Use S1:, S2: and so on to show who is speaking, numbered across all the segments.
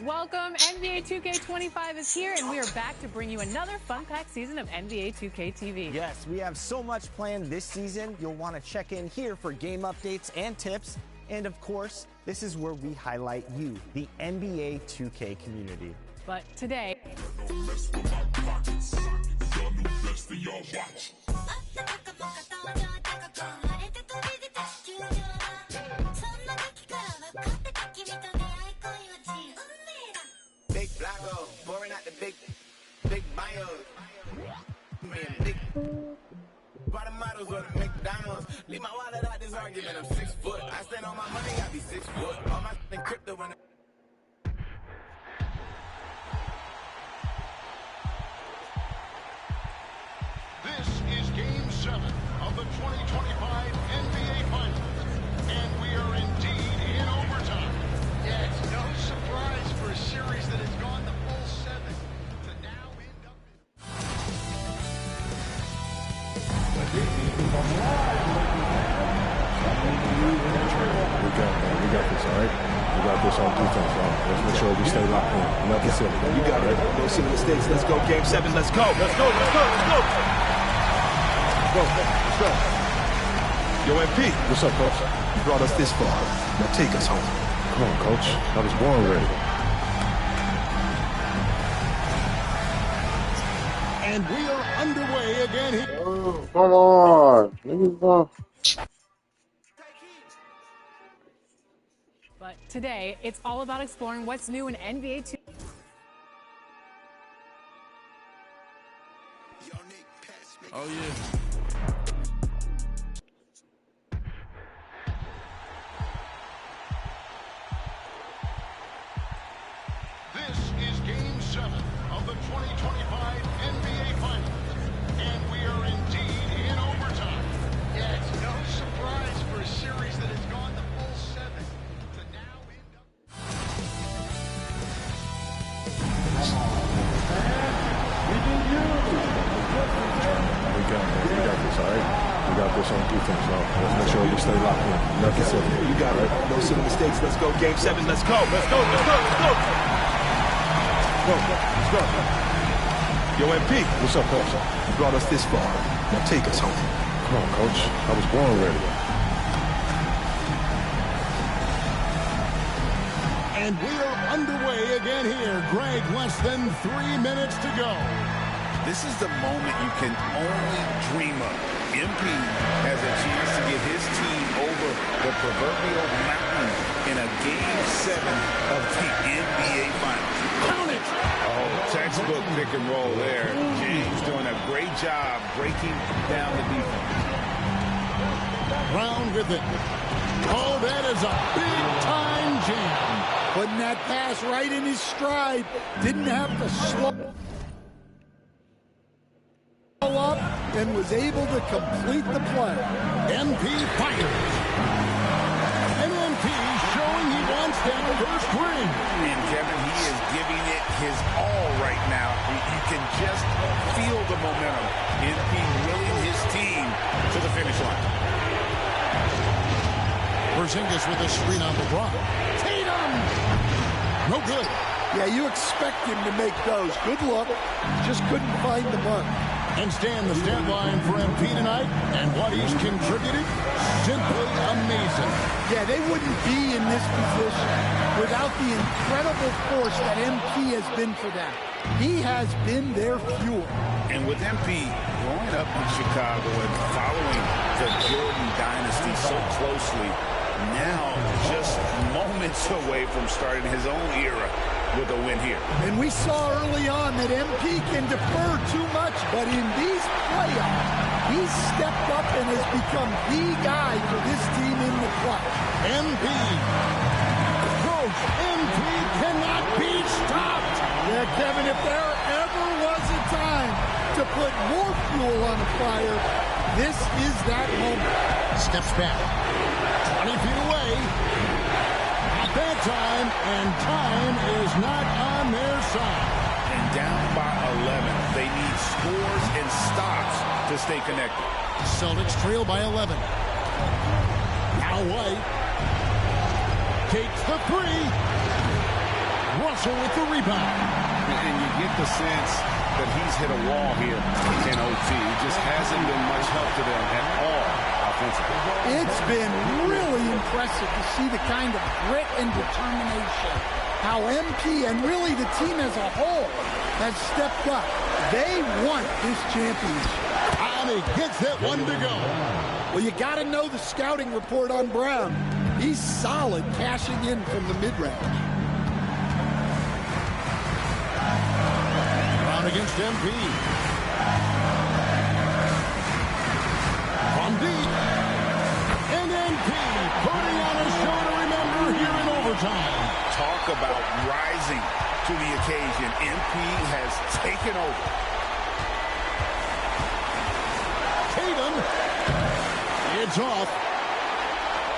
S1: Welcome, NBA 2K25 is here, and we are back to bring you another fun-packed season of NBA 2K TV.
S2: Yes, we have so much planned this season. You'll want to check in here for game updates and tips. And of course, this is where we highlight you, the NBA 2K community.
S1: But today...
S3: Big Blacko, pouring out the big bios. Man, big bottom models or the McDonald's. Leave my wallet out this argument, I'm 6 foot. I stand on my money, I be 6 foot. All my in crypto when
S4: This is Game 7 of the 2025 NBA Finals, and we are indeed in overtime. Yeah, it's no surprise for a series that has gone the full 7 to now end up.
S5: We got this, all right? We got this on defense, y'all. Let's make sure we stay locked in. Nothing silly.
S6: You got it. No silly mistakes. Let's go. Game 7. Let's go. Let's go. Let's go. Let's go. Let's go. Yo, MP.
S5: What's up, Coach?
S6: You brought us this far. Now take us home.
S5: Come on, Coach. I was born ready.
S4: And we are underway again here.
S7: Oh, come on. Niggas,
S1: But today, it's all about exploring what's new in NBA 2K.
S3: oh yeah.
S4: This is Game 7 of the 2025 NBA Finals, and we are indeed in overtime. Yeah, it's no surprise for a series that has gone the full 7 to now end up.
S5: We got this, all right? We got this on defense, y'all. Let's make sure we stay locked in. Nothing silly.
S6: You got it. No silly mistakes. Let's go. Game 7. Let's go. Let's go. Let's go. Let's go. Let's go. Yo, MP.
S5: What's up, Coach?
S6: You brought us this far. Now take us home.
S5: Come on, Coach. I was born ready.
S4: And we are underway again here. Greg, less than 3 minutes to go.
S8: This is the moment you can only dream of. MP has a chance to get his team over the proverbial mountain in a Game 7 of the NBA Finals.
S4: Count it!
S8: Oh, textbook pick and roll there. James doing a great job breaking down the defense.
S4: Brown with it. Oh, that is a big-time jam. Putting that pass right in his stride. Didn't have to slow up and was able to complete the play. MP fires. And MP showing he wants that first ring.
S8: And Kevin, he is giving it his all right now. You can just feel the momentum. MP willing his team to the finish line.
S4: Porzingis with a screen on LeBron. Tatum! No good.
S9: Yeah, you expect him to make those. Good look. Just couldn't find the mark.
S4: And Stan, the stat line for MP tonight, and what he's contributed, simply amazing.
S9: Yeah, they wouldn't be in this position without the incredible force that MP has been for them. He has been their fuel.
S8: And with MP growing up in Chicago and following the Jordan dynasty so closely, now just moments away from starting his own era with a win here.
S9: And we saw early on that MP can defer too much, but in these playoffs, he's stepped up and has become the guy for this team in the clutch.
S4: MP. Coach, MP cannot be stopped.
S9: Yeah, Kevin, if there ever was a time to put more fuel on the fire, this is that moment.
S4: Steps back. 20 feet away. At that time, and time is not on their side.
S8: And down by 11. They need scores and stops to stay connected.
S4: Celtics trail by 11. Now White. takes the three. Russell with the rebound.
S8: And you get the sense that he's hit a wall here in OT. He just hasn't been much help to them at all offensively.
S9: It's been really impressive to see the kind of grit and determination how MP and really the team as a whole has stepped up. They want this championship.
S4: And he gets it, one to go.
S9: Well, you got to know the scouting report on Brown. He's solid cashing in from the mid-range.
S4: Brown against MP. From deep. And MP putting on a show to remember here in overtime.
S8: Talk about rising to the occasion. MP has taken over.
S4: Tatum. It's off.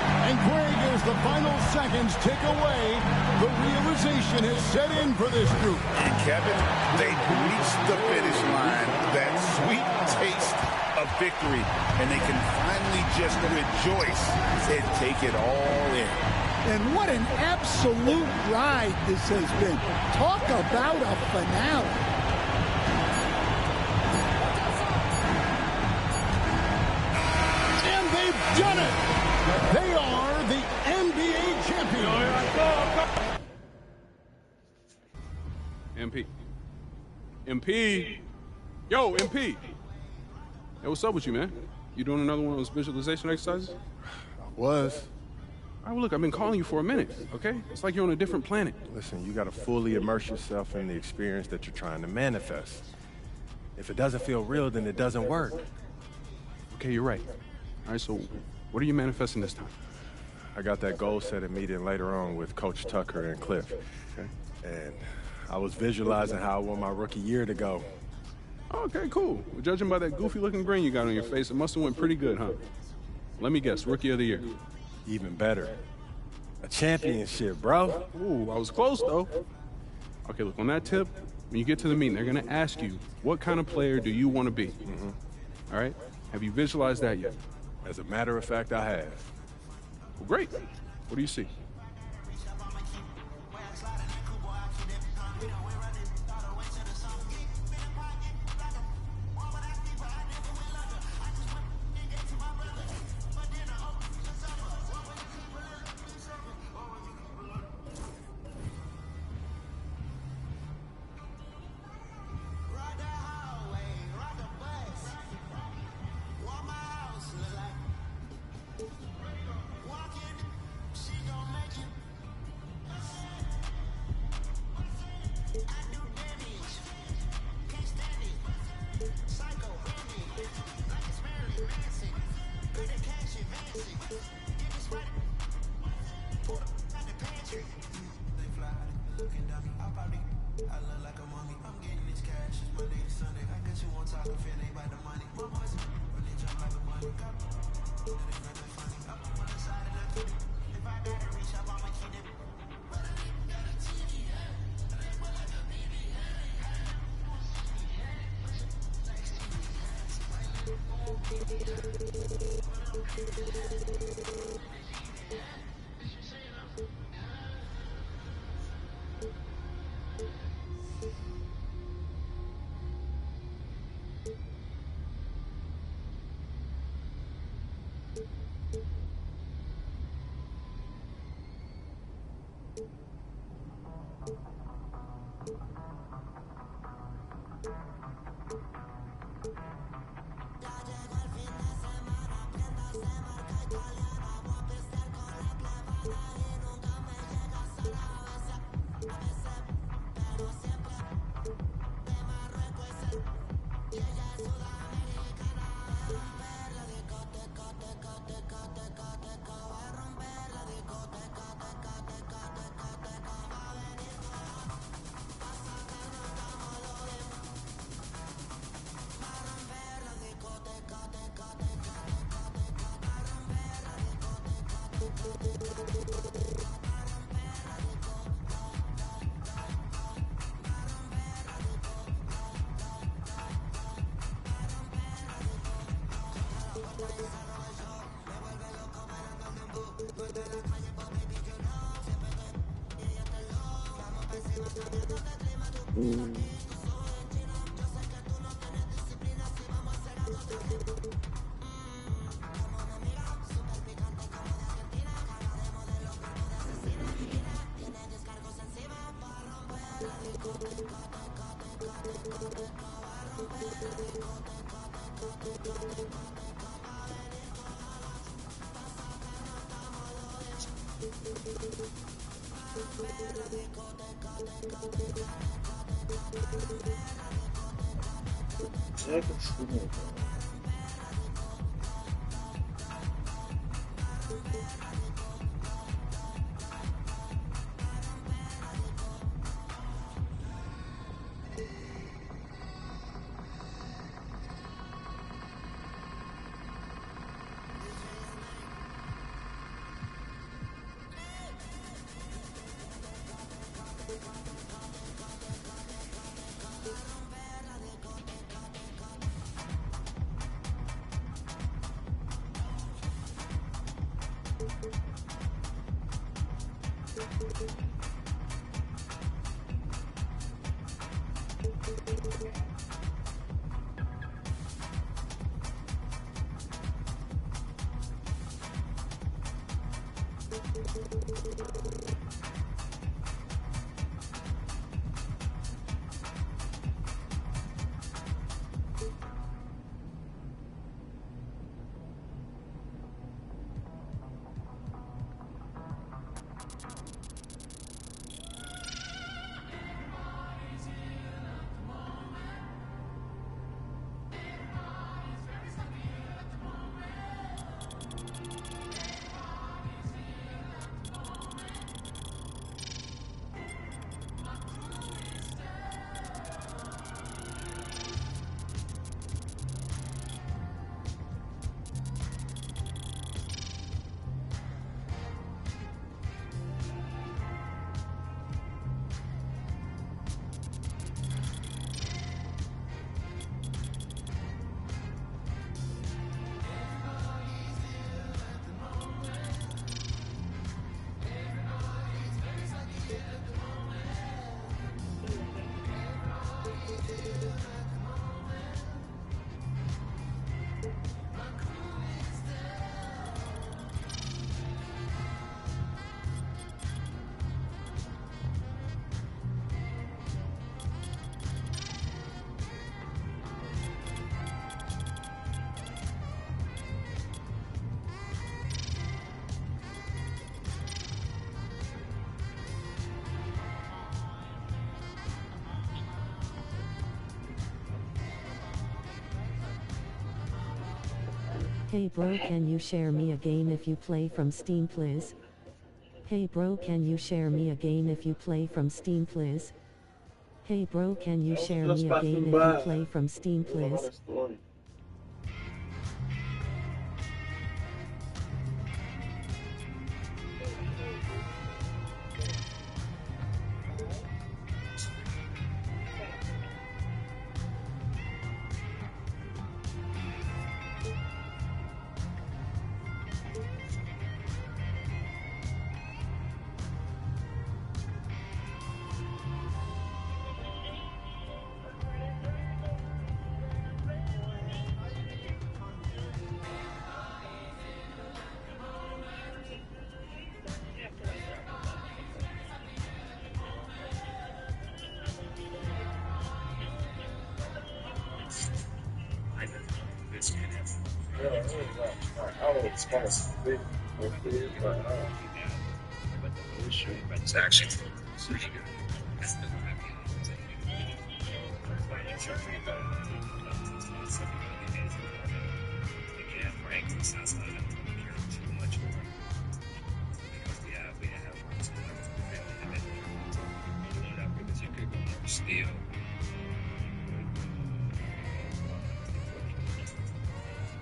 S4: And Greg, as the final seconds tick away, the realization has set in for this group.
S8: And Kevin, they reached the finish line, that sweet taste of victory, and they can finally just rejoice and take it all in.
S9: And what an absolute ride this has been. Talk about a finale.
S4: And they've done it. They are the NBA champions.
S5: MP. MP. Yo, MP. Hey, what's up with you, man? You doing another one of those visualization exercises?
S10: Was.
S5: All right, well, look, I've been calling you for a minute, okay? It's like you're on a different planet.
S10: Listen, you got to fully immerse yourself in the experience that you're trying to manifest. If it doesn't feel real, then it doesn't work.
S5: Okay, you're right. All right, so what are you manifesting this time?
S10: I got that goal-setting meeting later on with Coach Tucker and Cliff.
S5: Okay.
S10: And I was visualizing how I want my rookie year to go.
S5: Okay, cool. Well, judging by that goofy-looking grin you got on your face, it must have went pretty good, huh? Let me guess, Rookie of the Year.
S10: Even better. A championship, bro.
S5: Ooh, I was close, though. Okay, look, on that tip, when you get to the meeting, they're going to ask you, what kind of player do you want to be? All right? Have you visualized that yet?
S10: As a matter of fact, I have.
S5: Well, great. What do you see?
S11: Hey bro, can you share me a game if you play from Steam please? Hey bro, can you share me a game if you play from Steam please? Hey bro, can you share me a game if you play from Steam please?
S12: It's actually pretty good. Again, frankly, sounds like I don't care too much more because we have too much because you could go more steel.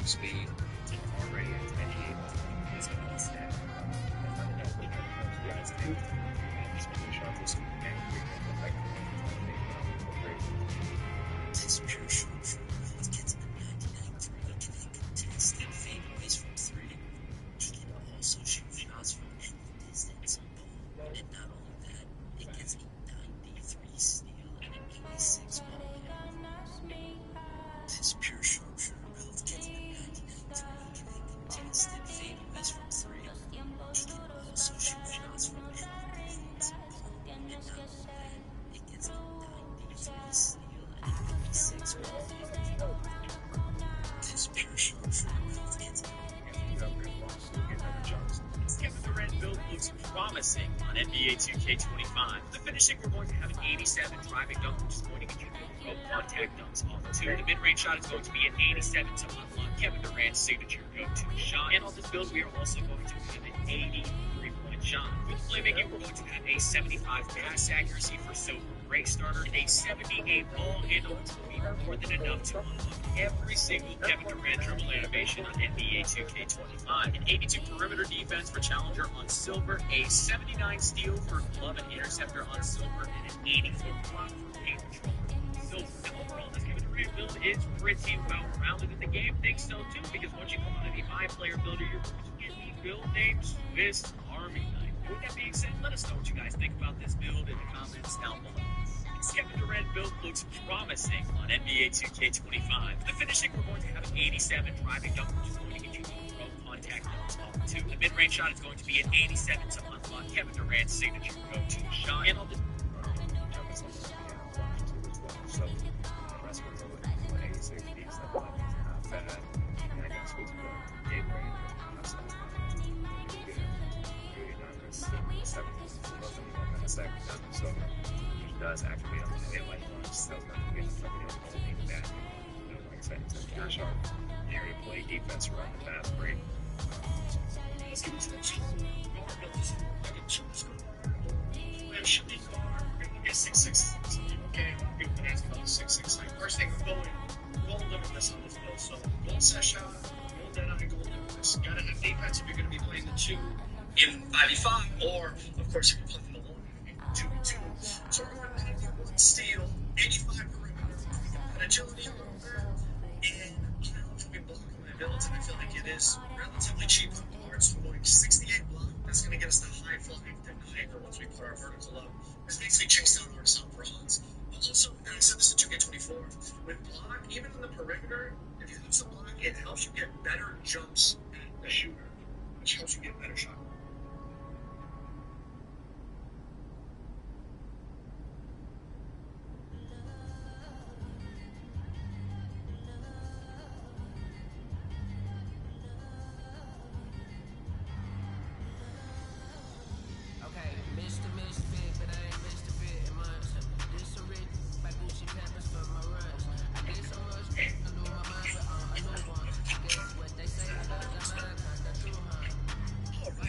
S12: Speed already at 28. It's going to be stacked. It's pure shoot. Let's get to the 99.3. Can they contest and fadeaways from 3? He can also shoot shots from any distance. And not only that, it gets a 93 steal and an
S13: looks promising on NBA 2K25. The finishing, we're going to have an 87 driving dunk, which is going to get you pro contact dunks off the two. The mid-range shot is going to be an 87 to unlock Kevin Durant's signature go-to shot. And on this build, we are also going to have an 80 three-point shot. With playmaking, we're going to have a 75 pass accuracy for Silver Gray starter and a 78 ball handle, which will be more than enough to unlock every single Kevin Durant dribble animation on NBA 2K25. An 82 perimeter defense for Challenger on Silver, a 79 steal for Glove and Interceptor on Silver, and an 84 block for Paint Control on Silver. And overall, this Kevin Durant build is pretty well-rounded in the game. Think so, too, because once you come on to the five-player builder, you're going to get the build named Swiss Army Knife. With that being said, let us know what you guys think about this build in the comments down below. This Kevin Durant build looks promising on NBA 2K25. The finishing, we're going to have an 87 driving dunk, which is going to get you pro contact dunks off the two. The mid-range shot is going to be an 87 to unlock Kevin Durant's signature go-to shot. And on the
S12: so he does activate on the like Silver against somebody else holding that. Like I said, it's a cash out area play defense run the fast break. Let's get into the shot. Shooting guard, get 6'6". Okay, people can ask about the 6'6". Like first thing, goal limitless on this build. So goal set shot, goal deadeye, goal limitless. You gotta have defense if you're gonna be playing the 2 in 5v5, or of course if you're playing the 2v2. So we're going to have 1 steal, 85 perimeter, an agility on the curve, and we block on my ability. I feel like it is relatively cheap on guards. So we're going 68 block. That's going to get us the high flying denier once we put our vertical up. This basically checks down our some bronze. Also, and I said this in 2K24, with block, even on the perimeter, if you have some block, it helps you get better jumps at the shooter, which helps you get better shot.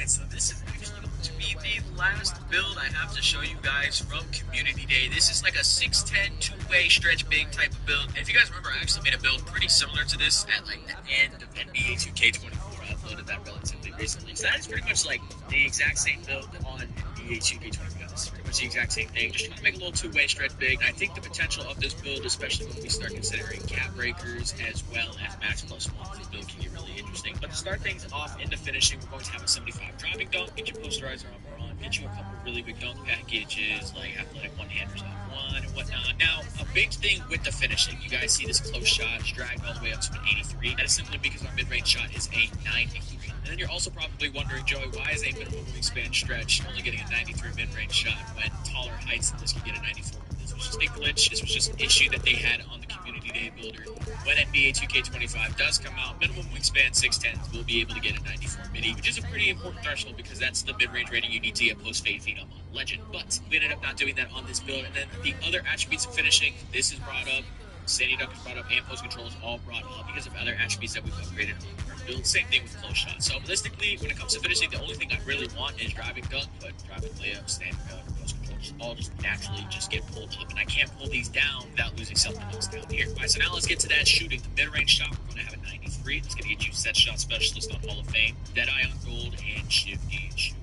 S12: So this is actually going to be the last build I have to show you guys from Community Day. This is like a 6'10", two-way stretch big type of build. And if you guys remember, I actually made a build pretty similar to this at like the end of NBA 2K24. I uploaded that relatively recently. So that is pretty much like the exact same build on NBA 2K24. This is pretty much the exact same thing. Just trying to make a little two-way stretch big. And I think the potential of this build, especially when we start considering cap breakers as well as max plus one, this build can get really interesting. But to start things off into finishing, we're going to have a 75 driving dunk, get your posterizer armor on, get you a couple really big dunk packages like athletic one-handers on one and whatnot. Now, a big thing with the finishing, you guys see this close shot dragged all the way up to an 83. That is simply because our mid-range shot is a 93. And then you're also probably wondering, Joey, why is a minimum wingspan stretch only getting a 93 mid-range shot when taller heights than this can get a 94? This was just a glitch. This was just an issue that they had on the Community Day builder. When NBA 2K25 does come out, minimum wingspan 6'10" will be able to get a 94 midi, which is a pretty important threshold because that's the mid-range rating you need to get post 8 feet up on Legend. But we ended up not doing that on this build. And then the other attributes of finishing, this is brought up, Sandy Duck is brought up, and post control is all brought up because of other attributes that we've upgraded on our build. Same thing with close shot. So realistically, when it comes to finishing, the only thing I really want is driving dunk, but driving layup, standing dunk, post control just all just naturally just get pulled up, and I can't pull these down without losing something else down here. All right, so now let's get to that shooting. The mid-range shot, we're going to have a 93. It's going to get you set shot specialist on Hall of Fame, Deadeye on gold, and shifty shooter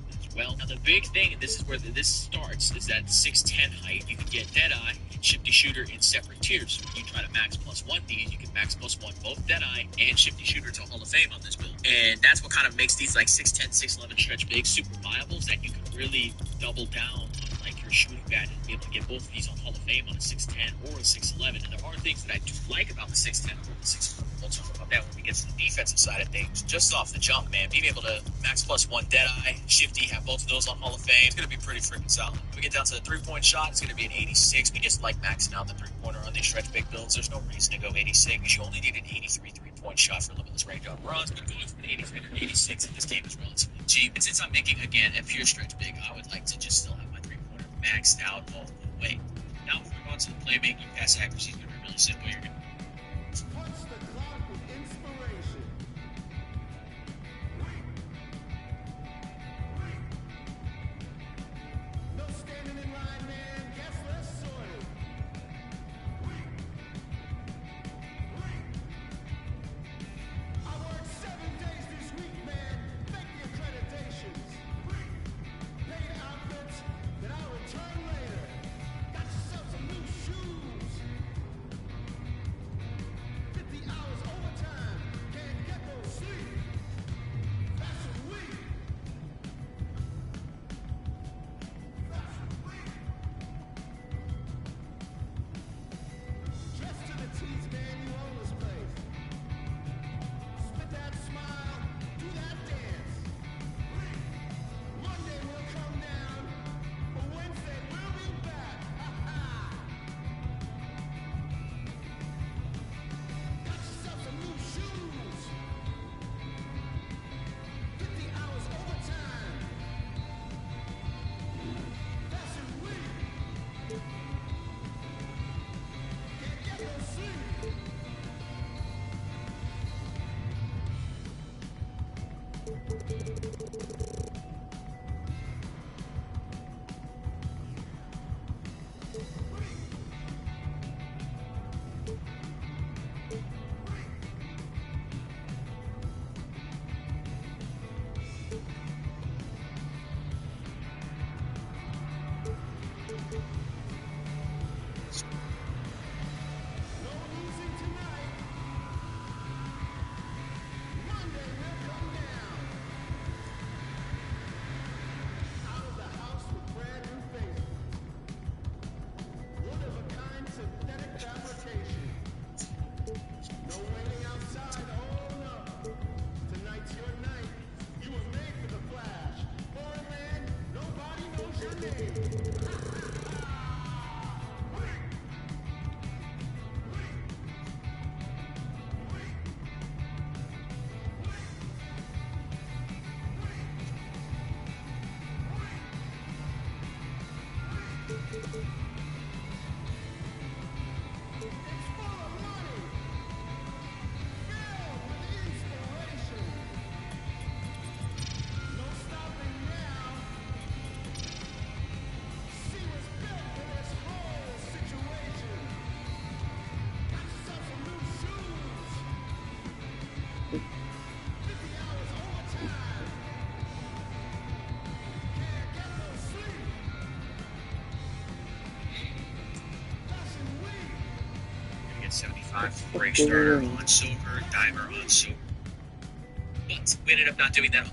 S12: as well. Now the big thing, and this is where this starts, is that 6'10" height. You can get Deadeye and shifty shooter in separate tiers. So when you try to max plus one these, you can max plus one both Deadeye and shifty shooter to Hall of Fame on this build. And that's what kind of makes these like 6'10", 6'11" stretch big super viable, is that you can really double down on like your shooting badge and be able to get both of these on Hall of Fame on a 6'10" or a 6'11". And there are things that I do like about the 6'10" or the 6'11". We'll talk about that when we get to the defensive side of things. Just off the jump, man, being able to max plus one Deadeye, shifty, have both of those on Hall of Fame, it's going to be pretty freaking solid. When we get down to the three-point shot, it's going to be an 86. We just like maxing out the three-pointer on these stretch big builds. There's no reason to go 86 because you only need an 83 3-point
S13: 3-point shot for limitless range on runs, but going from an 83 to 86 in this game is relatively cheap. And since I'm making, again, a pure stretch big, I would like to just still have my three-pointer maxed out all the way. Now, if we move on to the playmaking, pass accuracy is going to be really simple. You're going to get 75 break starter on Silver, Diver on Silver. But we ended up not doing that.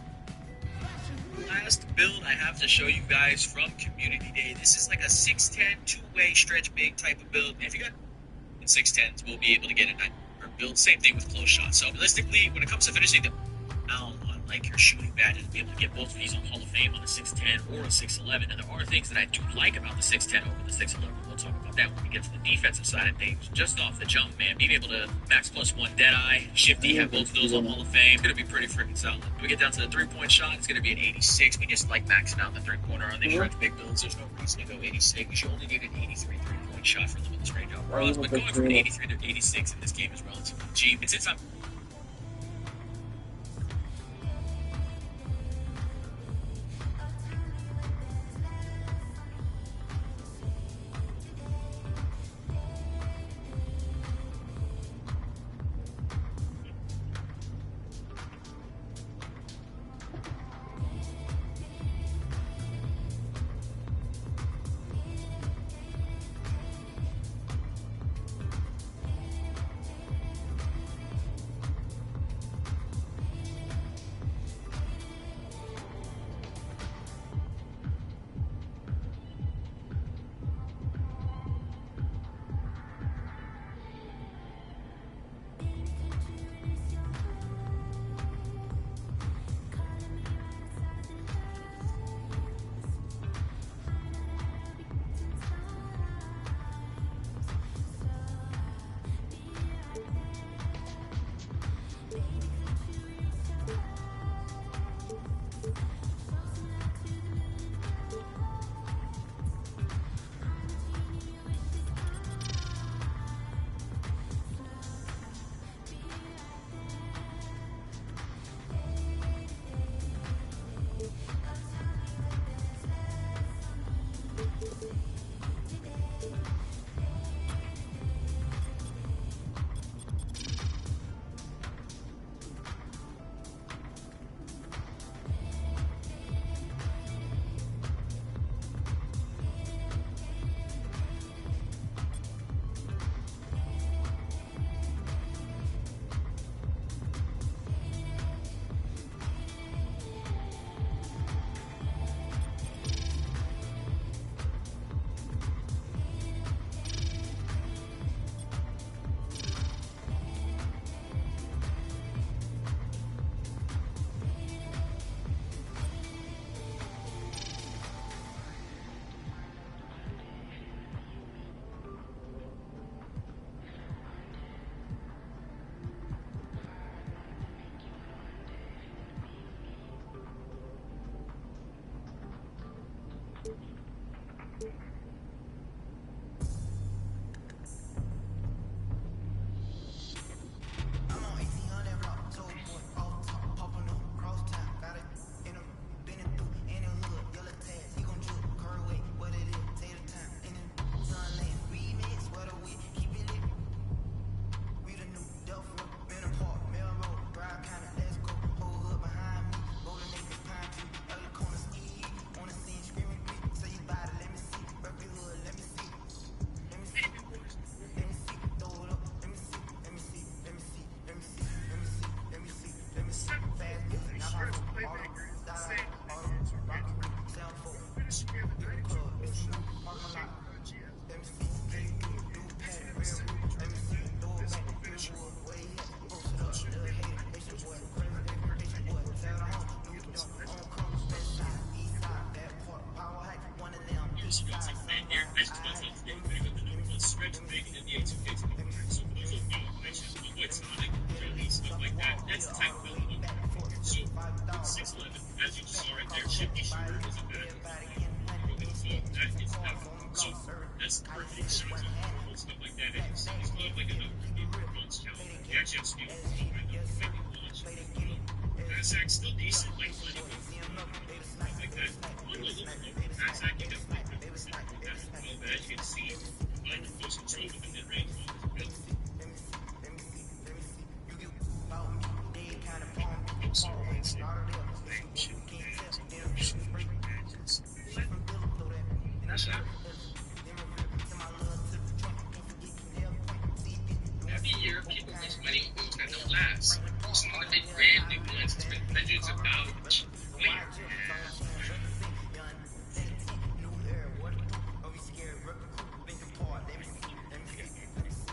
S13: Last build I have to show you guys from Community Day. This is like a 6'10", two-way stretch big type of build. And if you got 6'10s, we'll be able to get a 9 build. Same thing with close shots. So realistically, when it comes to finishing them, I don't want like your shooting badges to be able to get both of these on Hall of Fame on a 6'10 or a 6'11. And there are things that I do like about the 6'10 over the 6'11. We'll talk about that when we get to the defensive side of things. Just off the jump, man, being able to max +1 Deadeye, Shifty, have both of those on Hall of Fame, it's going to be pretty freaking solid. When we get down to the three-point shot, it's going to be an 86. We just like maxing out the three-pointer on these stretch big builds. There's no reason to go 86. You only need an 83 three-point shot for limitless range on runs, but going from an 83 to 86 in this game is relatively cheap. And since I'm So that's perfect. So stuff like that. It's not like another performance challenge. You actually have to be Nasdaq still decent, like plenty like that. Nasdaq, you can play that's all that. You can see like close control with the mid range. Every year, people lose money on moves that don't last. Some of the big brand new ones, it's been hundreds of dollars.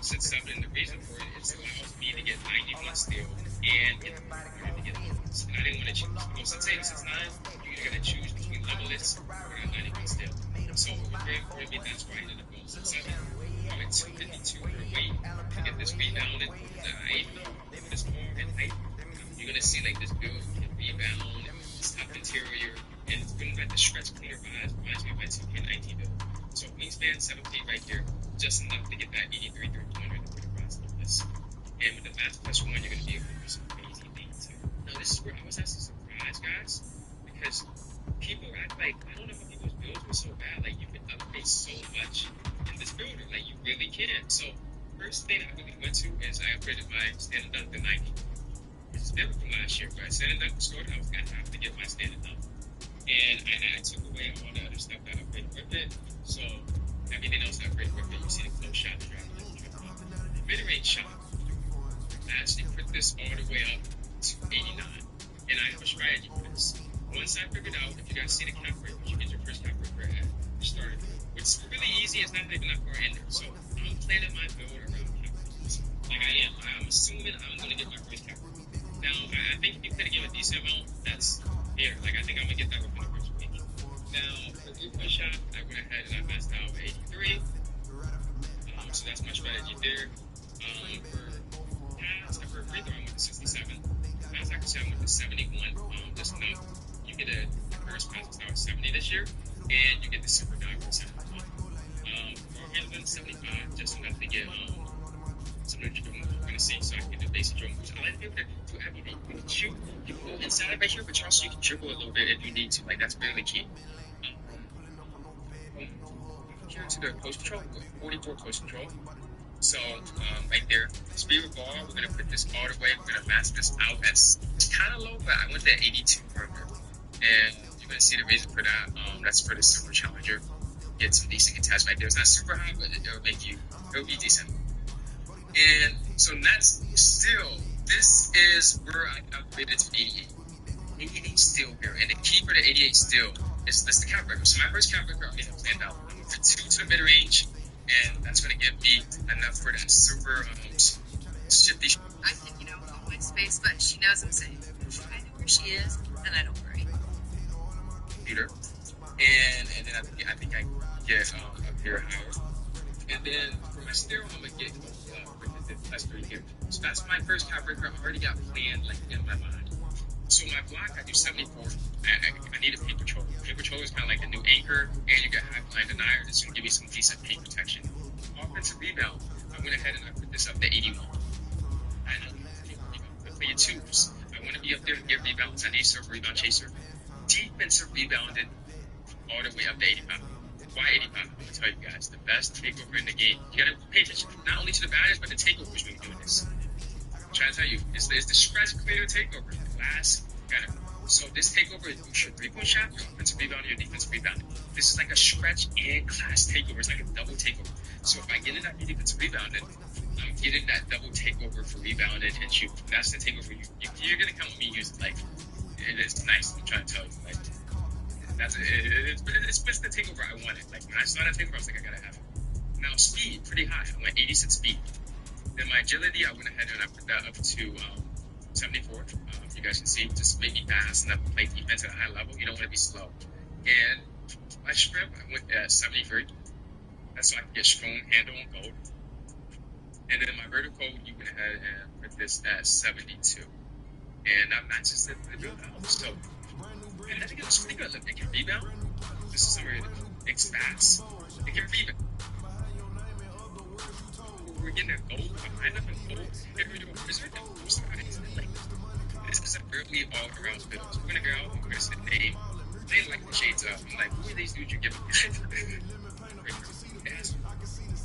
S13: Since 7, the reason for it is it allows me to get 91 still and get the to get levels. And I didn't want to choose. Well, since 8 and since 9, you're either going to choose between levelets or 91 still. So for me, that's why I ended up going since 7. I went 252 for weight to get this rebound and height. This more and height. You're going to see like this build can rebound, this top interior, and it's going to let the stretch clear vibes. Reminds me of my 2K19 build. So wingspan 7 feet right here, just enough to get that 83 300 across like this. And with the math plus 1, you're going to be able to do some crazy things. Now this is where I was actually surprised, guys, because people act like, I don't know how people's builds were so bad. Like you can upgrade so much in this builder, like you really can. So first thing I really went to is I upgraded my standard dunk to 90. It's different from last year, but standard dunk was scored, I was going to have to get my standard dunk. And I took away all the other stuff that I upgraded with it. So everything else I upgraded with it, you see the close shot, the mid-range shot. I actually put this all the way up to 89. And I have a strategy for this. Once I figured out, if you guys see the cap rate, you get your first cap rate at the start. It's really easy, it's not even that far in there. So I'm planning my build around cap rates. Like I am. I'm assuming I'm going to get my first cap rate. Now, I think if you could have given a decent amount, that's here. Like, I think I'm going to get that within the first week. Now, for 3-point shot, I went ahead and I maxed out 83. So that's my strategy there. For pass, for free throw, I went to 67. Pass accuracy, I went to 71. Just enough. You get a first pass start 70 this year, and you get the super dive for 71. For handling 75, just enough to get some of the dribble moves we're going to see, so I can do basic dribble moves. I like to be able to do everything. You can shoot, you can go inside right here, but you can dribble a little bit if you need to. Like, that's really key. Here to the post control, 44 post control. So, right there, speed with ball, we're going to put this all the way. We're going to mask this out. It's kind of low, but I went to 82 earlier. And you're going to see the reason for that. That's for the Super Challenger. Get some decent attached right there. It's not super high, but it'll be decent. And so that's still, this is where I upgraded to 88. 88 still here. And the key for the 88 still is the cap breaker. So my first cap breaker, I planned out. I moved for 2 to the mid range, and that's going to give me enough for that super shifty.
S14: I think, hold my space, but she knows I'm safe. I know where she is, and I don't worry.
S13: Peter. And then I think I get up here higher. And then for my sterile, I'm going to get plus 3 here. So that's my first cap breaker. I already got planned like in my mind. So my block, I do 74. I need a paint patrol. Paint patrol is kind of like the new anchor, and you get high blind denier. This will give me some decent paint protection. Offensive rebound, I went ahead and I put this up to 81. I play your twos. I want to be up there to get rebounds. I need a rebound chaser. Defensive rebounding all the way up to 85. Why 85? I'm going to tell you guys, the best takeover in the game. You got to pay attention not only to the batters, but the takeovers when you're doing this. I'm trying to tell you, it's the scratch clear takeover. Last better. So this takeover is your 3-point shot, your offensive rebound, your defensive rebound. This is like a stretch and class takeover. It's like a double takeover. So if I get in that defensive rebounding, I'm getting that double takeover for rebounding and shoot. That's the takeover you're going to come with me using. Like, it is nice. I'm trying to tell you. Like, it's the takeover I wanted. Like, when I saw that takeover, I was like, I got to have it. Now, speed, pretty high. I'm at 86 speed. Then my agility, I went ahead and I put that up to 74. You guys can see, just make me fast enough to play defense at a high level. You don't want to be slow. And my strip, I went at 73. That's so I can get strong handle and gold. And then my vertical, you went ahead and put this at 72. And that matches the build out. So
S12: And I think look, they can rebound. This is somewhere Knicks fast. They can rebound. We're getting a goal behind them and goal. Is there no post guys? Like, this is a really all around field. So we're gonna go out and we're gonna say name. They like the shades up. I'm like, who are these dudes you're giving?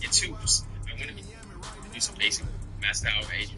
S12: Get twos. I want to do some basic master out age.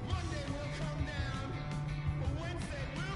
S3: Monday will come down, but Wednesday will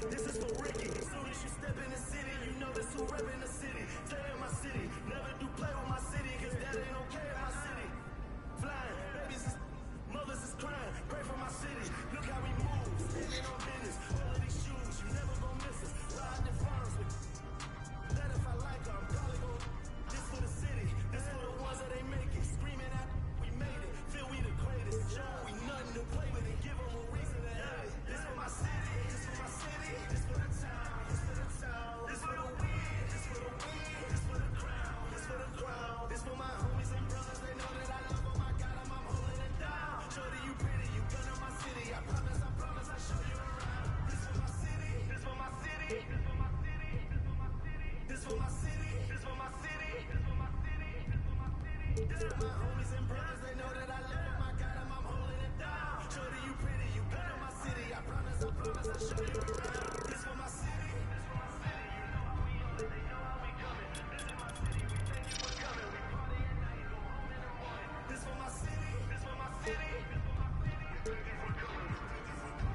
S3: This is for Ricky. Soon as you step in the city, you know this who rep in the city. Stay in my city. Never do play with my city, cause that ain't okay in my city. Flying, babies is mothers is crying. Pray for my city. Look how we move. Standing on business. All of these shoes, you never gon' miss us. Riding in farms with that if I like her, I'm probably gon' this for the city. This for the ones that ain't make it. Screaming out, we made it. Feel we the greatest. Show we nothing to play with and give them a reason to hate it. This for my city. This for my city. This for the town. This for the town. This for the win. This for the win. This for the crown. This for the crown. This for my homies and brothers. They know that I love them. I got them. I'm holding it down. Shorty, you pretty. You gun in my city. I promise. I show you around. This for my city. This for my city. This for my city. This for my city. This for my city. This for my city. This for my homies and brothers. They know that I love them. I got them. I'm holding it down. Shorty, you pretty. You gun in my city. I promise. I show you around. This for my city. This for my city. You know how we on it. They know how we coming. This is my city. We thank you for coming. We party at night. Go home in the morning. This for my city. This for my city. This for my city. We thank you for coming. We thank you for coming.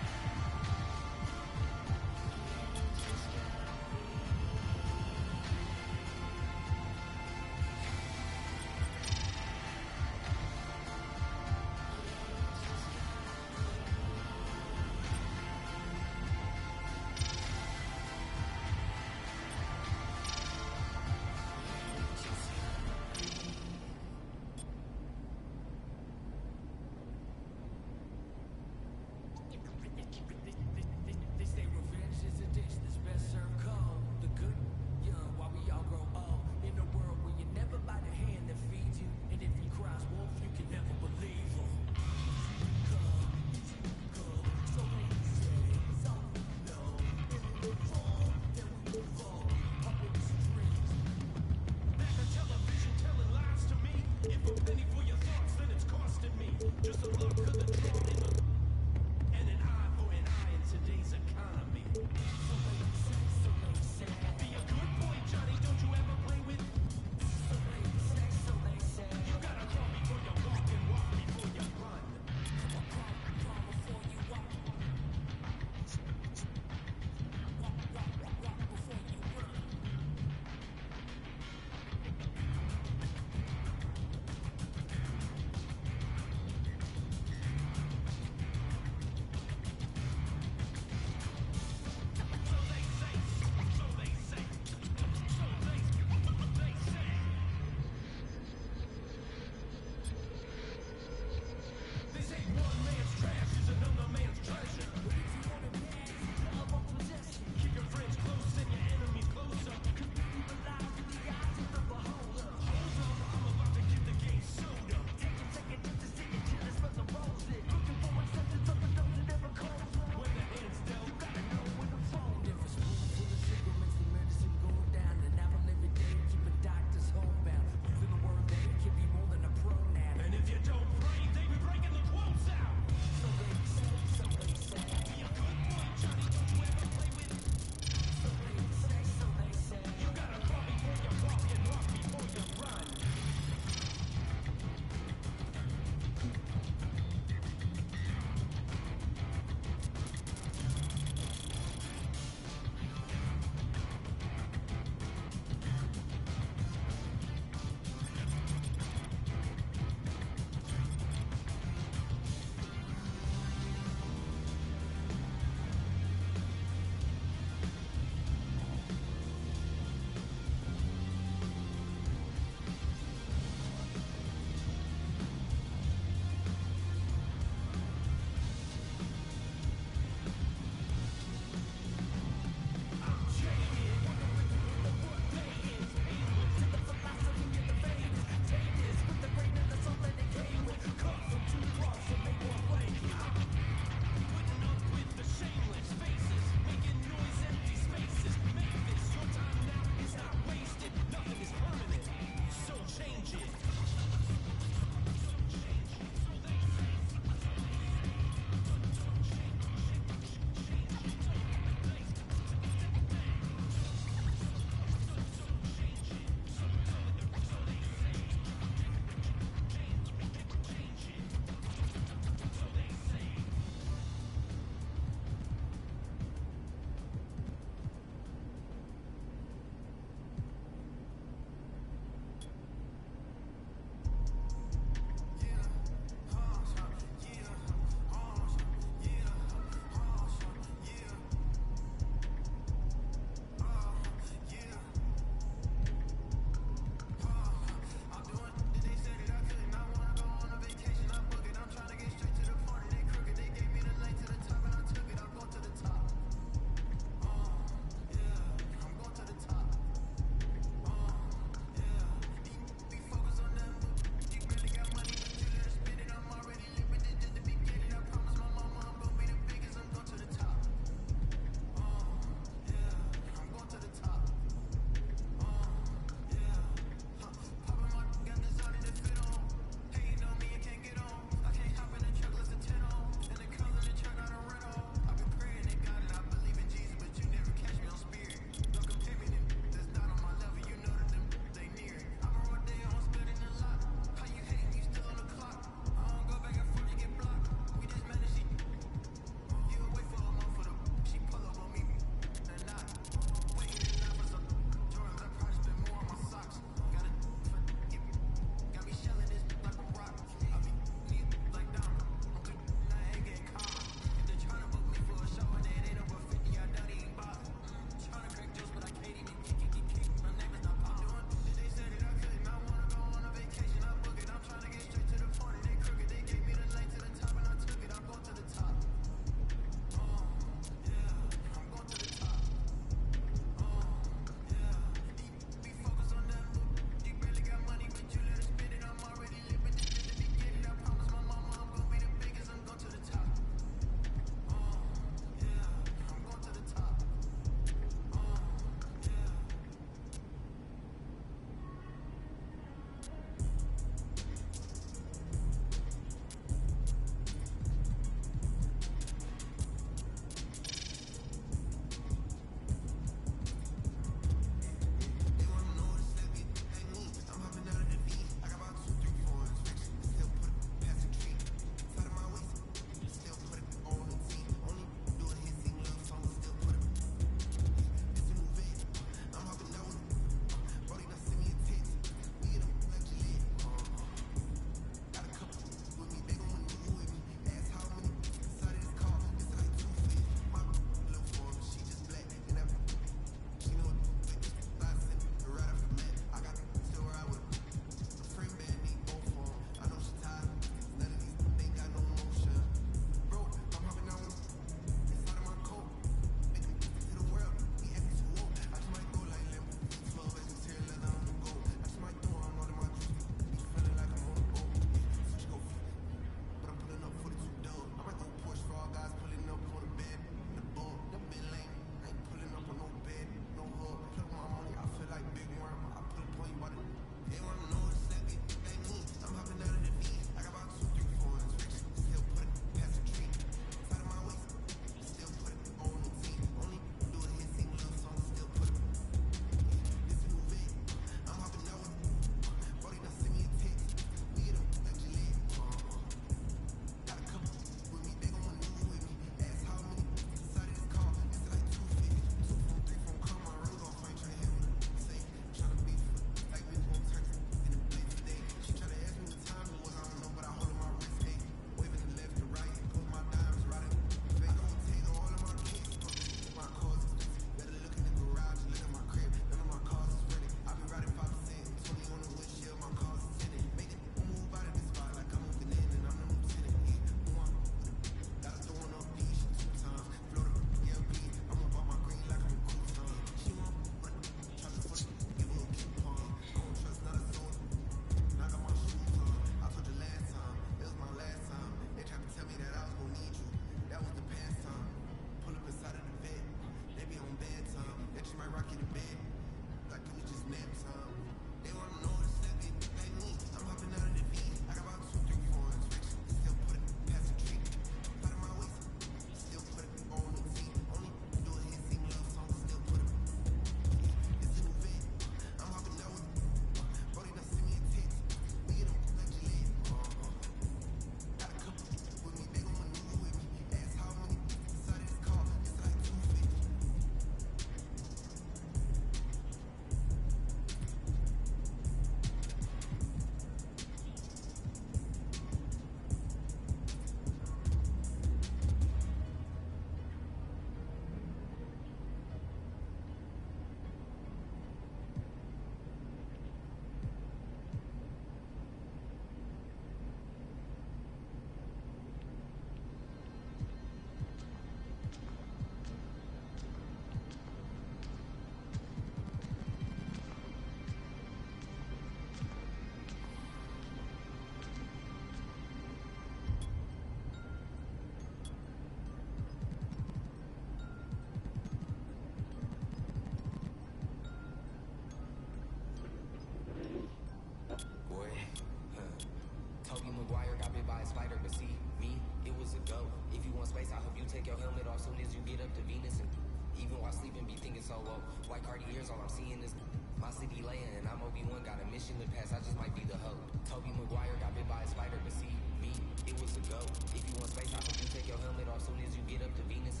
S15: Cardi years, all I'm seeing is my city laying, and I'm Obi-Wan, got a mission to pass, I just might be the hoe. Toby Maguire got bit by a spider, but see, me, it was a go. If you want space, I hope you take your helmet off soon as you get up to Venus.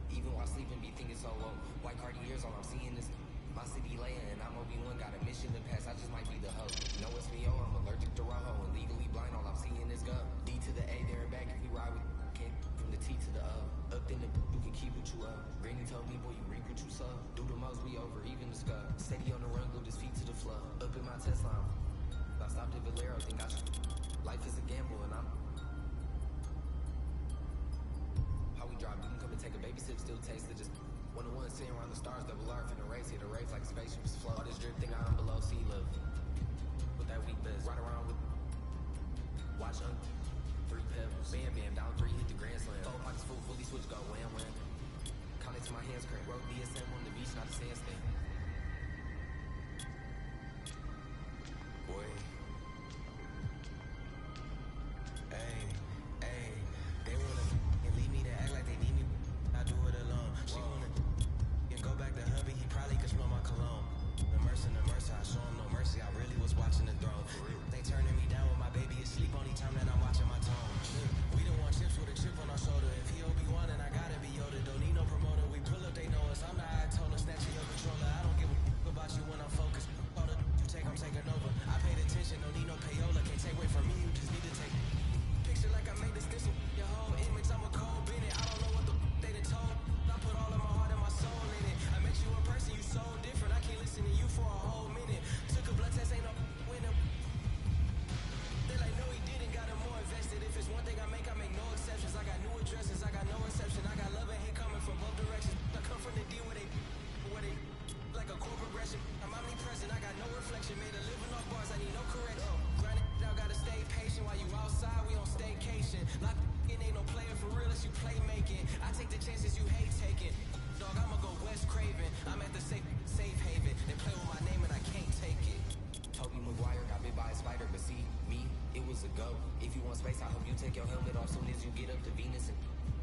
S15: Even while sleeping, be thinking so low. White Cardi years, all I'm seeing is my city laying, and I'm Obi-Wan, got a mission to pass, I just might be the hoe. No, it's me, oh, I'm allergic to Rojo, and legally blind, all I'm seeing is go. D to the A, there and back, if you ride with can't from the T to the O. Up in the you can keep what you up. Granny told me, boy, you reap what you sow. Do the most, we over, even the scud. Steady on the run, glued his feet to the floor. Up in my Tesla, I stopped at Valero, think I should. Life is a gamble, and I'm. How we drive, you can come and take a baby sip, still taste it. Just one-on-one, sitting around the stars, double R, finna race, hit a race like spaceships flow. All this drip thing, I'm below sea level. With that weak best, ride around with. Watch on 3 pebbles, bam, bam, down 3, hit the grand slam. 4 pockets full, fully switch, go wham, wham. Count it to my hands, crank, wrote DSM on the beach, not a sandstand. Boy. Hey, hey, they wanna leave me to act like they need me. I do it alone. She wanna go back to hubby, he probably could smell my cologne. The mercy, I show him no mercy. I really was watching the throne. They turning me down when my baby is asleep. Only time that I'm watching my tone. We don't want chips with a chip on our shoulder. If he Obi-Wan, then I gotta be Yoda. Don't need no promoter. We pull up, they know us. I'm the Ayatollah, snatching your controller. I don't give a about you when I'm focused. All the you take, I'm taking over. I paid attention, don't need no payola. Can't take away from me, you just need to take. Picture like I made this stencil. Your whole image, I'm a cold Bennett. I don't know what the they done told. I put all of my heart and my soul in it. I met you in person, you so different. I can't listen to you for a whole minute. Took a blood test, ain't no winner. They like, no, he didn't, got him more invested. If it's one thing I make no exceptions. I got new addresses, I got no exception. I got love and hate coming from both directions. I come from the D where they like a core progression. I'm omnipresent, I got no reflection. Made a living off bars, I need no correction. Grind it out, gotta stay patient. While you outside, we on staycation. Lock in, ain't no player for real, it's you playmaking. I take the chances you hate taking. Dog, I'ma go West Craven. I'm at the safe haven. They play with my name and I can't take it. Toby Maguire got bit by a spider, but see, me, it was a go. If you want space, I hope you take your helmet off soon as you get up to Venus. And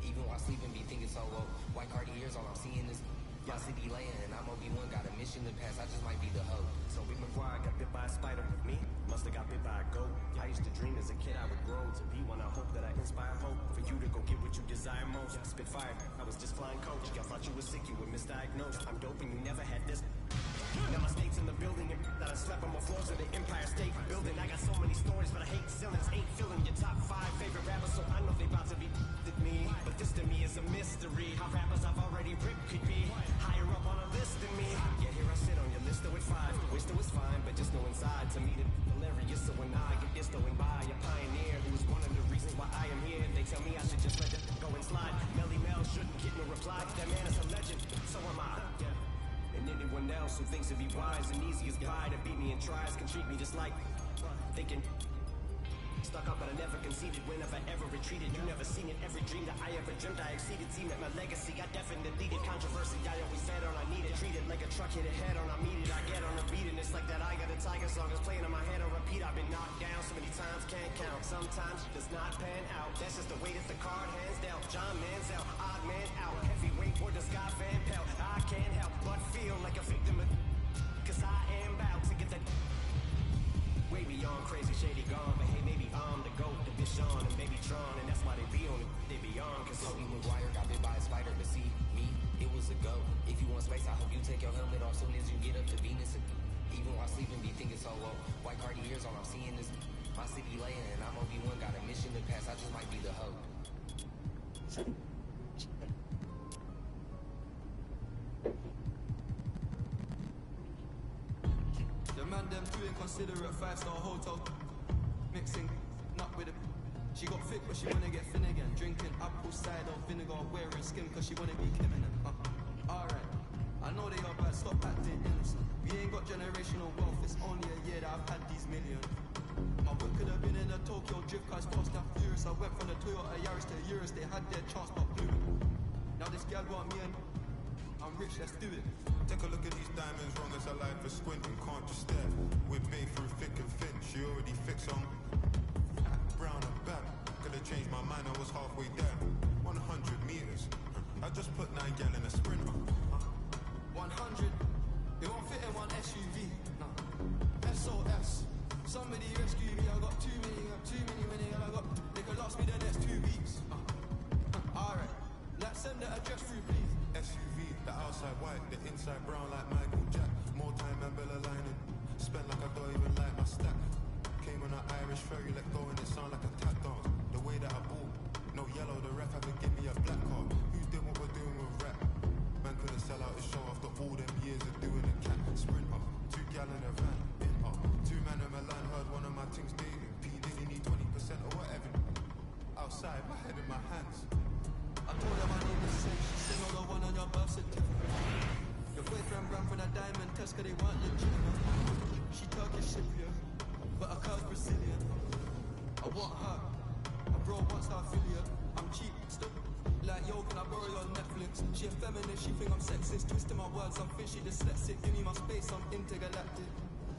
S15: even while sleeping, be thinking so low. White Cardi years, all I'm seeing is my city laying, and I'm Obi-Wan, got a mission to pass, I just might be the hoe.
S16: Toby Maguire got bit by a spider. Me, must've got bit by a goat. I used to dream as a kid I would grow to be one. I hope that I inspire hope for you to go get what you desire most. Spit fire, I was just flying coach. Y'all thought you were sick, you were misdiagnosed. I'm dope and you never had this. Now my state's in the building, and that I slept on my floors of the Empire State Building. I got so many stories, but I hate ceilings. Ain't filling your top 5 favorite rappers, so I know they about to be with me. But this to me is a mystery. How rappers I've already ripped could be higher up on a list than me. Yeah, here I sit on your list with 5. Wish that was fine, but just know inside to me that hilarious. So when I get this going by, a pioneer who is one of the reasons why I am here. They tell me I should just let it go and slide. Melly Mel shouldn't get no reply. That man is a legend, so am I. And anyone else who thinks it'd be wise and easy as pie to beat me and tries can treat me just like thinking. Stuck up, but I never conceded. Whenever I ever retreated, you never seen it. Every dream that I ever dreamt, I exceeded. Seen that my legacy, I definitely did. Controversy, I always fed on. I need it. Treat it like a truck hit a head on. I meet it. I get on a beat, and it's like that. I got a Tiger song that's playing in my head on repeat. I've been knocked down so many times, can't count. Sometimes it does not pan out. That's just the way that the card hands dealt. John Manziel, odd man out. Heavyweight for the Scott Van Pelt. I can't help but feel like a victim of, cause I am about to get that way beyond crazy, shady gone. But hey, maybe I'm the GOAT, the Bichon and Baby Tron, and that's why they be on it, they be on. Cause
S15: Toby Maguire got bit by a spider, but see, me, it was a go. If you want space, I hope you take your helmet off soon as you get up to Venus. And even while sleeping, be thinking so low. White Cardi years, all I'm seeing is my city laying, and I'm Obi-Wan, got a mission to pass, I just might be the hoe.
S17: The man them too inconsiderate, 5-star hotel mixing nut with it. She got thick but she wanna get thin again. Drinking apple cider vinegar, wearing skim cause she wanna be Kim in it. Alright, I know they are bad, stop acting innocent. We ain't got generational wealth, it's only a year that I've had these millions. My book could have been in a Tokyo drift cars fast and furious. I went from the Toyota Yaris to Urus, they had their chance but blew it. Now this gal want me and I'm rich, let's do it.
S18: Take a look at these diamonds, wrong as I like for squinting, can't just stare. We're bae through thick and thin, she already fixed on brown and back. Could've changed my mind, I was halfway there. 100 meters, I just put 9 gal in a sprinter.
S17: 100, Somebody rescue me, I got too many winning, and I got, they could last me the next 2 weeks. Alright, let's send the address through, please.
S18: SUV, the outside white, the inside brown like Michael Jack. More time than Bella lining. Spent like I don't even like my stack. Came on an Irish ferry, let go and it sound like a tap dance. The way that I bought, no yellow, the ref had to give me a black card. Who did what we're doing with rap? Man couldn't sell out his show after all them years of doing a cat sprint up. 2 gal in a van, in up. 2 man in Milan heard one of my things dating. P Diddy need 20% or whatever. Outside, my head in my hands.
S17: I told her my name is Sin. She said, no, the one on your birth certificate. Your boyfriend ran for that diamond test cause they weren't legitimate. She Turkish Cypriot, but her car's Brazilian. I want her. My bro wants her affiliate. I'm cheap, still. Like, yo, can I borrow your Netflix? She a feminist, she think I'm sexist. Twisting my words, I'm fishy, dyslexic. Give me my space, I'm intergalactic.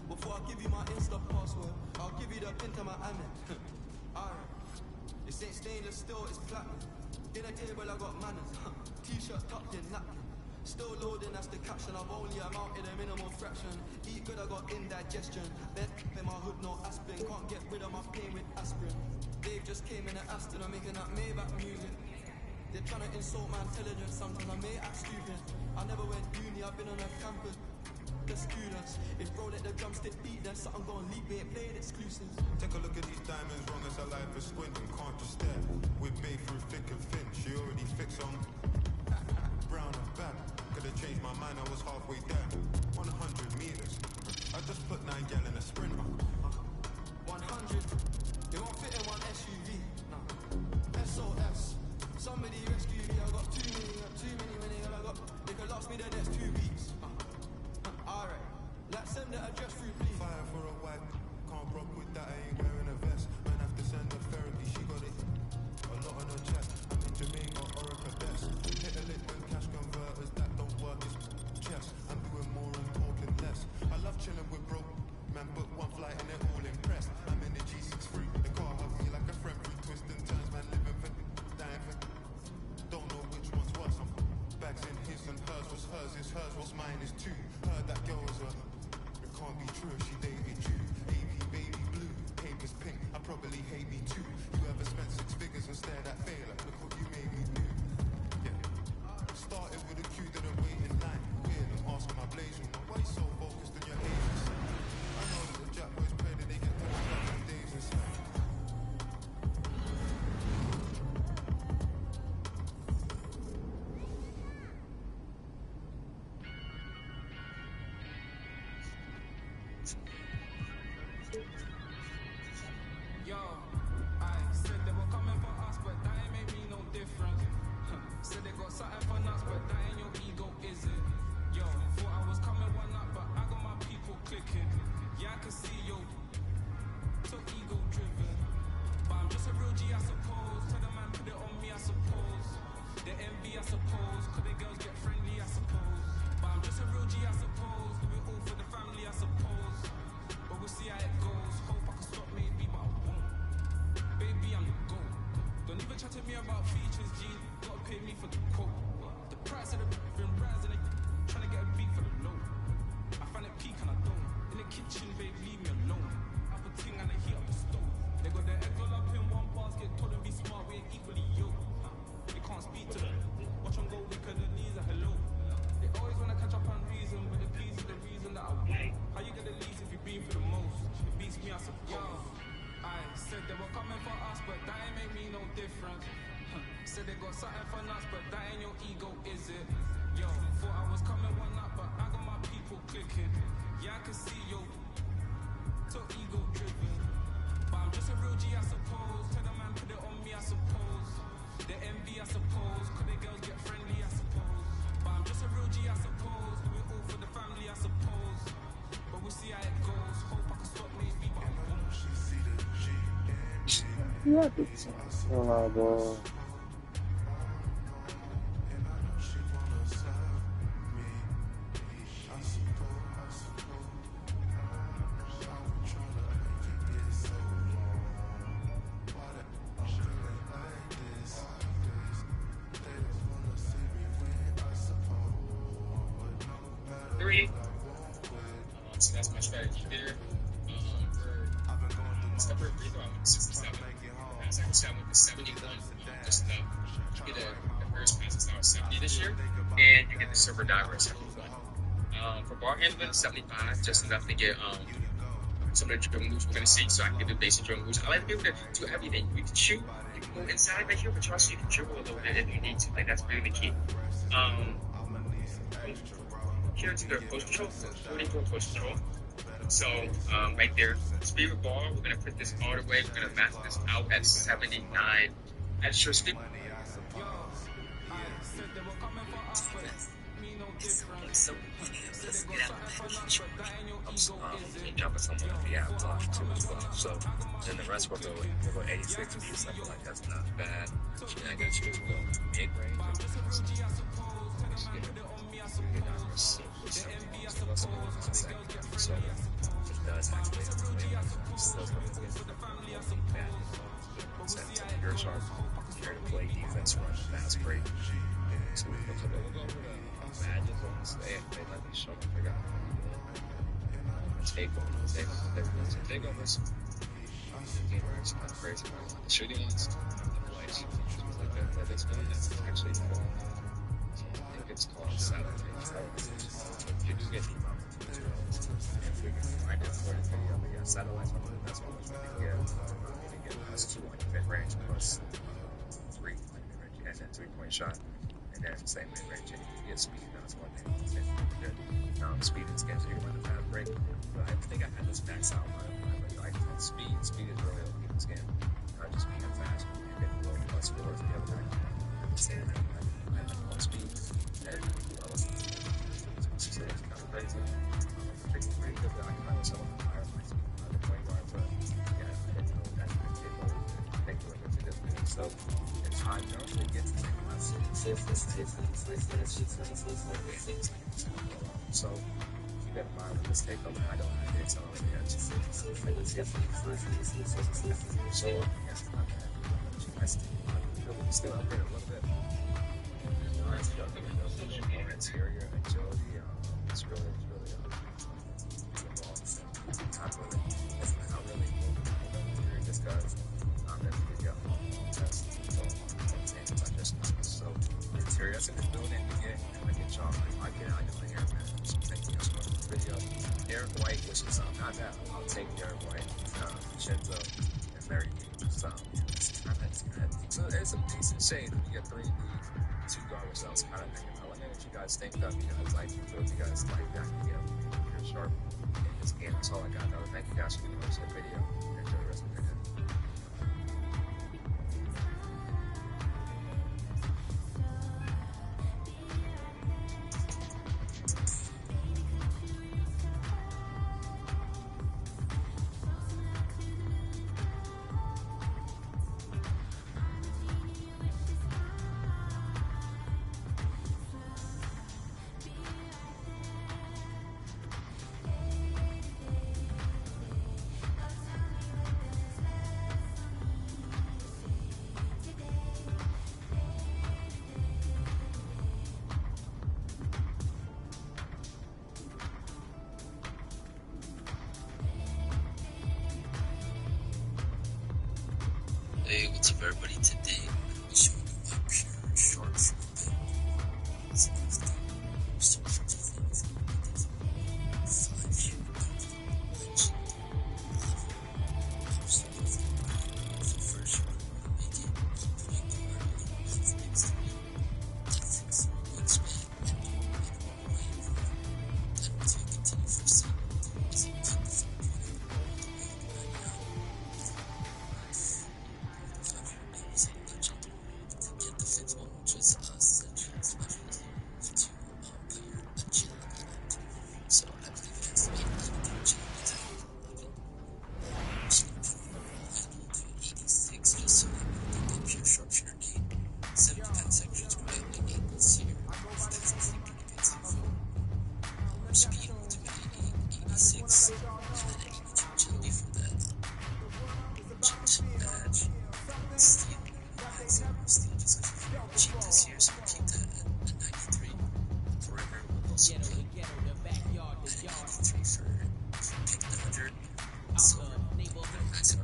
S17: Before I give you my Insta password, I'll give you the pin to my Amex. Alright. This ain't stainless steel, it's platinum. Dinner table, I got manners. T-shirt tucked in, napkin. Still loading, that's the caption. I've only amounted a minimal fraction. Eat good, I got indigestion. Bed in my hood, no aspirin. Can't get rid of my pain with aspirin. Dave just came in an Aston, I'm making that Maybach music. They're trying to insult my intelligence, sometimes I may act stupid. I never went uni, I've been on a campus. The students, if bro let the drumstick beat, then something gon' leap, we ain't playing exclusives.
S18: Take a look at these diamonds, wrong as a life is squinting, can't just stare. With babe through thick and thin, she already fixed on brown and bad. Could've changed my mind, I was halfway there. 100 meters, I just put 9 gal in a sprinter.
S17: 100, they won't fit in one SUV. SOS, somebody rescue me, I got too many winning, and I got, they could last me the next 2 weeks. Alright, let's send the address through, please.
S18: Fire for a wife, can't rock with that, I ain't wearing a vest. Man have to send her therapy, she got it a lot on her chest. I'm in Jamaica, Orica best. Hit a lick with cash converters, that don't work, it's chess. I'm doing more and talking less. I love chilling with broke man, book 1 flight and they're all impressed. I'm in the G63, the car hugs me like a friend through twists and turns, man living for dying for. Don't know which one's worse, I'm bags in his and hers, what's hers is hers, what's mine is too. Heard that girl was it can't be true, she dated you. AP baby blue, papers pink, I probably hate me too. You ever spent 6 figures and stared at fail, like look what you made me do. Yeah, started with a queue, didn't wait in line. Weird, I'm asking my blaze room, why you so focused on your Asians? I know that the Jack boys pray that they get to the days inside.
S17: Yo, I said they were coming for us, but that ain't made me no difference. Said they got something for nuts, but that ain't your ego, is it? Yo, thought I was coming one up, but I got my people clicking. Yeah, I can see yo, so ego driven. But I'm just a real G, I suppose. Tell the man put it on me, I suppose. The envy, I suppose. Could the girls get friendly, I suppose. But I'm just a real G, I suppose. Do it all for the family, I suppose. But we'll see how it goes. Hope I can stop maybe, but I won't. Baby, I'm the GOAT. Don't even chat to me about features, G. Gotta pay me for the quote. The price of the been rising, trying to get a beat for the low. I find it peak and I don't. In the kitchen, babe, leave me alone. I put ting and I heat up the stove. They got their eggs all up in one basket, told them be smart, we ain't equally yoked. They can't speak to them. Watch them go wicked, the knees are hello. They always wanna catch up on reason, but the please is the reason that I won't. How you get the least if you've been for the most? It beats me, I suppose. I said they were coming for us, but that ain't make me no difference. Said they got something for nuts, but that ain't your ego, is it? Yo, thought I was coming one up, but I got my people clicking. Yeah, I can see yo, so ego driven. But I'm just a real G, I suppose. Tell the man put it on me, I suppose. The envy, I suppose. Could the girls get friendly, I suppose. But I'm just a real G, I suppose. Do it all for the family, I suppose. But we'll see how it goes. Hope I can stop maybe, but I won't.
S7: Yeah, it's boy.
S13: So that's my strategy there. Step for a free throw, I went 67. Pass accuracy, I went to 71. Just you get a first pass is now 70 this year, and you get the silver diver at 71. For ball handling, 75, just enough to get some of the dribble moves we're going to see, so I can get the basic dribble moves. I like to be able to do everything. You can shoot, you can move inside right here, but also you can dribble a little bit if you need to. Like, that's really the key. Here to the post control, 44 post control. So, right there, speed with ball, we're going to put this all the way, we're going to max this out at 79 at short speed.
S12: So let's get out of that and jump at someone to be out block too as well. So then the rest will go 86 or something like that's not bad. And I got you as well. Mid range. So it does actually still you're sharp. Here to play defense, run, fast break. So we look at it. Imagine what they let me show them. They got takeovers. It's kind of crazy. The shooting ones, the plays, like that's good. That's actually cool. I think it's called satellite. You do get the if we can find it for the video, but yeah, satellites are the best one. You can get plus 2 on your mid range, plus 3 on your mid range, and then 3-point shot. And then same mid range, and you can get speed. That's one thing. Speed and skills, you can run a fast break. But I think I had this max out. Like speed is really okay in this game. Not just being fast, you get a little plus 4 the other guy. I had more speed. And it's kind of crazy. It's pretty good, but I can run someone higher my speed. The point guard, but yeah, I didn't know that they were going to do this. So it's hard to really get to take my so keep that in mind with this takeover. I don't have it, so yeah, just so still up there a little bit. More interior agility. It's really not really moving just because I'm in the video test. So interior, that's a good building to get. And I get y'all I get out of here, man. So thank you guys for the video. Derek White, which is not that. I'll take Derek White, Shinzo, and Mary Kay. So it's a decent shade. You get 3 2 garbage. So I was kind of thinking, I wonder what you guys think of. You guys like that. You're sharp in this game. That's all I got. Thank you guys for watching the video. Enjoy the rest of the day.
S19: Hey, what's up everybody? Today I'm showing you a pure short film. It's one of the most important things in the 5-year which 11 most of the first one make it point guard with next ethics, wingspan, and way more than to continue for some so I believe it has to be a 86 just so that we can get pure structure name. 70 pass sections probably only 8 this year. That's pretty good so far. Speed ultimately 86 and then 82 agility for that badge. Steal, steal just because we're cheap this year, so we'll keep that at 93. Forever will also play at 83 for pick 100. So, max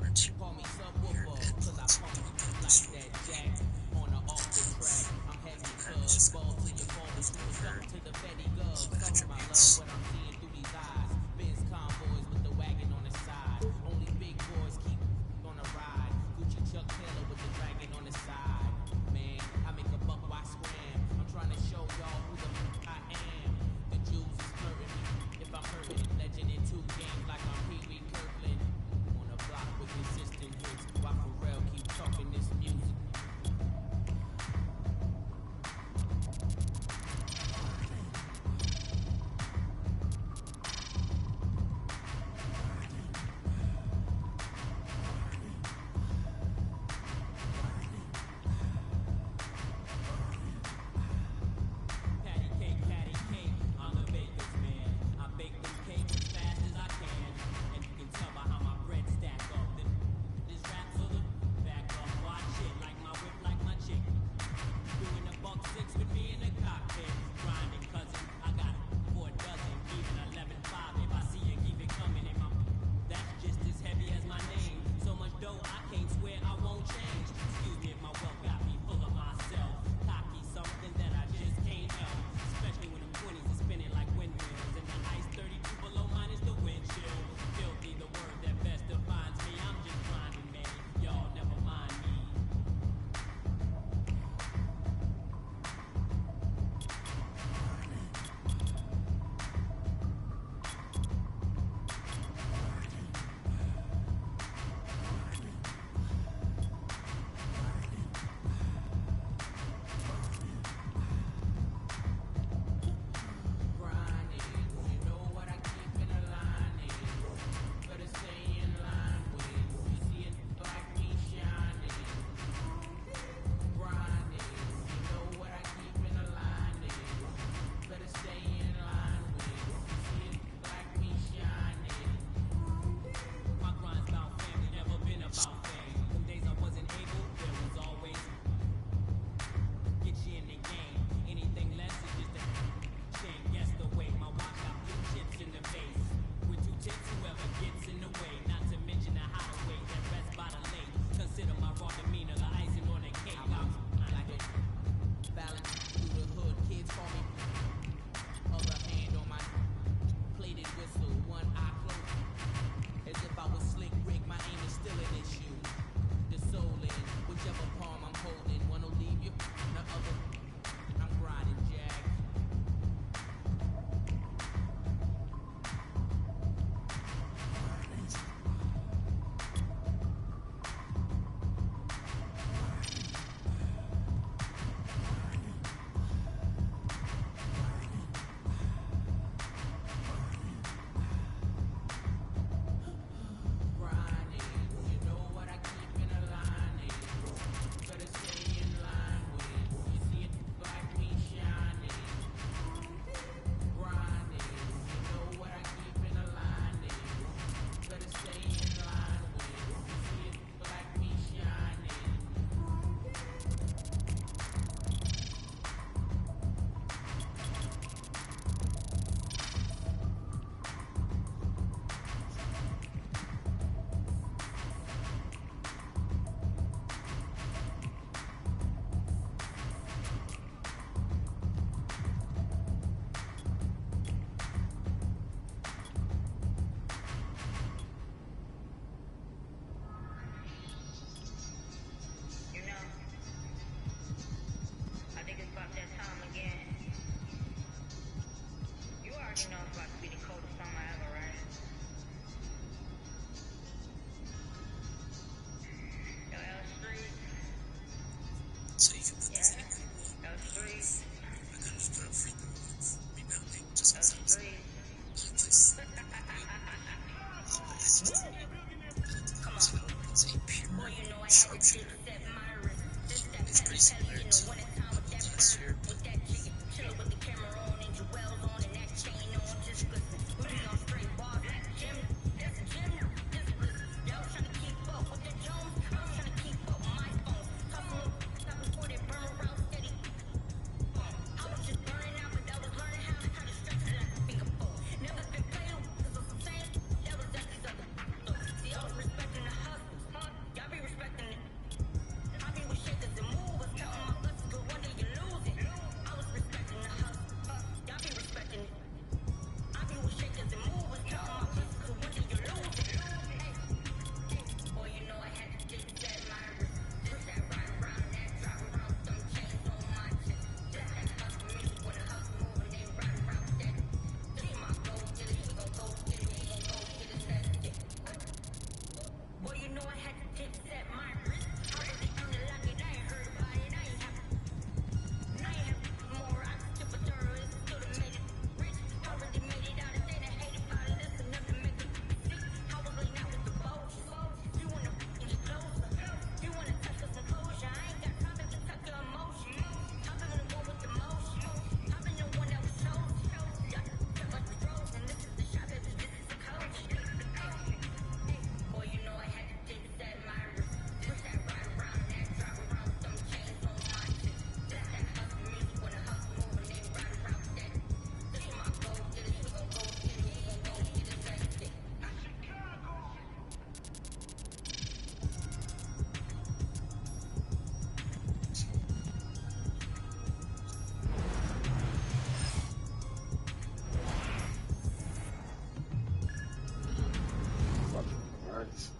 S7: Yes.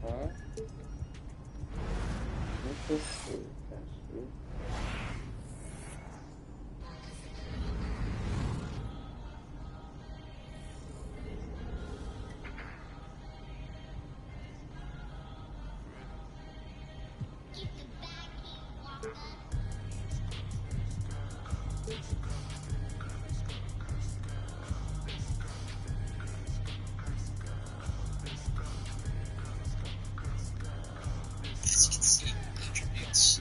S7: Huh? Interesting. That's good.
S19: As you can see, attributes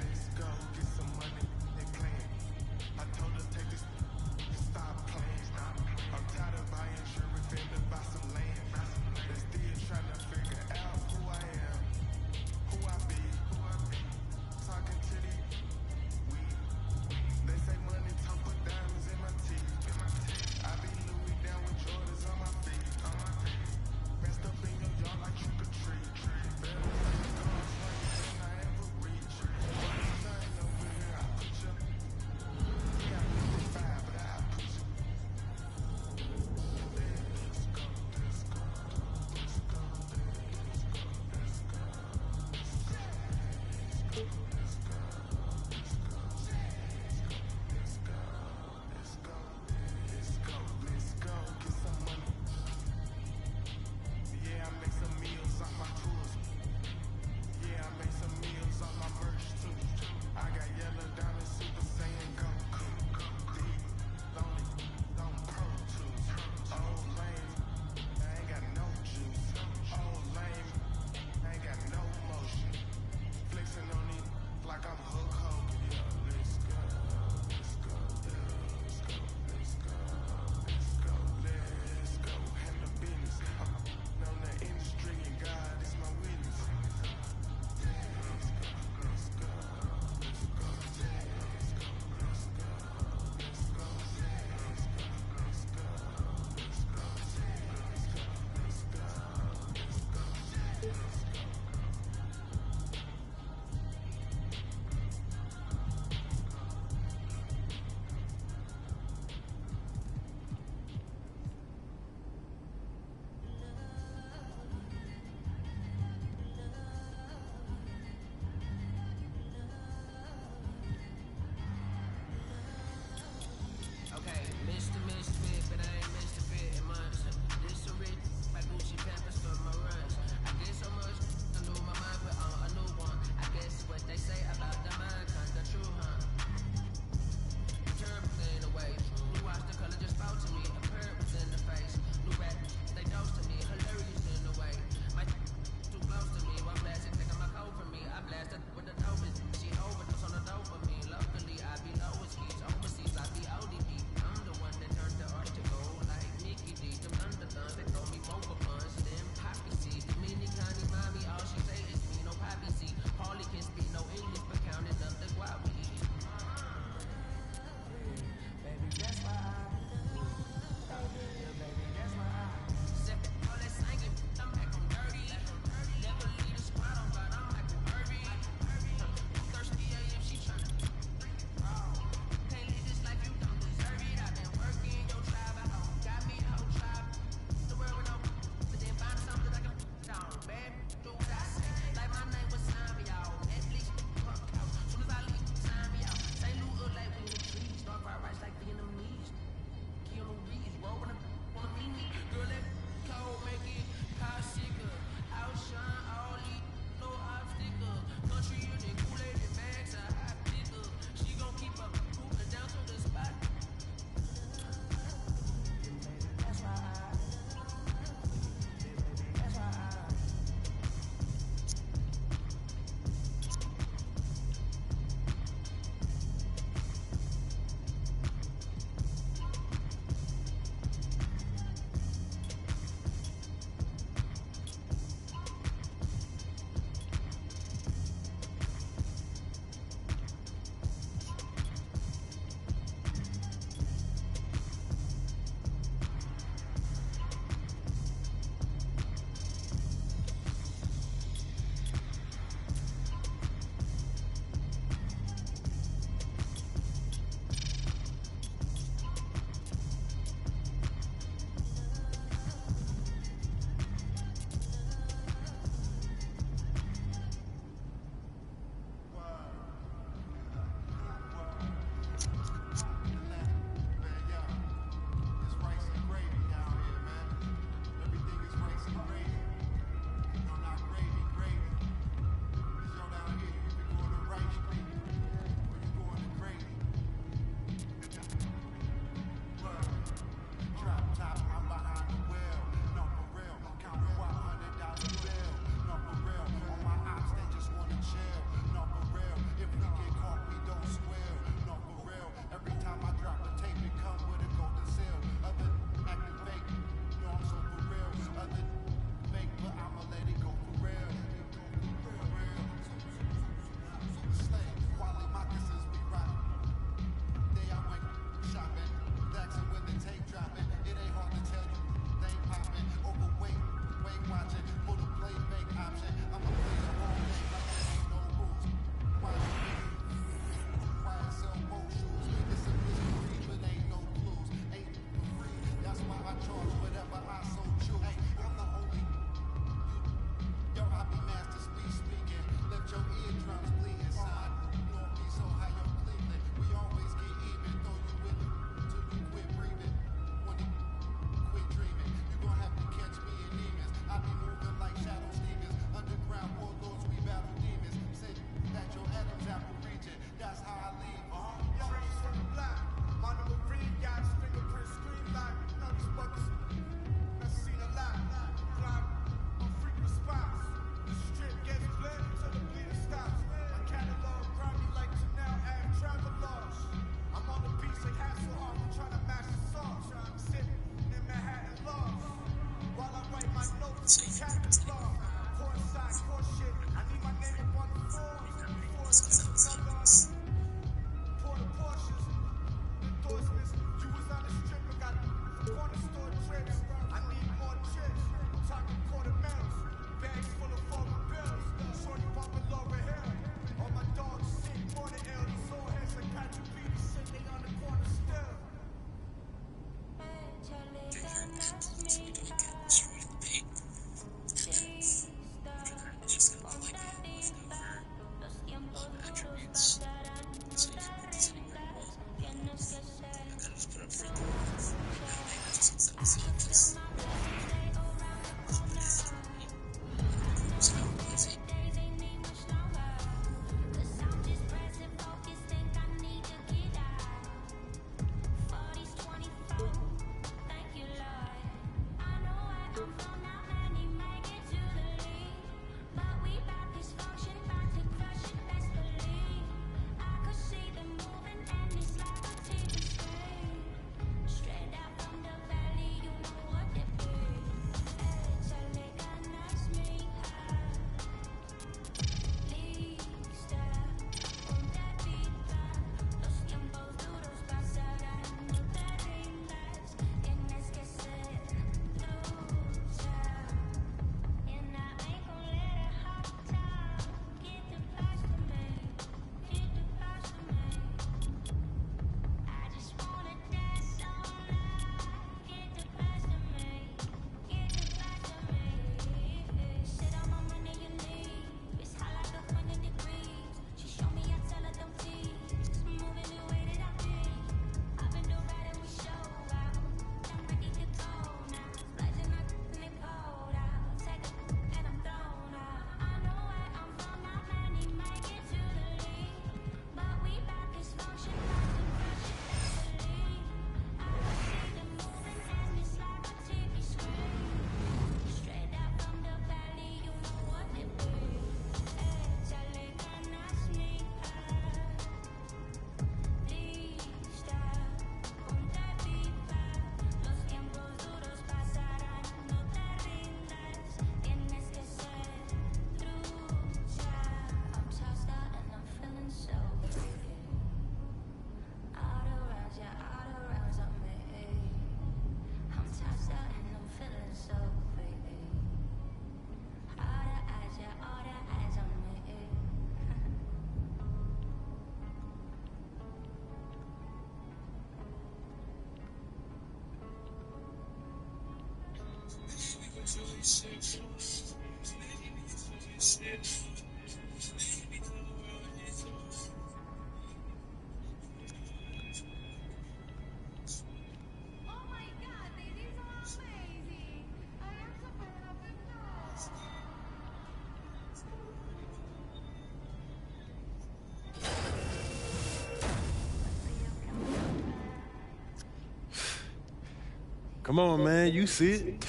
S10: Come on, man. You see it.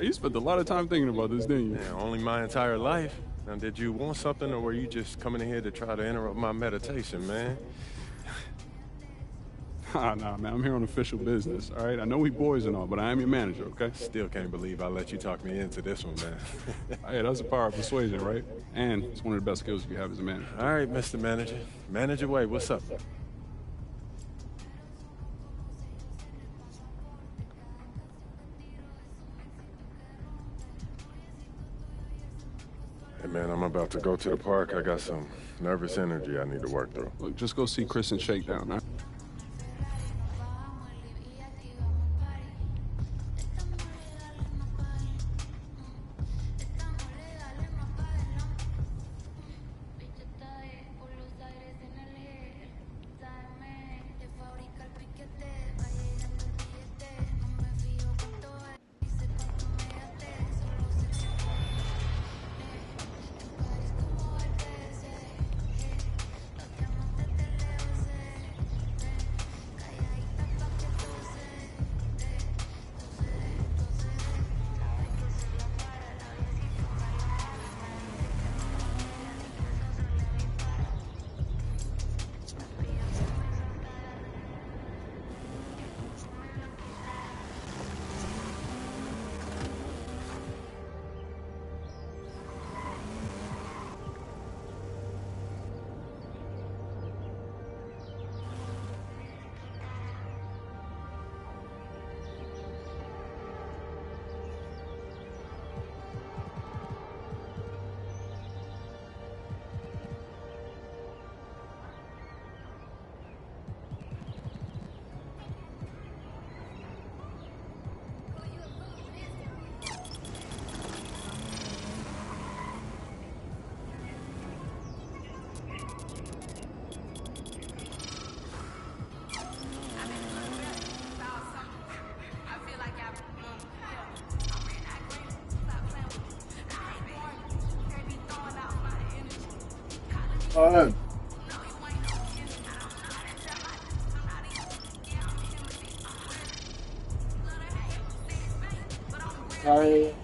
S5: You spent a lot of time thinking about this, didn't you?
S10: Yeah, only my entire life. Now, did you want something, or were you just coming in here to try to interrupt my meditation, man?
S5: Nah, man. I'm here on official business, all right? I know we boys and all, but I am your manager, okay?
S10: Still can't believe I let you talk me into this one, man.
S5: Hey, that's the power of persuasion, right? And it's one of the best skills you have as a manager.
S10: All right, Mr. Manager. Manage your way. What's up? Hey, man, I'm about to go to the park. I got some nervous energy I need to work through.
S5: Look, just go see Chris and Shakedown, all right?
S7: Oh. Sorry.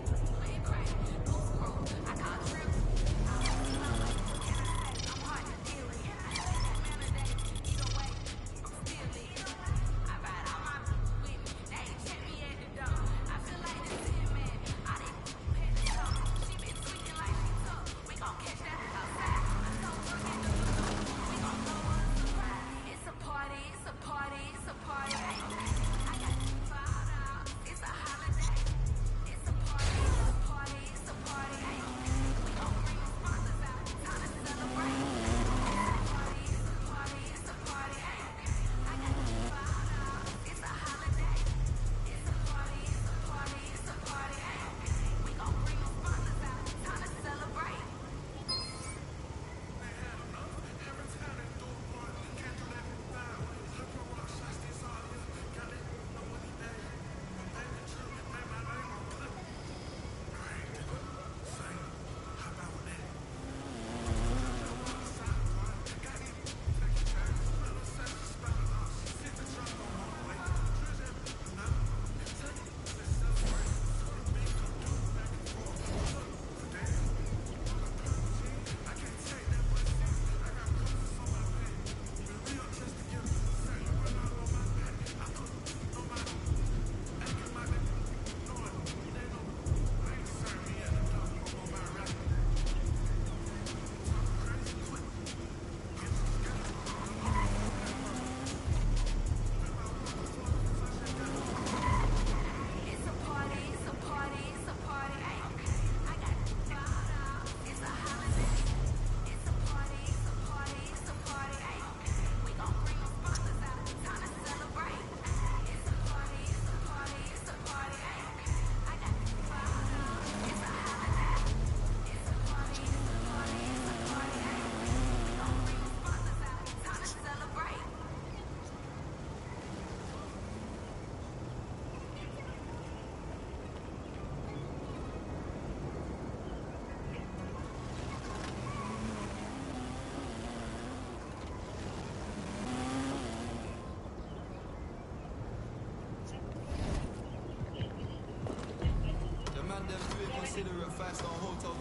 S17: Considerate, fast on hotel.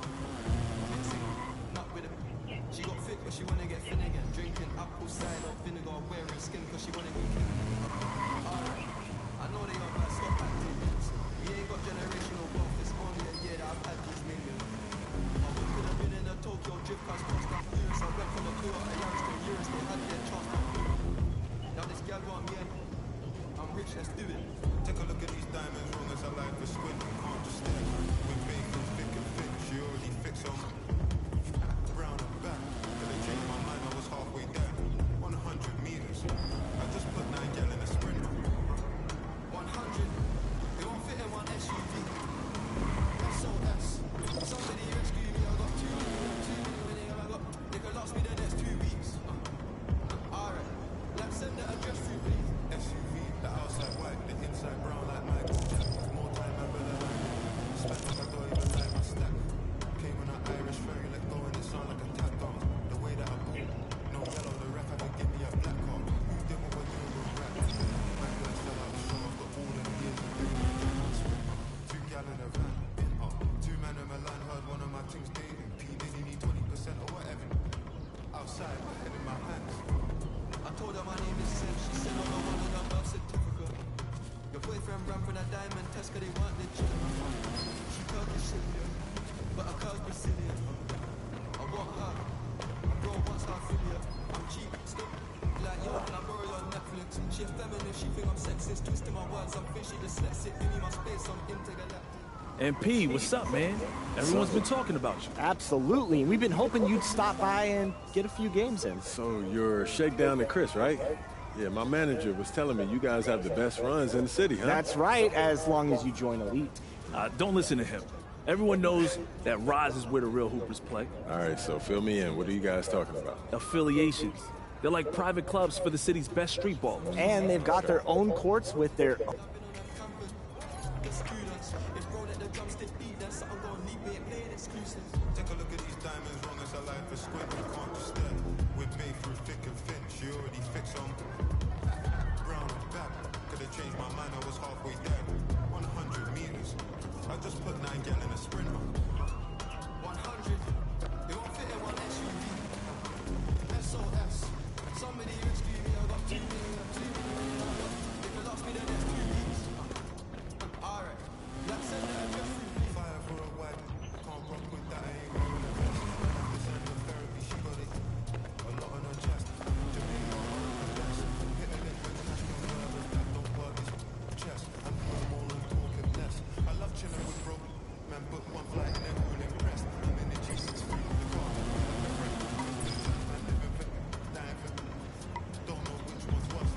S17: Not with it. She got fit, but she wanna get thin again. Drinking apple cider vinegar, wearing skin, cause she wanna be king. Alright, I know they are bad, stop acting. We ain't got generational wealth, it's only a year that I've had these millions. I could have been in a Tokyo drift cars, crossed that furious. I went from the Toyota Yaris to Urus, they had their chance to do it. Now this gal want me, I'm rich, let's do it.
S18: Take a look at these diamonds, wrong as I like for squint. Can't just stare. With bacon, thick and thick, she already fixed on brown and back. Till they changed my mind, I was halfway there. 100 meters. I just put 9 gal in a sprint.
S17: 100. They won't fit in one SUV. SOS. Somebody rescue me. I got 2 million. I got. They could last me the next 2 weeks. Alright. Let's send the address through, please.
S18: SUV, the outside white, the inside brown like Michael. More time I better like Spanish, I don't even like my stack. Came on an Irish ferry, let go and it sound like a tap dance. The way that I pull, no yellow, the ref had to give me a black card. Who did what we're doing with rap? My guys fell out the show after all them years of doing it. 2 gal in a van, in up. 2 man in Milan heard one of my things dating. P Diddy need 20% or whatever. Outside, my head in my hands.
S17: I told her my name is Sim. She said I don't want a birth certificate. Your boyfriend ran for that diamond test cause they want the chick. She Turkish Syrian, but her girl's Brazilian. I want her. My bro wants her affiliate. I'm cheap, still. Like yo, when I borrow your Netflix. She a feminist, she think I'm sexist. Twisting my words, I'm fishy dyslexic. Give me my space, I'm intergalactic.
S6: MP, what's up, man? Everyone's been talking about you.
S2: Absolutely. We've been hoping you'd stop by and get a few games in.
S10: So you're Shakedown and Chris, right? Yeah, my manager was telling me you guys have the best runs in the city, huh?
S2: That's right, as long as you join Elite.
S6: Don't listen to him. Everyone knows that Rise is where the real hoopers play.
S10: All right, so fill me in. What are you guys talking about?
S6: Affiliations. They're like private clubs for the city's best street ballers.
S2: And they've got their own courts with their
S18: Take a look at these diamonds, wrong as I like for squint. Can't just stare. through thick and thin. She already fixed on brown and black. Could have changed my mind, I was halfway there. 100 meters. I just put 9 gal in a sprint.
S17: 100. It won't fit in one SUV. SOS. Somebody rescue me. I got 2 million. If it lost me, then there's 2 weeks. Alright. Let's send that address through.
S18: Fire for a wipe. Can't rock with that, I ain't wearing a vest. Have to send her therapy, she got it. A lot on her chest. Jamaica, America, best. Hit a lick with cash converters that don't work this chest. And no more and talking less. I love chilling with broke man, but one flight and they're all impressed. I'm in the G63 with the car. Don't know which one's worse.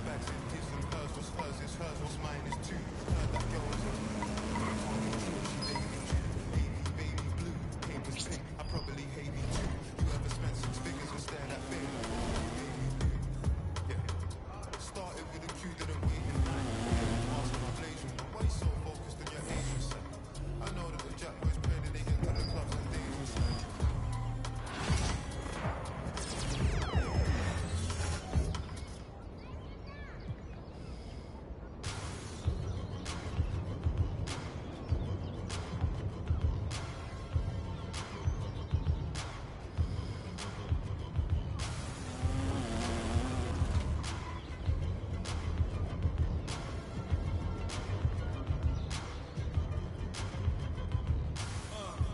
S18: Bags in his and hers. What's hers is hers. What's mine is too. Heard that girl was a baby blue. Papers pink. I probably hate me too. You ever spent 6 figures and stared at baby? Yeah. Started with a queue, didn't wait in line. Asked my blazing. Why you so focused on your Asian side? I know that the Jack boys play that they get to the clubs and days inside.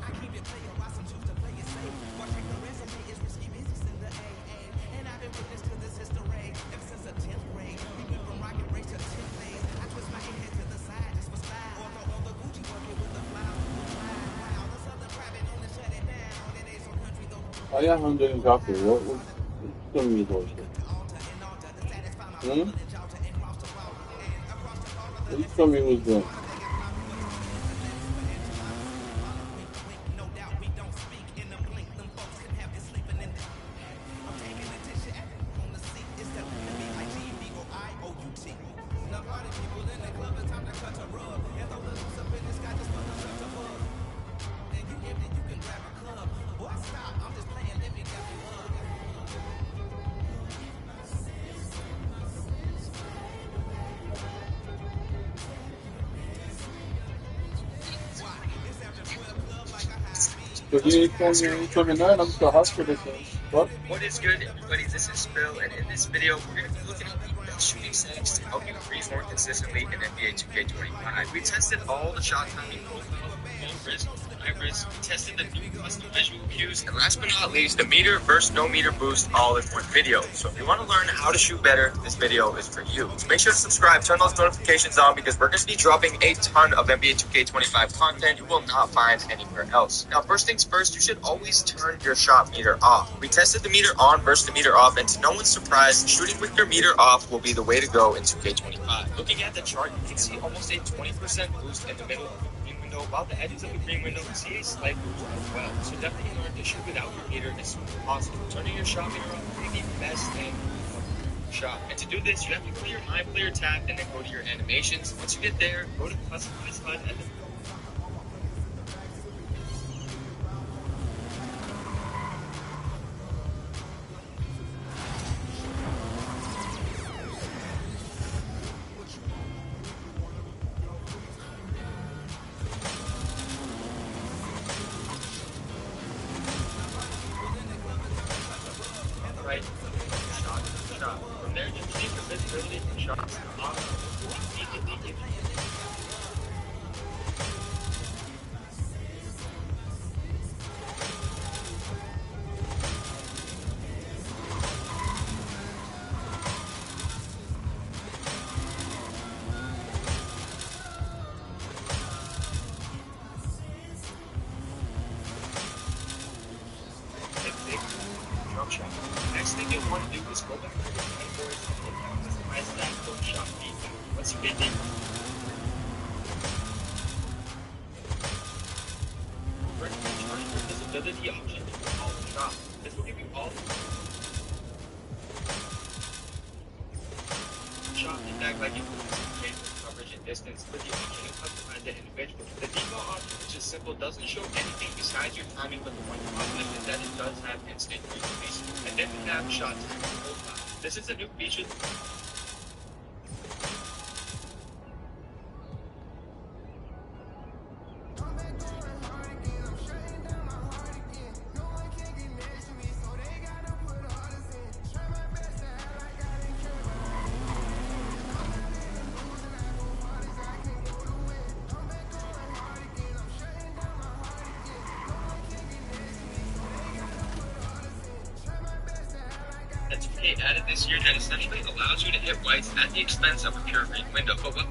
S15: I keep it player, why some choose to play it safe. Watch check the resume, it's risky business in the AA. And I've been witness to this history ever since the 10th grade. We went from rocket race to 10th days. I twist my head to the side just for style. Or the Gucci bucket with the flowers. Wow, the Southern private and the shut it down. It ain't so country though.
S7: 아야 한적인 카페 좀 믿어오시. 응? 좀 믿어오시.
S13: What is good, everybody? This is Bill, and in this video, we're going to be looking at the best shooting settings to help you breathe more consistently in NBA 2K25. We tested all the shot timing profiles, low risk, high risk. We tested the new custom visual cues, and last but not least, the meter versus no meter boost all in one video. So if you want to learn how to shoot better, this video is for you. So make sure to subscribe, turn those notifications on, because we're going to be dropping a ton of NBA 2K25 content you will not find anywhere else. Now, first things first, you should always turn your shot meter off. We tested the meter on versus the meter off, and to no one's surprise, shooting with your meter off will be the way to go in 2K25. Looking at the chart, you can see almost a 20% boost in the middle of the green window. About the edges of the green window, you see a slight boost as well. So definitely learn to shoot without your meter as soon as possible. Turning your shot meter off will be the best thing shot. And to do this, you have to clear my player tab and then go to your animations. Once you get there, go to customize HUD and then right, shot. From there, just change the visibility from shots to off. Immediately give you jump shot. Next thing you want to do is go back to the categories and customize that jump shot feedback. Once you get there, recommend turning your visibility option to all shot. This will give you all shot feedback like you can coverage and distance with the option to customize it individually. The default option, which is simple, doesn't show anything besides your timing, but the one positive is that it does have instant replacement. And then we have have shot time profile. This is a new feature. That 2K added this year that essentially allows you to hit whites at the expense of a pure green window. But what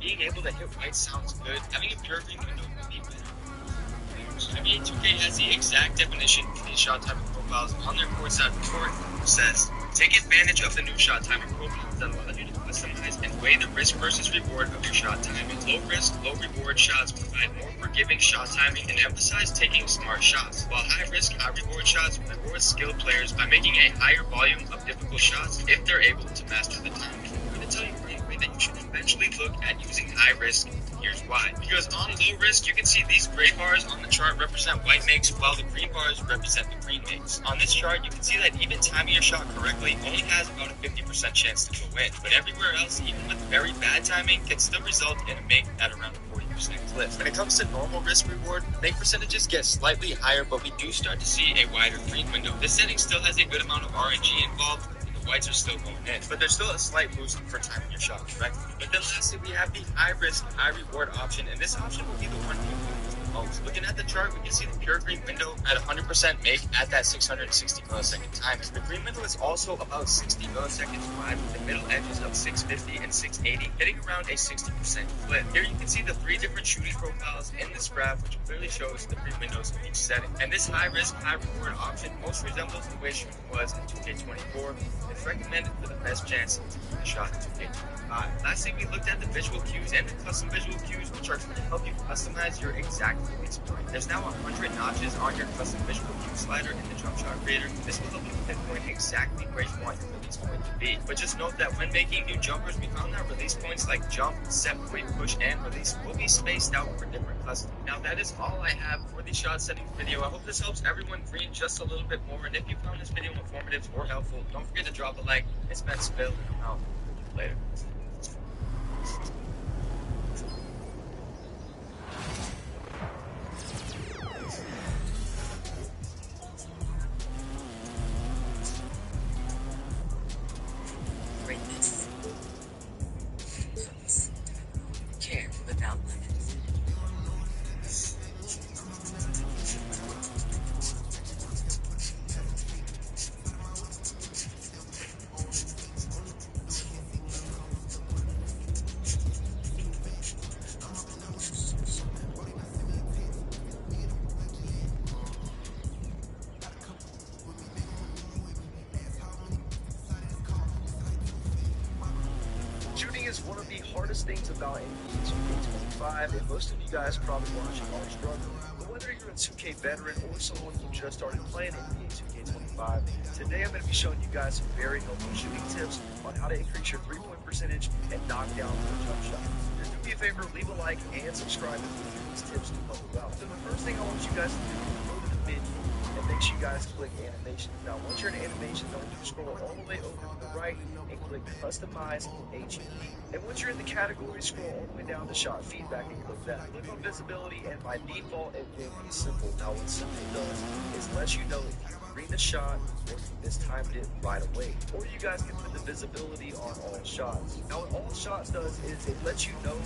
S13: being able to hit white sounds good, having a pure green window would be better. NBA 2K has the exact definition for these shot timing profiles on their courtside report. Says, take advantage of the new shot timing profiles that allow you to customize and weigh the risk versus reward of your shot timing. Low risk, low reward shots provide more forgiving shot timing and emphasize taking smart shots, while high risk, high reward shots reward skilled players by making a higher volume of difficult shots if they're able to master the timing. I'm going to tell you right away that you should eventually look at using high risk. Here's why. Because on low risk, you can see these gray bars on the chart represent white makes, while the green bars represent the green makes. On this chart, you can see that even timing your shot correctly only has about a 50% chance to go in. But everywhere else, even with very bad timing, can still result in a make at around a 40% clip. When it comes to normal risk reward, make percentages get slightly higher, but we do start to see a wider green window. This setting still has a good amount of RNG involved. Whites are still going in, but there's still a slight boost for timing your shot correctly. But then lastly, we have the high risk, high reward option, and this option will be the one you use the most. Looking at the chart, we can see the pure green window at 100% make at that 660 millisecond time. The green window is also about 60 milliseconds wide with the middle edges of 650 and 680, hitting around a 60% clip. Here you can see the three different shooting profiles in this graph, which clearly shows the green windows of each setting. And this high risk, high reward option most resembles the way shooting was in 2K24. It's recommended for the best chance to get the shot in 2K25. Lastly, we looked at the visual cues and the custom visual cues, which are going to help you customize your exact release point. There's now 100 notches on your custom visual cue slider in the Jump Shot Creator. This will help you pinpoint exactly where you want your release point to be. But just note that when making new jumpers, we found that release points like jump, set point, push, and release will be spaced out for different custom. Now that is all I have for the shot settings video. I hope this helps everyone green just a little bit more. And if you found this video informative or helpful, don't forget to drop a like. It's been Spill, and I'm out. Later.
S19: Care without limits.
S6: Shooting is one of the hardest things about NBA 2K25, and most of you guys probably watching are struggling. But whether you're a 2K veteran or someone who just started playing NBA 2K25, today I'm going to be showing you guys some very helpful shooting tips on how to increase your three-point percentage and knock down more jump shots. Just do me a favor, leave a like and subscribe if you think these tips do help you out. So the first thing I want you guys to do is go to the menu and make sure you guys click animations. Now, once you're in animations, I want you to scroll all the way over to the right and click Customize HE. And once you're in the category, scroll all the way down to Shot Feedback and click that. Click on Visibility, and by default, it will be simple. Now, what simple does is let you know if you read the shot or you mistimed it right away. Or you guys can put the visibility on all shots. Now, what all shots does is it lets you know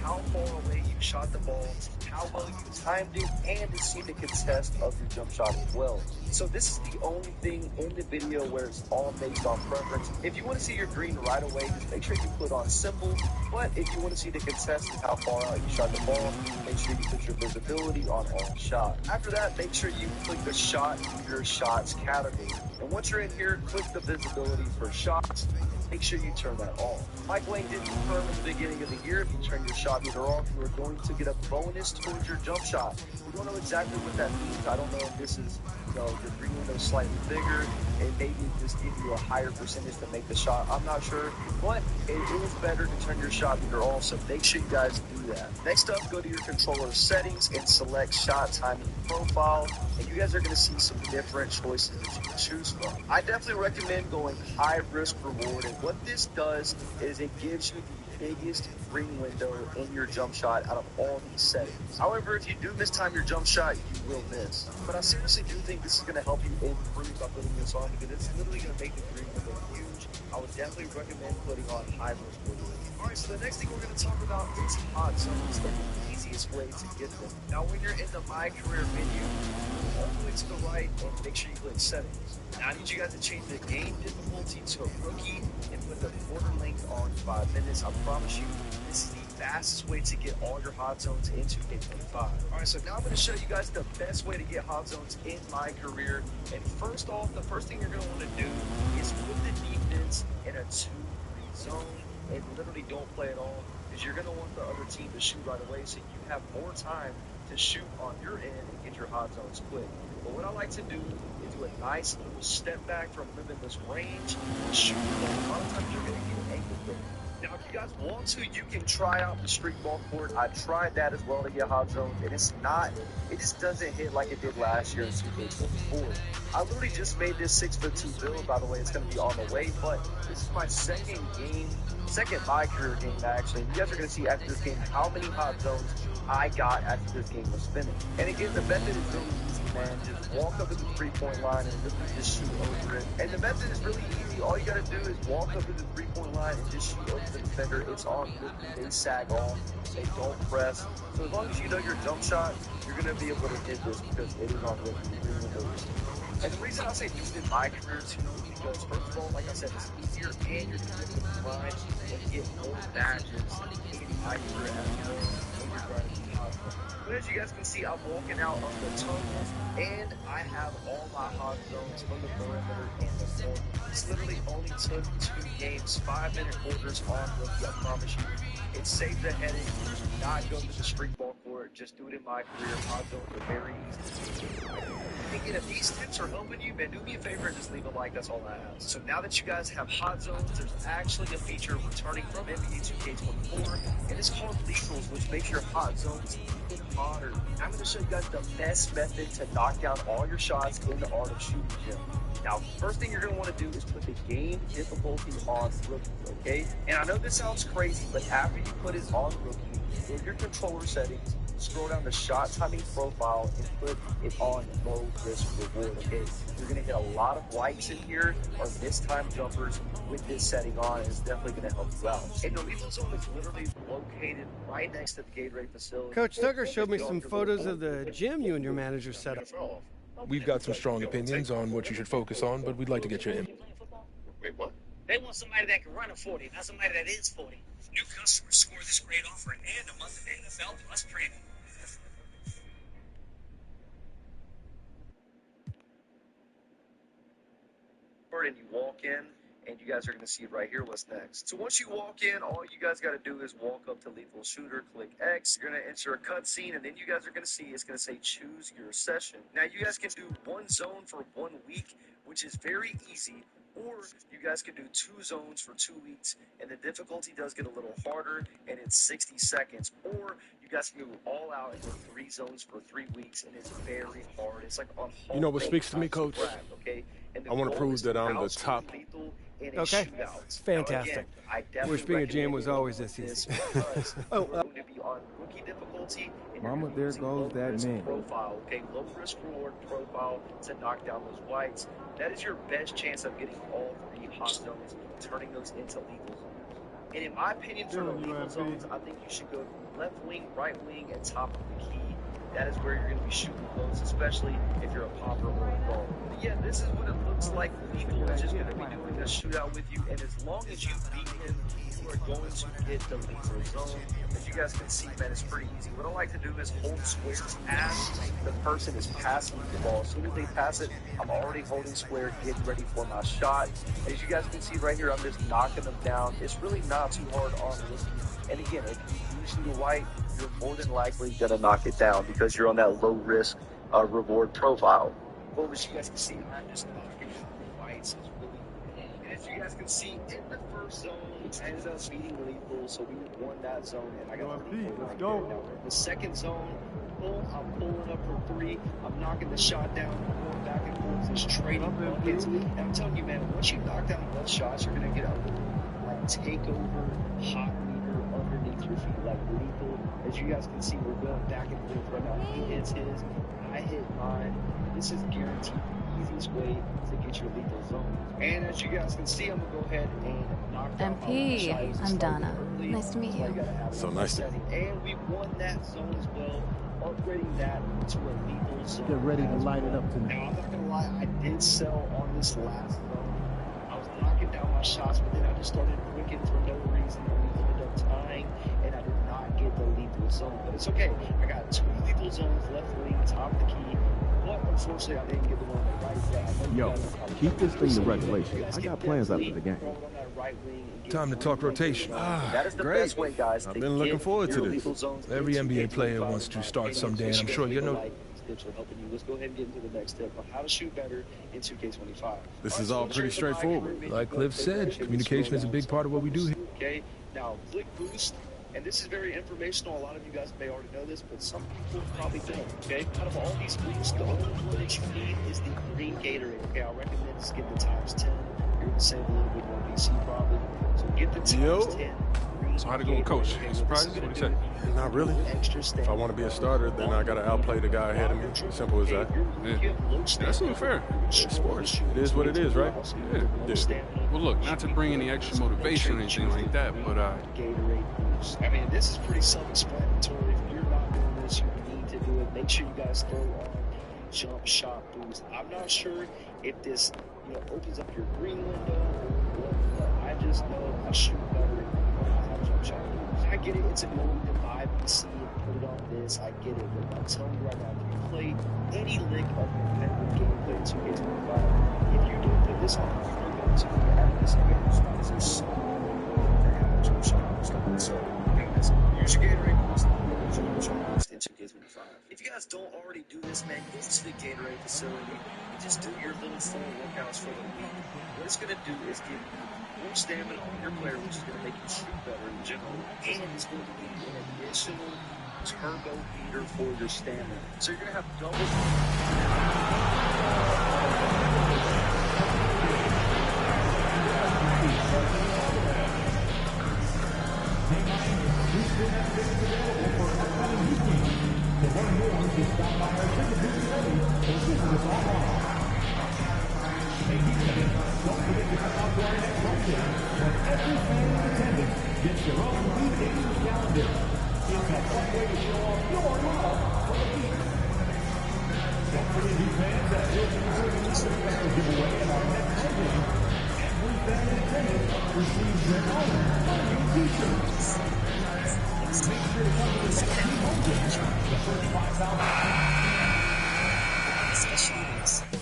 S6: how far away you shot the ball, how well you timed it, and to see the contest of your jump shot as well. So this is the only thing in the video where it's all based on preference. If you want to see your green right away, just make sure you put on simple. But if you want to see the contest and how far out you shot the ball, make sure you put your visibility on all shots. After that, make sure you click the shot your shots category. And once you're in here, click the visibility for shots. Make sure you turn that off. Mike Wang did confirm at the beginning of the year, if you turn your shot meter off, you are going to get a bonus towards your jump shot. We don't know exactly what that means. I don't know if this is, your green window slightly bigger, and maybe just give you a higher percentage to make the shot. I'm not sure, but it is better to turn your shot meter off, so make sure you guys do that. Next up, go to your controller settings and select shot timing profile, and you guys are going to see some different choices that you can choose from. I definitely recommend going high risk reward, and what this does is it gives you the biggest green window in your jump shot out of all these settings. However, if you do mistime your jump shot, you will miss. But I seriously do think this is going to help you improve by putting this on, because it's literally going to make the green window huge. I would definitely recommend putting on high risk reward. Alright, so the next thing we're going to talk about is hot zones, and the easiest way to get them. Now, when you're in the My Career menu, all the way to the right, and make sure you click settings. Now, I need you guys to change the game difficulty to a rookie and put the quarter length on 5 minutes. I promise you, this is the fastest way to get all your hot zones into K25. Alright, so now I'm going to show you guys the best way to get hot zones in My Career. And first off, the first thing you're going to want to do is put the defense in a 2-3 zone and literally don't play at all, because you're going to want the other team to shoot right away so you have more time to shoot on your end and get your hot zones quick. But what I like to do is do a nice little step back from limitless range and shoot. A lot of times you're going to get ankle quick. Now, if you guys want to, you can try out the street ball court. I tried that as well to get hot zones, and it just doesn't hit like it did last year in 2K24. I literally just made this 6'2" build, by the way. It's going to be on the way, but this is my second My Career game, actually. You guys are going to see after this game how many hot zones I got after this game was finished. And again, the method is really easy, man. Just walk up to the 3-point line and just shoot over it. And the method is really easy. All you got to do is walk up to the 3-point line and just shoot over the defender. It's on rookie. They sag off. They don't press. So as long as you know your jump shot, you're going to be able to hit this, because it is on rookie. And the reason I say do it in My Career too is because, first of all, like I said, it's easier, and you're going to get grind and get more badges in My Career as well. But as you guys can see, I'm walking out of the tunnel, and I have all my hot zones from the perimeter and the corner. This literally only took 2 games, 5-minute quarters on rookie, I promise you. It saved the headache. Do not go to the street ball court. Just do it in My Career. Hot zones are very easy. And if these tips are helping you, man, do me a favor and just leave a like. That's all I ask. So now that you guys have hot zones, there's actually a feature returning from NBA 2K24, and it's called Lethals, which makes your hot zones even hotter. I'm going to show you guys the best method to knock down all your shots in the Art of Shooting Gym. Now, first thing you're going to want to do is put the game difficulty on rookie, okay? And I know this sounds crazy, but after you put it on rookie, go to your controller settings, scroll down the shot timing profile, and put it on low risk reward, okay? You're going to get a lot of whites in here or mistime jumpers with this setting on, and it's definitely going to help you out. And the lethal zone is literally located right next to the Gatorade facility.
S20: Coach Tucker showed me some photos of the gym you and your manager set up.
S21: We've got some strong opinions on what you should focus on, but we'd like to get your input.
S13: Wait, what? They want somebody that can run a 40, not somebody that is 40. New customers score this great offer and a month of NFL Plus premium.
S6: And you walk in, and you guys are going to see right here what's next. So once you walk in, all you guys got to do is walk up to Lethal Shooter, click X. You're going to enter a cutscene, and then you guys are going to see it's going to say choose your session. Now you guys can do one zone for 1 week, which is very easy. Or you guys can do 2 zones for 2 weeks, and the difficulty does get a little harder, and it's 60 seconds. Or you guys can go all out and do 3 zones for 3 weeks, and it's very hard. It's like on
S10: You know what speaks to me, Coach?
S6: Okay? And
S10: I want to prove that I'm the top.
S20: Okay, fantastic. Wish being a GM was always this easy.
S6: Going to be on rookie difficulty.
S1: Mama, there goes that man.
S6: Profile, okay, low risk reward profile to knock down those whites. That is your best chance of getting all 3 hot zones, turning those into lethal zones. And in my opinion, for the lethal zones, I think you should go left wing, right wing, and top of the key. That is where you're going to be shooting those, especially if you're a popper or a goal. But yeah, this is what it looks like. Lethal is just going to be doing a shootout with you, and as long as you beat him, you are going to get the lethal zone. As you guys can see, man, it's pretty easy. What I like to do is hold squares as the person is passing the ball. As soon as they pass it, I'm already holding square, getting ready for my shot. As you guys can see right here, I'm just knocking them down. It's really not too hard on rookie. And again, if you use the white, you're more than likely going to knock it down because you're on that low risk reward profile. Well, as you guys can see, I'm just knocking the whites. It's really, and as you guys can see, in the first zone, I ended up beating lethal, so we won that zone, and I got lethal right there. Now, the second zone, boom, I'm pulling up for 3. I'm knocking the shot down, I'm going back and forth, just trading buckets. And I'm telling you, man, once you knock down both shots, you're going to get a like takeover hot meter underneath your feet, like lethal. As you guys can see, we're going back and forth right now. He hits his, I hit mine. This is guaranteed the easiest way to get your lethal zone. And as you guys can see, I'm going to go ahead and knock down
S22: MP, I'm Donna. Nice to meet you.
S10: So nice to meet you.
S6: And we won that zone as well, upgrading that to a lethal zone.
S1: Get ready to light it up tonight.
S6: Now, I'm not going to lie, I did sell on this last zone. I was knocking down my shots, but then I just started wicking for no reason, and we ended up tying, and I did not get the lethal zone. But it's okay. I got 2 lethal zones, left wing, top of the key. But unfortunately, I didn't get the one on the right side.
S1: Yo, keep this thing to regulation. I got plans after the game.
S10: Time to talk rotation.
S6: That is the
S10: Great.
S6: best way, guys.
S10: I've been looking forward to this. Every NBA player wants to start someday, and I'm sure you know.
S6: Let's go ahead and get into the next step on how to shoot better in 2K25.
S10: This is all pretty straightforward. Like Cliff said, communication is a big part of what we do here.
S6: Okay, now click boost. And this is very informational. A lot of you guys may already know this, but some people probably don't, okay? Out of all these boosts, the only one that you need is the green Gatorade, okay? I recommend just get the times 10. You're going to save a little bit more BC probably. So get the times 10.
S5: So how'd it go with Coach? Any surprises? What do you say?
S10: Not really. If I want to be a starter, then I got to outplay the guy ahead of me. Simple as that.
S5: Yeah. That's only fair.
S10: It's sports. It is what it is, right?
S5: Yeah. Well, look, not to bring any extra motivation or anything like that, but
S6: I mean, this is pretty self-explanatory. If you're not doing this, you need to do it. Make sure you guys throw on jump shot boost. I'm not sure if this, opens up your green window or what, but I just know I shoot better when I have jump shot boost. I get it. It's annoying to buy PC and put it on this. I get it. But I'm telling you right now, if you play any lick of competitive gameplay in 2K25, if you don't put this on, you're going to be at this again. It's so jump shot boost. So, use your Gatorade boost in 2K25. If you guys don't already do this, man, go to the Gatorade facility and just do your little 4 workouts for the week. What it's going to do is give you more stamina on your player, which is going to make you shoot better in general, and it's going to give you an additional turbo beater for your stamina. So you're going to have double.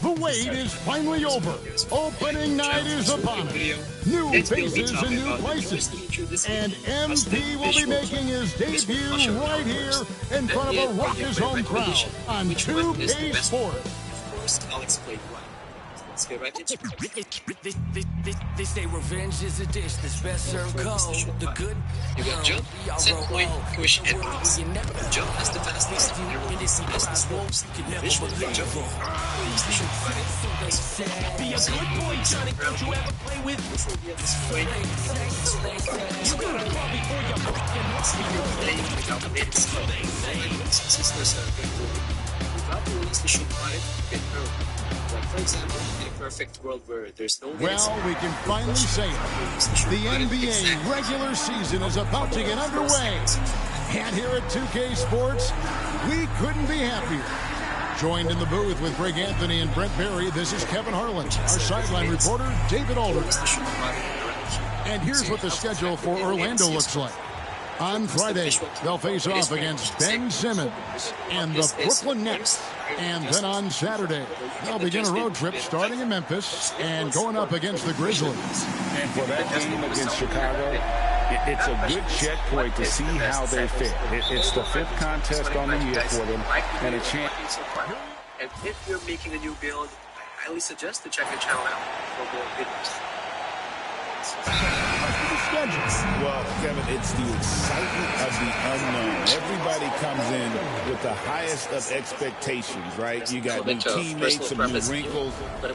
S9: The wait is finally over. Opening night is upon us. New faces and new places. And MP will be making his debut right here in front of a raucous home crowd on 2K Sports.
S13: First, I'll explain why. let's get right into it.
S4: They say revenge is a dish that's best served cold. The good.
S13: You got Jump, set point, push, and pass. Jump has the fastest, and this fastest moves. Visual Jump.
S4: Be a good boy, Johnny. Don't you ever play with?
S13: This will be at this point.
S4: You gotta crawl before you
S13: play without a minute. Since there's a good rule, without the release, they should fight get early. Like, for example, in a perfect world where there's no minutes.
S9: Well, we can finally say it. The NBA regular season is about to get underway. And here at 2K Sports, we couldn't be happier. Joined in the booth with Greg Anthony and Brent Barry, this is Kevin Harlan, our sideline reporter, David Aldridge. And here's what the schedule for Orlando looks like. On Friday, they'll face off against Ben Simmons and the Brooklyn Nets. And then on Saturday, they'll begin a road trip starting in Memphis and going up against the Grizzlies.
S8: And for that game against Chicago, it's a good checkpoint to see how they fit. It's the 5th contest on the year for them, and a chance.
S13: And if you're making a new build, I highly suggest to check the channel out for more videos.
S8: Well, Kevin, it's the excitement of the unknown. Everybody comes in with the highest of expectations, right? You got new teammates, some new wrinkles,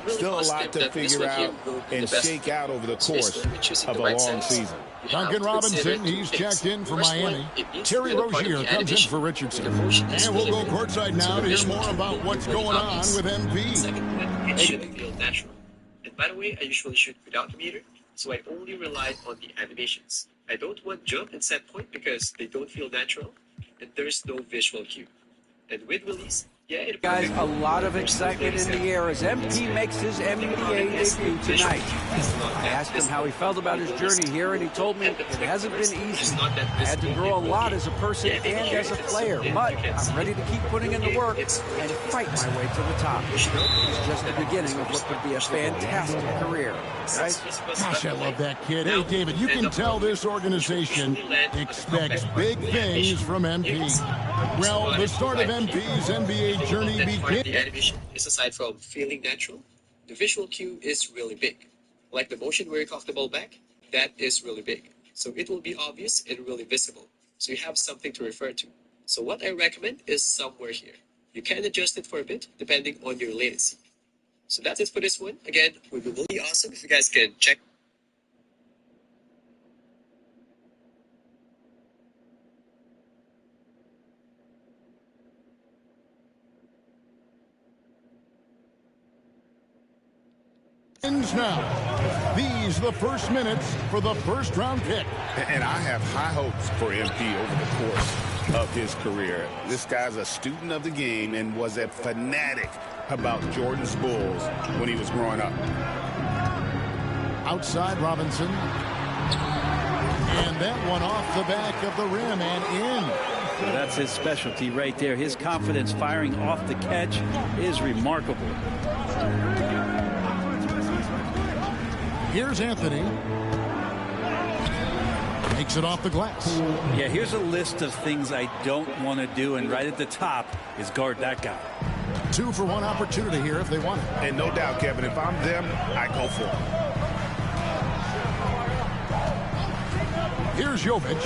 S8: still a lot to figure out and shake out over the course of a long season.
S9: Duncan Robinson, he's checked in for Miami. Terry Rozier comes in for Richardson. And we'll go courtside now to hear more about what's going on with MP.
S13: It should feel natural. And by the way, I usually shoot without the meter, so I only rely on the animations. I don't want jump and set point because they don't feel natural, and there's no visual cue. And with release, yeah, it
S23: guys, a lot of excitement in the air as MP makes his NBA debut tonight. I asked him how he felt about his journey here, and he told me it hasn't been easy. I had to grow a lot as a person and as a player, but I'm ready to keep putting in the work and fight my way to the top. It's just the beginning of what could be a fantastic career, right?
S9: Gosh, I love that kid. Hey, David, you can tell this organization expects big things from MP. Well, the start of MP's NBA journey begins.
S13: The animation is aside from feeling natural, the visual cue is really big. Like the motion where you cock the ball back, that is really big. So it will be obvious and really visible. So you have something to refer to. So what I recommend is somewhere here. You can adjust it for a bit depending on your latency. So that's it for this one. Again, it would be really awesome if you guys can check.
S9: Now, these are the first minutes for the first round pick.
S8: And I have high hopes for MP over the course of his career. This guy's a student of the game and was a fanatic about Jordan's Bulls when he was growing up.
S9: Outside Robinson. And that one off the back of the rim and in.
S24: Well, that's his specialty right there. His confidence firing off the catch is remarkable.
S9: Here's Anthony. Makes it off the glass.
S24: Yeah, here's a list of things I don't want to do, and right at the top is guard that guy.
S9: 2-for-1 opportunity here if they want it.
S8: And no doubt, Kevin, if I'm them, I go for it.
S9: Here's Jovic.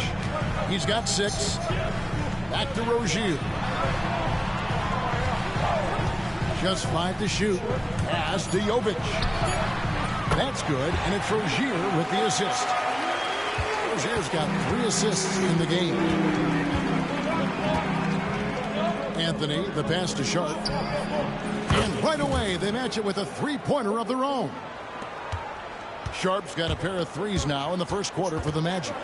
S9: He's got 6. Back to Rozier. Just 5 to shoot. Pass to Jovic. That's good, and it's Rozier with the assist. Rozier's got 3 assists in the game. Anthony, the pass to Sharp. And right away, they match it with a three-pointer of their own. Sharp's got a pair of threes now in the first quarter for the Magic.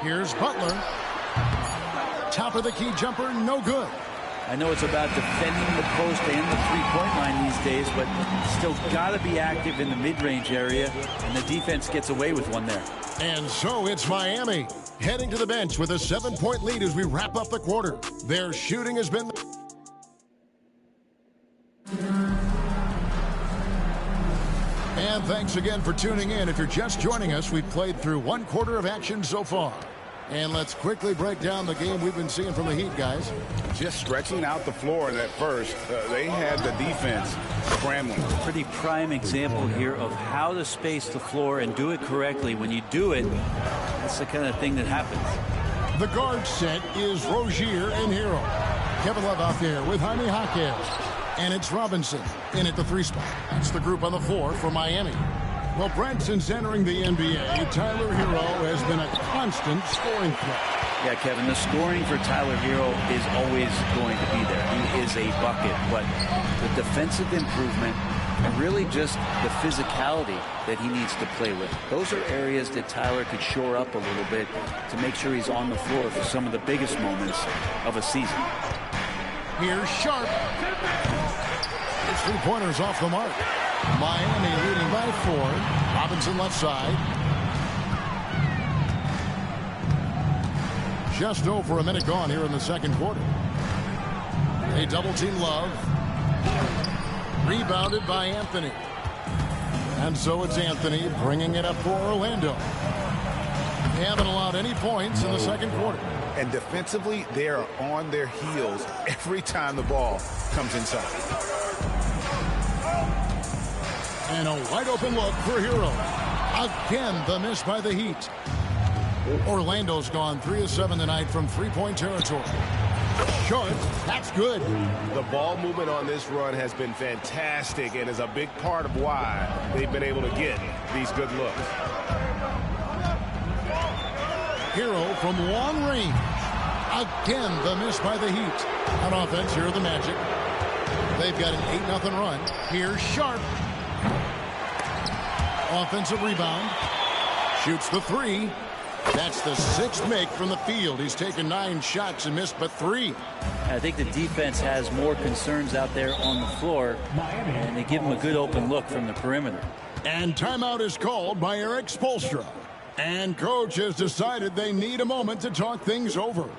S9: Here's Butler. Top of the key jumper, no good.
S24: I know it's about defending the post and the three-point line these days, but still got to be active in the mid-range area, and the defense gets away with one there.
S9: And so it's Miami heading to the bench with a 7-point lead as we wrap up the quarter. Their shooting has been... And thanks again for tuning in. If you're just joining us, we've played through 1 quarter of action so far.
S3: And let's quickly break down the game we've been seeing from the Heat, guys.
S8: Just stretching out the floor at first. They had the defense scrambling.
S24: Pretty prime example here of how to space the floor and do it correctly. When you do it, that's the kind of thing that happens.
S3: The guard set is Rozier and Hero. Kevin Love out there with Jaime Jaquez. And it's Robinson in at the 3 spot. That's the group on the floor for Miami. Well, Brent, since entering the NBA, Tyler Hero has been a constant scoring threat.
S24: Yeah, Kevin, the scoring for Tyler Hero is always going to be there. He is a bucket, but the defensive improvement and really just the physicality that he needs to play with. Those are areas that Tyler could shore up a little bit to make sure he's on the floor for some of the biggest moments of a season.
S3: Here's Sharp. It's 3-pointers off the mark. Miami leading by 4. Robinson left side. Just over a minute gone here in the second quarter. A double-team Love. Rebounded by Anthony. And so it's Anthony bringing it up for Orlando. They haven't allowed any points in the second quarter.
S8: And defensively, they are on their heels every time the ball comes inside.
S3: And a wide-open look for Hero. Again, the miss by the Heat. Orlando's gone 3 of 7 tonight from 3-point territory. Short, that's good.
S10: The ball movement on this run has been fantastic and is a big part of why they've been able to get these good looks.
S3: Hero from long range. Again, the miss by the Heat. On offense, here are the Magic. They've got an 8-0 run. Here's Sharp. Offensive rebound. Shoots the 3. That's the 6th make from the field. He's taken 9 shots and missed but 3.
S24: I think the defense has more concerns out there on the floor, and they give him a good open look from the perimeter.
S3: And timeout is called by Eric Spoelstra. And coach has decided they need a moment to talk things over.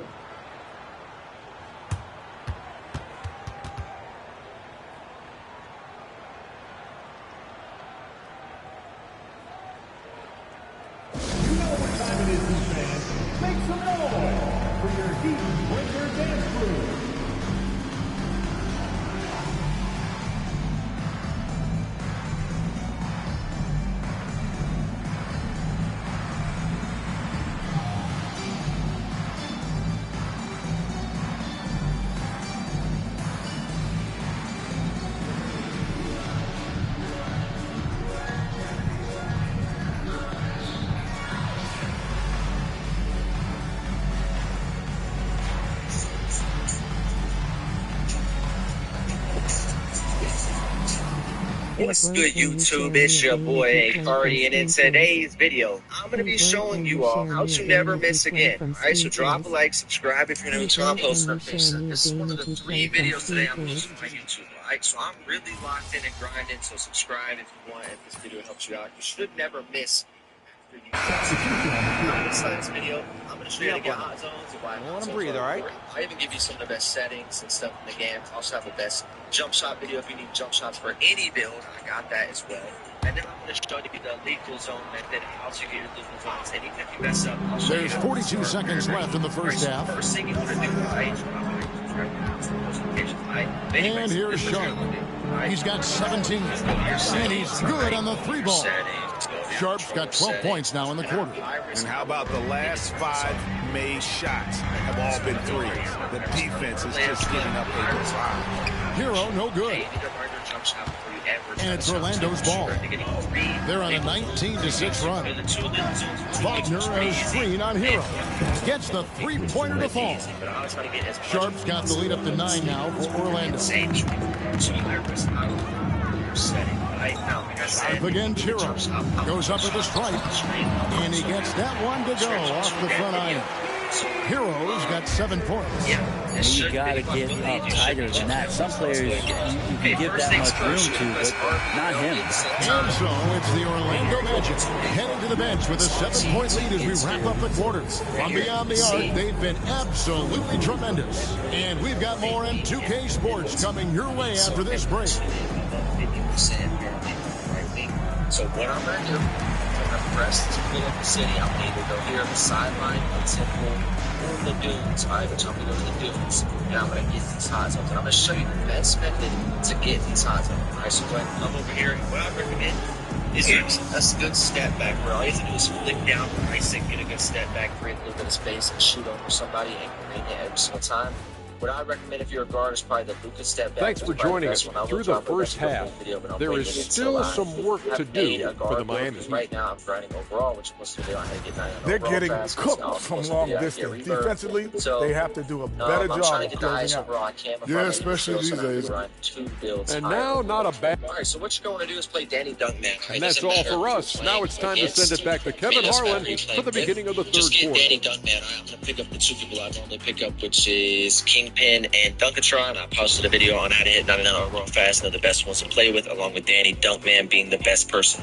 S11: Make some noise for your Heat Winter Dance Crew.
S13: What's good, YouTube? It's your boy Curry, and in today's video, I'm going to be showing you all how to never miss again. Alright, so drop a like, subscribe if you're new to our post notifications. This is one of the 3 videos today I'm posting on my YouTube. Alright, so I'm really locked in and grinding, so subscribe if you want. If this video helps you out, you should never miss. Inside this video, I'm going to show you how to get hot zones and why hot zones breathe, alright? I even give you some of the best settings and stuff in the game. I also have the best jump shot video if you need jump shots for any build. I got that as well. And then I'm going to show you the lethal zone method, how to get your lethal zones. And even if you mess up, I'll show you.
S3: There's 42 seconds left in the first half.
S13: First thing you want to do, right?
S3: And here's Sharp. He's got 17. And he's good on the 3-ball. Sharp's got 12 points now in the quarter.
S8: And how about the last 5 made shots have all been 3s? The defense is just giving up a lot.
S3: Hero, no good. And it's Orlando's ball. They're on a 19-6 run. Wagner has screen on Hero. Gets the 3-pointer to fall. Sharp's got the lead up to 9 now for Orlando. Sharp again, Hero. Goes up at the stripe. And he gets that one to go off the front iron. Hero's got 7 points.
S24: You got to get up tighter than that. Some players you can give that much room to, but not him.
S3: And so it's the Orlando Magic heading to the bench with a 7-point lead as we wrap up the quarter. From beyond the arc, they've been absolutely tremendous. And we've got more M2K Sports coming your way after this break.
S13: So what I'm going to do, I'm going to
S6: press to pull up the city, I'm going to either go here on the sideline, the temple, or the dunes. All right, which I'm going to go to the dunes. Now I'm going to get these hot zones. And I'm going to show you the best method to get these hot zones. All right, so go ahead and come over here. What I recommend is a good step back where all you have to do is flick down the icing, get a good step back, create a little bit of space, and shoot over somebody and create it every single time. What I recommend if you're a guard is probably the Lucas step back.
S2: Thanks for joining us. Through the first half, there is still some work to do for the Miami Heat.
S6: Right now, I'm grinding overall, which most of them are going to get 9
S12: They're getting cooked from long distance. Defensively, they have to do a better job of closing out.
S3: Yeah, especially these days.
S2: And now, not a bad...
S6: All right, so what you're going to do is play Danny Dunkman.
S2: And that's all for us. Now it's time to send it back to Kevin Harlan for the beginning of the third
S6: Just get
S2: quarter.
S6: Danny Dunkman. I'm going to pick up the two people I normally pick up, which is Kingpin and Dunkatron. I posted a video on how to hit 99 overall fast, and they're the best ones to play with, along with Danny Dunkman being the best person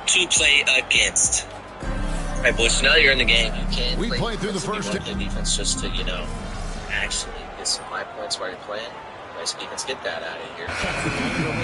S6: to play against. All right, boys, so now you're in the game. You can
S3: play through the first
S6: defense just to, actually get some high points while you're playing. Nice defense, get that out of here.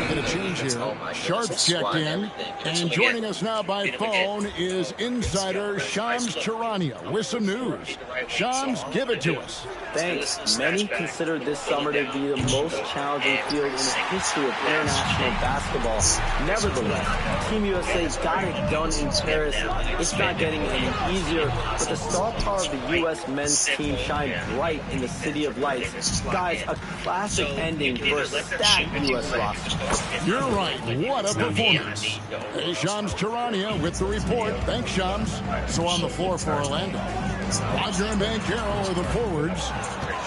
S3: Get a change here. Sharps checked in. And joining us now by phone is insider Shams Charania with some news. Shams, give it to us.
S14: Thanks. Many consider this summer to be the most challenging field in the history of international basketball. Nevertheless, Team USA got it done in Paris. It's not getting any easier, but the star power of the U.S. men's team shined bright in the City of Lights. Guys, a classic ending for a stacked U.S. roster.
S3: You're right. What a performance. Hey, Shams Charania with the report. Thanks, Shams. So on the floor for Orlando, Roger and Banchero are the forwards.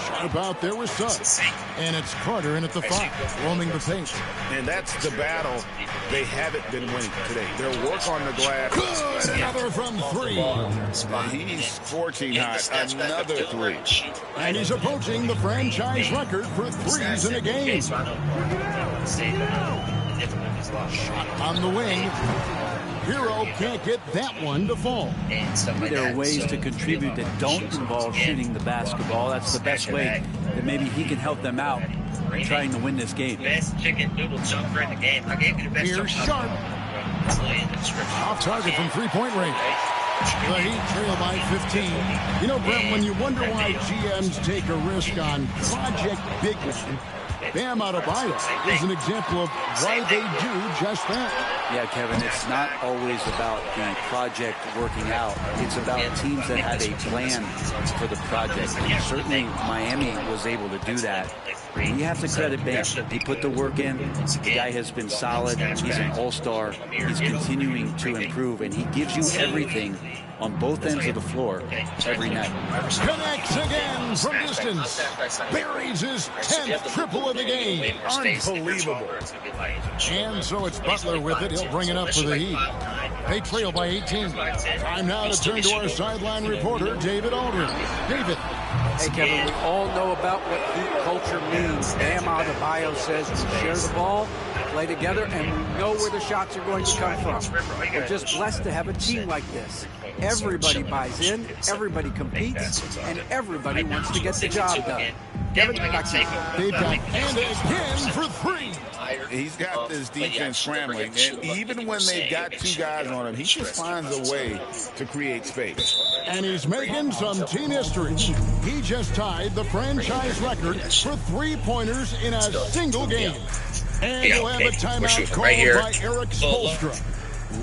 S3: Sharp out there with Suggs. And it's Carter in at the 5, roaming the paint.
S8: And that's the battle they haven't been winning today. Their work on the glass.
S3: Good. Another from 3.
S8: He's scorching hot. Another 3.
S3: And he's approaching the franchise record for threes in a game. Shot on the wing. Hero can't get that one to fall.
S24: There are ways to contribute that don't involve shooting the basketball. That's the best way that maybe he can help them out trying to win this game.
S6: Best chicken noodle jumper in the game. I gave you the best.
S3: Here's Sharp. Off target from three-point range. The Heat trail by 15. You know, Brent, when you wonder why GMs take a risk on Project Big One, Bam Adebayo is an example of why they do just that.
S24: Yeah, Kevin, it's not always about the project working out. It's about teams that have a plan for the project. And certainly Miami was able to do that. You have to credit Bam. He put the work in. The guy has been solid. He's an all-star. He's continuing to improve, and he gives you everything on both ends of the floor every night.
S3: Connects again from distance. Buries his 10th triple of the game. Unbelievable. And so it's Butler with it. He'll bring it up for the Heat. They trail by 18. Time now to turn to our sideline reporter, David Aldridge. David.
S23: Hey, Kevin, we all know about what Heat culture means. Bam Adebayo says we share the ball, play together, and we know where the shots are going to come from. We're just blessed to have a team like this. Everybody buys in, everybody competes, and everybody wants to get the job done. Kevin, back to you.
S3: They've got and again for 3.
S8: He's got this defense scrambling, and even when they've got 2 guys on him, he just finds a way to create space.
S3: And he's making some team history. He just tied the franchise record for 3-pointers in a single game. And he'll have a timeout called by Eric Spoelstra.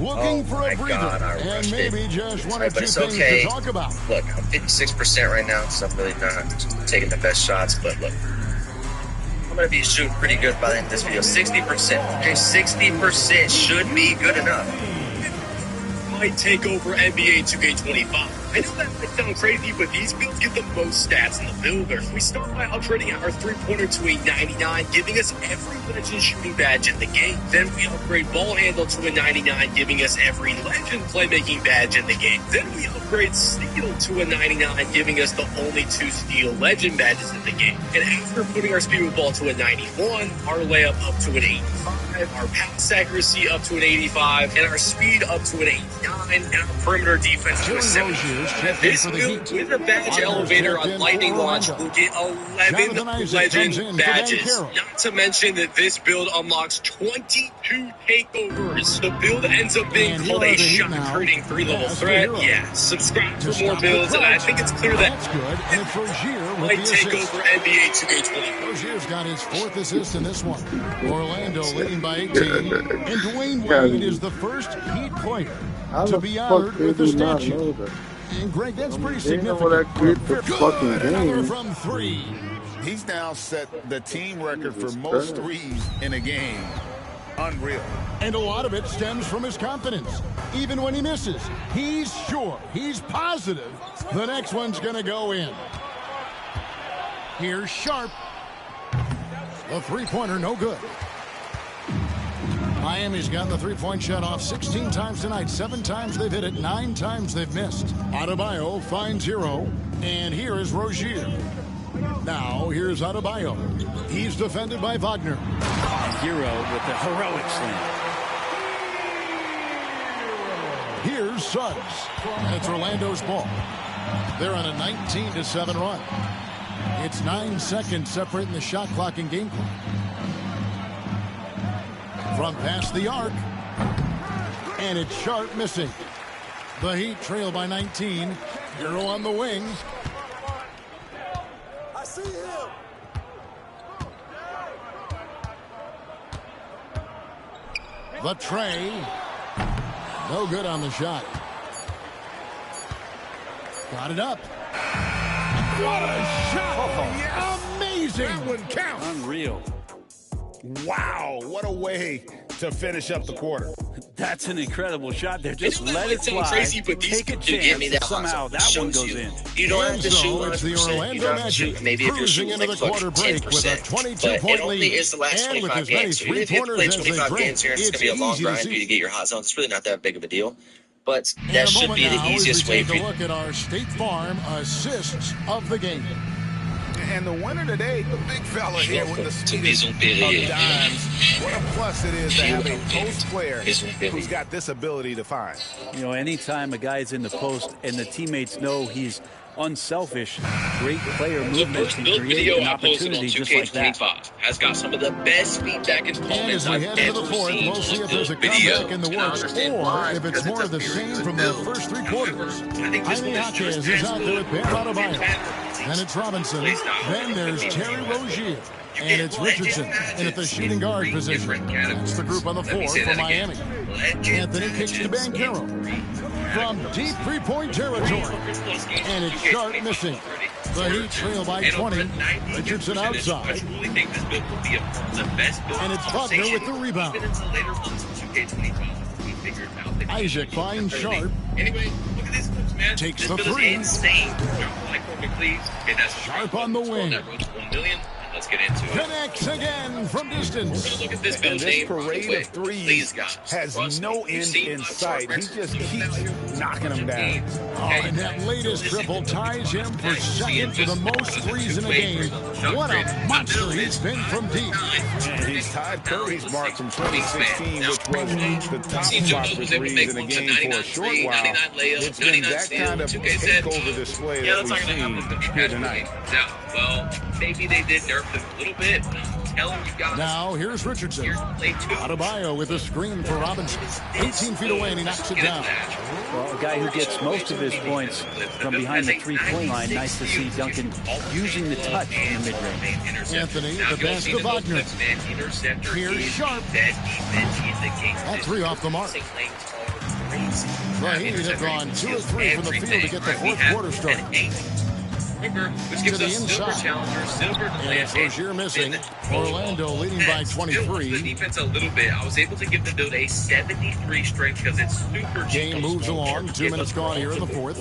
S3: Looking for a breather, and maybe just one or two things to talk about.
S6: Look, I'm 56% right now, so I'm really not taking the best shots, but look, I'm going to be shooting pretty good by the end of this video. 60%. Okay, 60% should be good enough.
S13: Might take over NBA 2K25. I know that might sound crazy, but these builds get the most stats in the builder. We start by upgrading our three-pointer to a 99, giving us every legend shooting badge in the game. Then we upgrade ball handle to a 99, giving us every legend playmaking badge in the game. Then we upgrade steal to a 99, giving us the only 2 steal legend badges in the game. And after putting our speed with ball to a 91, our layup up to an 85, 85, our pass accuracy up to an 85, and our speed up to an 89, and our perimeter defense to a 75. This build with a badge elevator on Lightning Launch will get 11 legend badges. Not to mention that this build unlocks 22 takeovers. The build ends up being called a shot-creating 3-level threat. Yeah, subscribe for more builds, and I think it's clear that
S3: that's good. And it's Rozier
S13: might take over NBA 2K20.
S3: Rozier's got his 4th assist in this one. Orlando leading by 18. And Dwayne Wade is the first Heat player to be honored with the statue. And Greg, that's pretty significant. Another from 3.
S8: He's now set the team record for most threes in a game. Unreal.
S3: And a lot of it stems from his confidence. Even when he misses, he's sure, he's positive the next one's going to go in. Here's Sharp. The three-pointer, no good. Miami's gotten the three-point shot off 16 times tonight. 7 times they've hit it, 9 times they've missed. Adebayo finds Hero, and here is Rozier. Now, here's Adebayo. He's defended by Wagner.
S24: And Hero with the heroic slam.
S3: Here's Suggs. And it's Orlando's ball. They're on a 19-7 run. It's 9 seconds separating the shot clock and game clock. From past the arc. And it's Sharp missing. The Heat trail by 19. Hero on the wing. I see him. The tray. No good on the shot. Got it up. What a shot!
S8: Oh, yes.
S3: Amazing!
S8: That one counts.
S24: Unreal.
S8: Wow, what a way to finish up the quarter.
S24: That's an incredible shot there. Just let it fly.
S13: Crazy, but
S24: take a chance.
S13: That
S24: somehow that one goes in.
S13: You don't have to shoot 100%.
S3: The Orlando Magic
S13: maybe if you're
S3: cruising
S13: shooting
S3: into
S13: like
S3: the quarter break with a 22-point lead.
S13: Is the last
S3: and
S13: 25
S3: with as many
S13: games. So even if you play 25 games here, it's going to be a long grind for you to get your hot zone. It's really not that big of a deal. But that should be the easiest way for you.
S3: Look at our State Farm assists of the game.
S8: And the winner today, the big fella here with the speed of dimes. What a plus it is to have a post player who's got this ability to find.
S24: You know, anytime a guy's in the post and the teammates know he's unselfish, great player movement can create an opportunity just like that.
S13: Has got some of the best feedback and comments I've ever seen.
S3: We'll see if there's a comeback in the works, or if it's more of the same from the first 3 quarters. Jaime Jaquez is out there with Bam Adebayo. And it's Robinson. Then there's Terry Rozier. And it's Richardson in at the shooting guard position. That's the group on the floor for Miami. Anthony kicks to Banchero from deep three-point territory. And it's Sharp missing. The Heat trail by 20. Richardson outside. And it's Wagner with the rebound. Isaac finds Sharp.
S13: Anyway, look at this, man.
S3: Takes
S13: this
S3: the three.
S13: Insane. Like please. Okay, that's
S3: Sharp on the wing.
S13: Let's get into it.
S3: Connects again from distance.
S13: Look at this
S8: and this parade of threes has no end in sight. He just keeps knocking them down.
S3: And that latest triple ties him for second for the most threes in a game. What a monster he's been from deep.
S8: And he's tied Curry's mark from 2016, which was the top spot for threes in a game for a short while. It's been that kind of takeover display that we've seen here tonight.
S13: Well, maybe they did nerf him a little bit.
S3: Now, here's Richardson. Adebayo with a screen for Robinson. 18 feet away, and he knocks it down.
S24: Well, a guy who gets most of his points from behind the three-point line. Nice to see Duncan using the touch in the mid-range.
S3: Anthony, the best of Wagner. Here's Sharp. That 3 off the mark. The Heat have gone 2 of 3 from the field to get the fourth quarter started.
S13: Which gives us silver challenger, silver
S3: and Rozier missing. Orlando leading by 23.
S13: The defense a little bit. I was able to give the build a 73 strength because it's super.
S3: Game moves along. 2 minutes gone here in the fourth.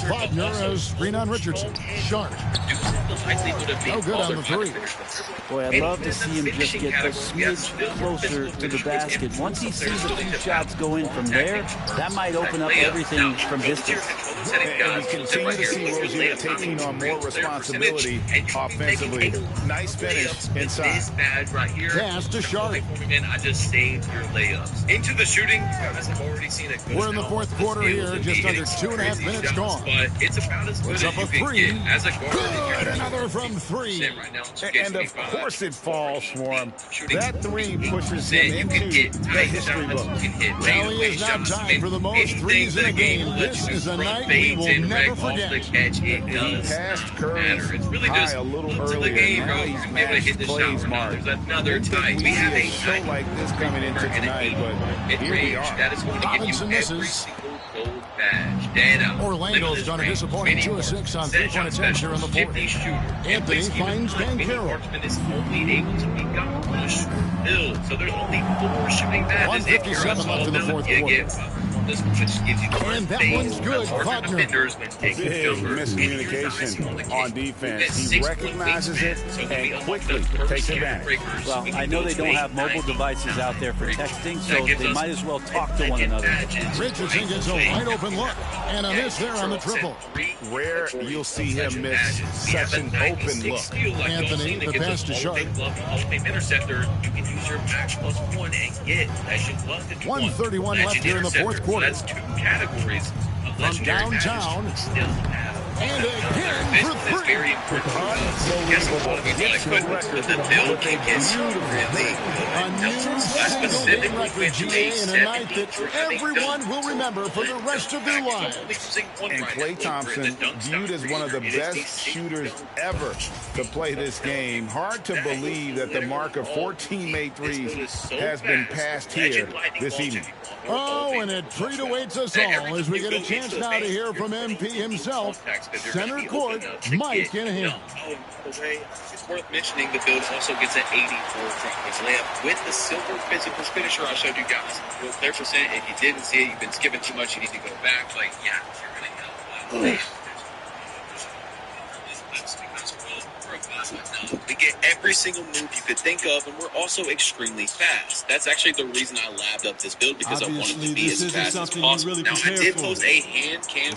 S3: Wagner has screen on Richardson. Sharp. No good on the 3.
S24: Boy, I'd love to see him just get a smidge closer to the basket. Once he sees a few shots go in from there, that might open up everything from distance.
S10: And we continue to see Rozier taking on more responsibility offensively. Nice finish inside.
S13: This bad right here.
S3: Pass to Sharp.
S13: I just saved your layups. Into the shooting, guys, I've already seen it.
S3: We're in the fourth quarter here, just under 2.5 minutes gone.
S13: But it's about as good as
S3: up
S13: you
S3: a
S13: can
S3: three.
S13: get as a guard.
S3: Good, another from three.
S10: And of course it falls for him. That three pushes him into the history book.
S3: Well, he is now tied for the most threes in a game. This is a night we will never forget.
S10: He passed Curry's high a little earlier. Now he's matched Clay's mark.
S13: Another time. We have a
S10: show like this coming into tonight, but here we are.
S13: That is going to give you every single gold badge. Dana.
S3: Orlando's done a disappointing 2 of 6 on 3-point attempts here in the fourth. Anthony finds Banchero.
S13: Is only able to beat God push Bill. So there's only 4 shooting badges.
S3: 1:57 left in the fourth quarter.
S13: This just gives you
S3: and that one's good. Wagner.
S10: Big miscommunication on defense. He recognizes it and quickly takes advantage.
S24: Well, I know they don't have mobile devices out there for texting, so they might as well talk to one another.
S3: Richardson gets a wide open look and a miss there on the triple.
S10: Rare you'll see him miss such an open look.
S3: Anthony, the pass to Sharp.
S13: Interceptor, you can use your max +1 and get that you love to
S3: 1:31 left here in the fourth quarter.
S13: That's 2 categories
S3: from downtown. And again for 3.
S13: Very important. Guess what? The Bill can get really
S3: a new single-game record, GA, in a night that everyone will remember for the rest of their lives.
S10: And Klay Thompson, viewed as one of the best shooters ever to play this game. Hard to believe that the mark of 14 made threes has been passed here this evening.
S3: Oh, and a treat awaits us all as we get a chance now to hear from MP himself. Center court, Mike in him.
S13: It's worth mentioning the Bills also gets an 84 drop-in layup with the silver physical finisher I showed you guys. Real clear percent. If you didn't see it, you've been skipping too much. You need to go back. Like, yeah, you're going to help. We get every single move you could think of, and we're also extremely fast. That's actually the reason I labbed up this build, because
S15: Obviously,
S13: I wanted to be as fast as possible. Really now, I did post a hand cam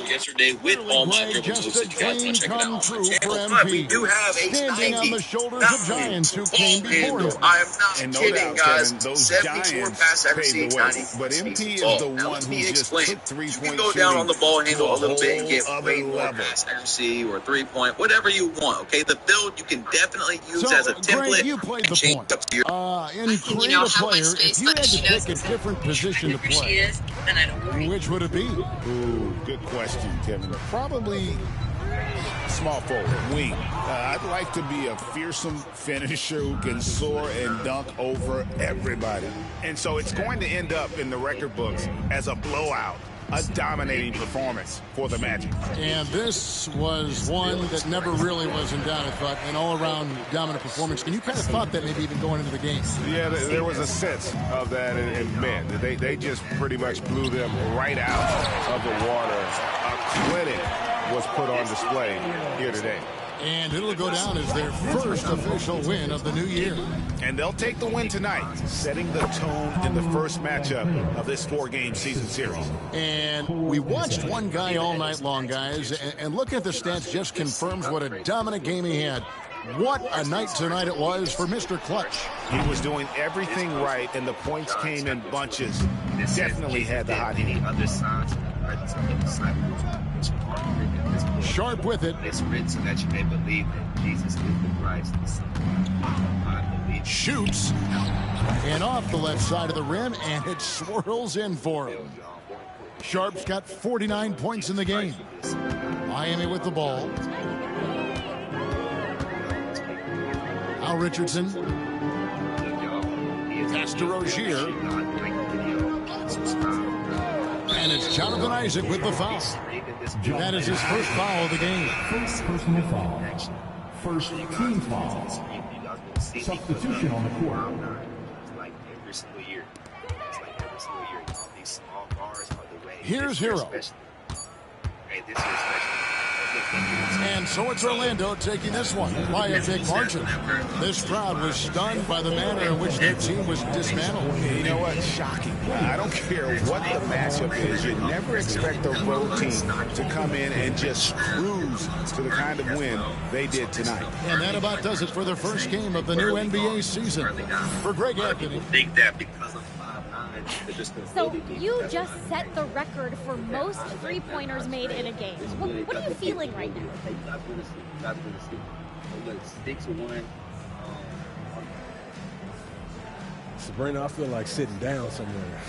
S13: yesterday with all my dribble moves, so you guys want to check it out on the channel.
S3: But
S13: we do have a
S3: standing on the shoulders of giants who came before him.
S13: I am not kidding, guys.
S10: Kevin,
S13: 74 pass accuracy, 90.
S10: But MP is the one who just took 3-point
S13: shooting. You can go down on the ball handle a little bit and get way more pass accuracy or 3-point, whatever you want. Okay, the build you can definitely use as a template.
S3: Greg, you played the point. In create a player, if you had to pick a different position to play, which would it be?
S10: Ooh, good question, Kevin. Probably small forward, wing. I'd like to be a fearsome finisher who can soar and dunk over everybody. And so it's going to end up in the record books as a blowout. A dominating performance for the Magic.
S3: And this was one that never really was in doubt, I thought, an all-around dominant performance. And you kind of thought that maybe even going into the game.
S10: Yeah, there was a sense of that in men. They just pretty much blew them right out of the water. A clinic was put on display here today.
S3: And it'll go down as their first official win of the new year.
S10: And they'll take the win tonight, setting the tone in the first matchup of this 4-game season series.
S3: And we watched one guy all night long, guys, and looking at the stats just confirms what a dominant game he had. What a night tonight it was for Mr. Clutch.
S10: He was doing everything right, and the points came in bunches. Definitely had the hot heat.
S3: Sharp with it.
S13: It's written so that you may believe that Jesus is the Christ.
S3: Shoots. And off the left side of the rim, and it swirls in for him. Sharp's got 49 points in the game. Miami with the ball. Al Richardson. Pass to Rozier. And it's Jonathan Isaac with the foul. That is his first foul of the game.
S11: First personal foul. First team foul. Substitution on the court.
S3: Here's Hero. And so it's Orlando taking this one by a big margin. This crowd was stunned by the manner in which their team was dismantled.
S10: You know what? Shocking. I don't care what the matchup is. You never expect a road team to come in and just cruise to the kind of win they did tonight.
S3: And that about does it for the first game of the new NBA season. For Greg Anthony.
S15: Think that because of 5'9",
S16: so you just set the record for most three-pointers made in a game. What are you feeling right now?
S17: Sabrina, I feel like sitting down somewhere.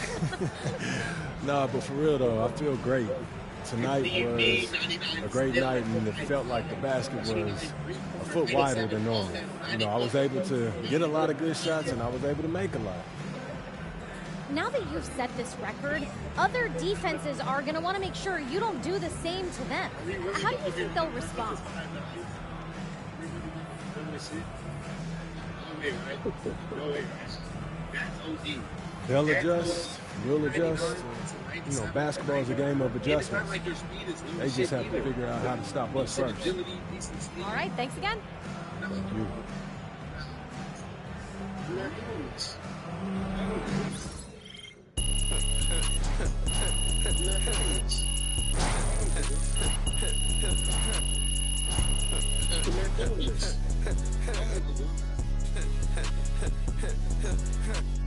S17: Nah, but for real though, I feel great. Tonight was a great night, and it felt like the basket was a foot wider than normal. You know, I was able to get a lot of good shots, and I was able to make a lot.
S16: Now that you've set this record, other defenses are going to want to make sure you don't do the same to them. How do you think they'll respond?
S17: They'll adjust. We'll adjust. You know, basketball is a game of adjustments. They just have to figure out how to stop us first.
S16: All right, thanks again.
S17: Thank you.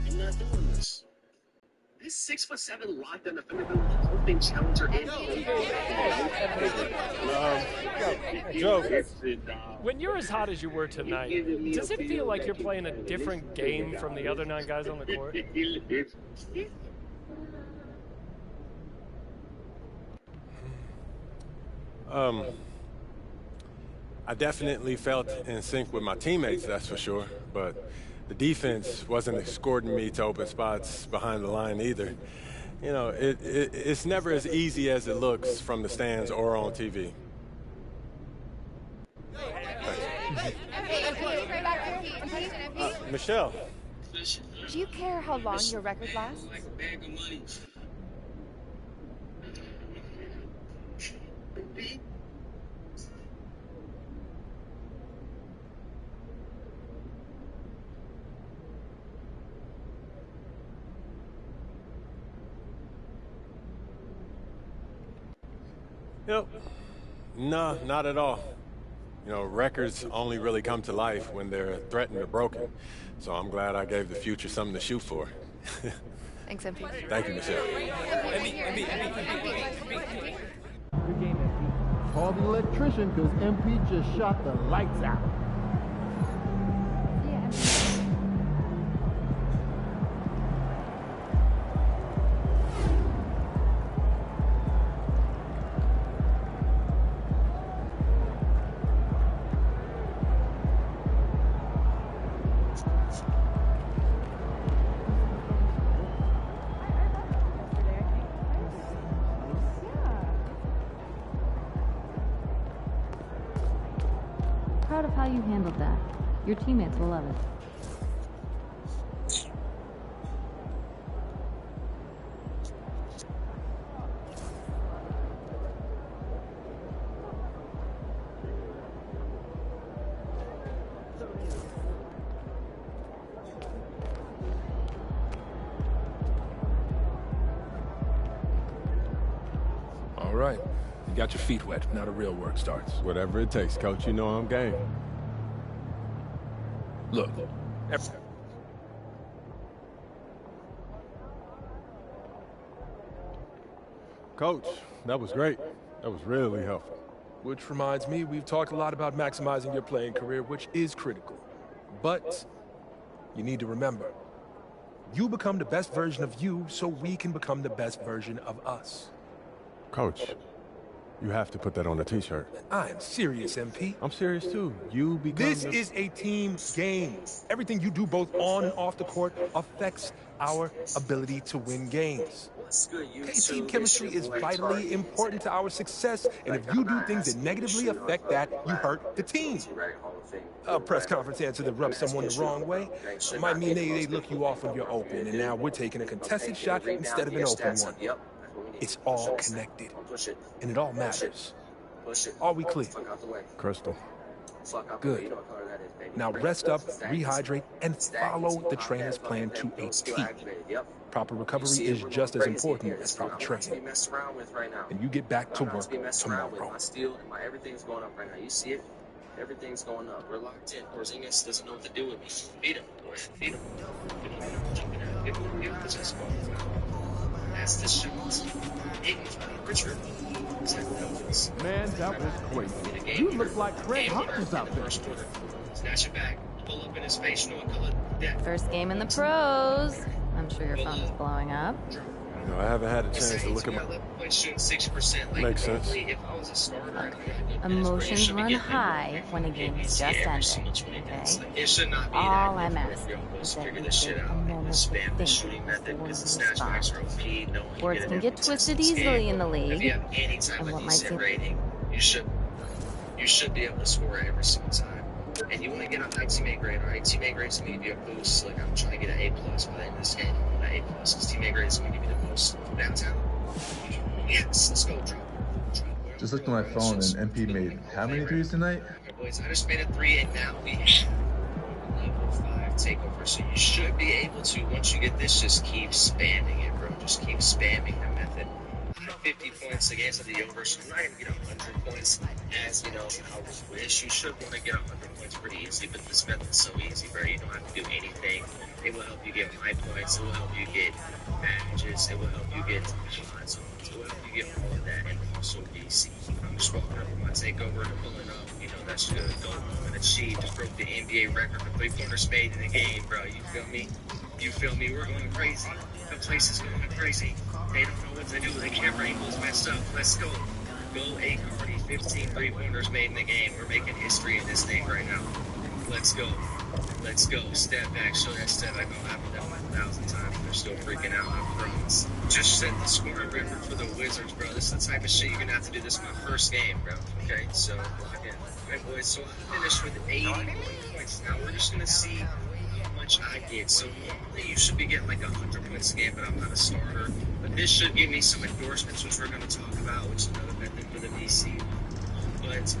S15: I'm not doing this. This 6'7" lockdown defender will open challenger.
S18: Joe, when you're as hot as you were tonight, does it feel like you're playing a different game from the other 9 guys on the court?
S17: I definitely felt in sync with my teammates, that's for sure. But the defense wasn't escorting me to open spots behind the line either. You know, it's never as easy as it looks from the stands or on TV. Michelle.
S25: Do you care how long your record lasts?
S17: Yep. No, not at all. You know, records only really come to life when they're threatened or broken. So I'm glad I gave the future something to shoot for.
S25: Thanks, MP.
S17: Thank you, Michelle.
S11: Call the electrician because MP just shot the lights out.
S22: Proud of how you handled that. Your teammates will love it.
S21: All right. You got your feet wet. Now the real work starts.
S17: Whatever it takes, Coach. You know I'm game.
S21: Look.
S17: Coach, that was great. That was really helpful.
S21: Which reminds me, we've talked a lot about maximizing your playing career, which is critical. But you need to remember, you become the best version of you so we can become the best version of us.
S17: Coach, you have to put that on a t-shirt.
S21: I am serious, MP.
S17: I'm serious too. You become
S21: This is a team game. Everything you do both on and off the court affects our ability to win games. Okay, team chemistry is vitally important to our success, and if you do things that negatively affect that, you hurt the team. A press conference answer that rubs someone the wrong way might mean they look you off when you're open, and now we're taking a contested shot instead of an open one. It's all connected, and it all matters. Are we clear?
S17: Crystal.
S21: Good. Now rest up, rehydrate, and follow the trainer's plan to a T. Proper recovery is just as important as proper training. And you get back to work tomorrow.
S6: Everything's going up right now. You see it? Everything's going up. We're locked in. Porzingis doesn't know what to do with me. Beat him. Beat him. Give him possession. That's the shot. Richard.
S11: Man, that was great. You look like Fred Hopkins out there.
S6: Snatch it back. Pull up in his face. You know what color that.
S22: First game in the pros. I'm sure your phone's blowing up.
S17: No, I haven't had a chance to look at my... Makes sense.
S22: Emotions run high when a game is just ending, okay? All I'm asking is that you take a moment to think before you respond. Words can get twisted easily in the league, and what might seem...
S6: You should be able to score every single time. And you want to get a high teammate grade, alright? Teammate grade is going to give you a boost. Like, I'm trying to get an A+ by the end of this game. An A+, because teammate grade is going to give you the most downtown. Yes, let's go, drop.
S1: Just looked at my phone, and MP made how many threes tonight?
S6: Boys, I just made a 3, and now we have level 5 takeover. So you should be able to, once you get this, just keep spamming it, bro. Just keep spamming the method. 50 points against the over, so I'm not going to get 100 points as, you know, I wish. You should want to get 100 points pretty easy, but this method's so easy, bro. You don't have to do anything. It will help you get high points. It will help you get badges. It will help you get shots. It will help you get all of that, and also DC. I'm just walking up with my takeover and pulling up. You know, that's good. Gold moment achieved. Just broke the NBA record for 3-pointers made in the game, bro. You feel me? You feel me? We're going crazy. The place is going crazy. They don't know what to do. The camera angle's messed up. Let's go. Go A Cardi. 15 3-pointers made in the game. We're making history in this thing right now. Let's go. Let's go. Step back. Show that step back. I'll happen that 1,000 times. They're still freaking out. I promise. Just set the scoring record for the Wizards, bro. This is the type of shit you're going to have to do. This is my first game, bro. Okay, so lock in. All right, boys. So I finished with 81 points. Now we're just going to see I get. So normally you should be getting like 100 points a game, but I'm not a starter. But this should give me some endorsements, which we're going to talk about, which is another method for the VC. But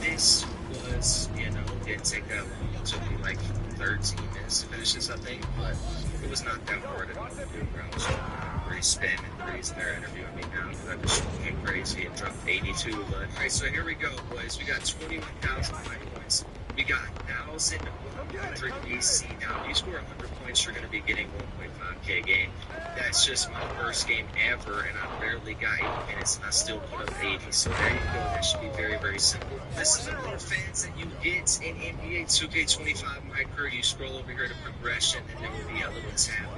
S6: this was, you know, didn't take that long. It took me like 13 minutes to finish this, I think, but it was not that hard at all to do. I was pretty spamming threes, and they're interviewing me now because I just went crazy and dropped 82. But all right, so here we go, boys. We got 21,000 points. We got 1,100 DC. Now, if you score 100 points, you're going to be getting 1.5K game. That's just my first game ever, and I barely got 8 minutes, and I still put up 80. So there you go. That should be very, very simple. This is the more fans that you get in NBA 2K25 Micro. You scroll over here to progression, and there will be a little tab.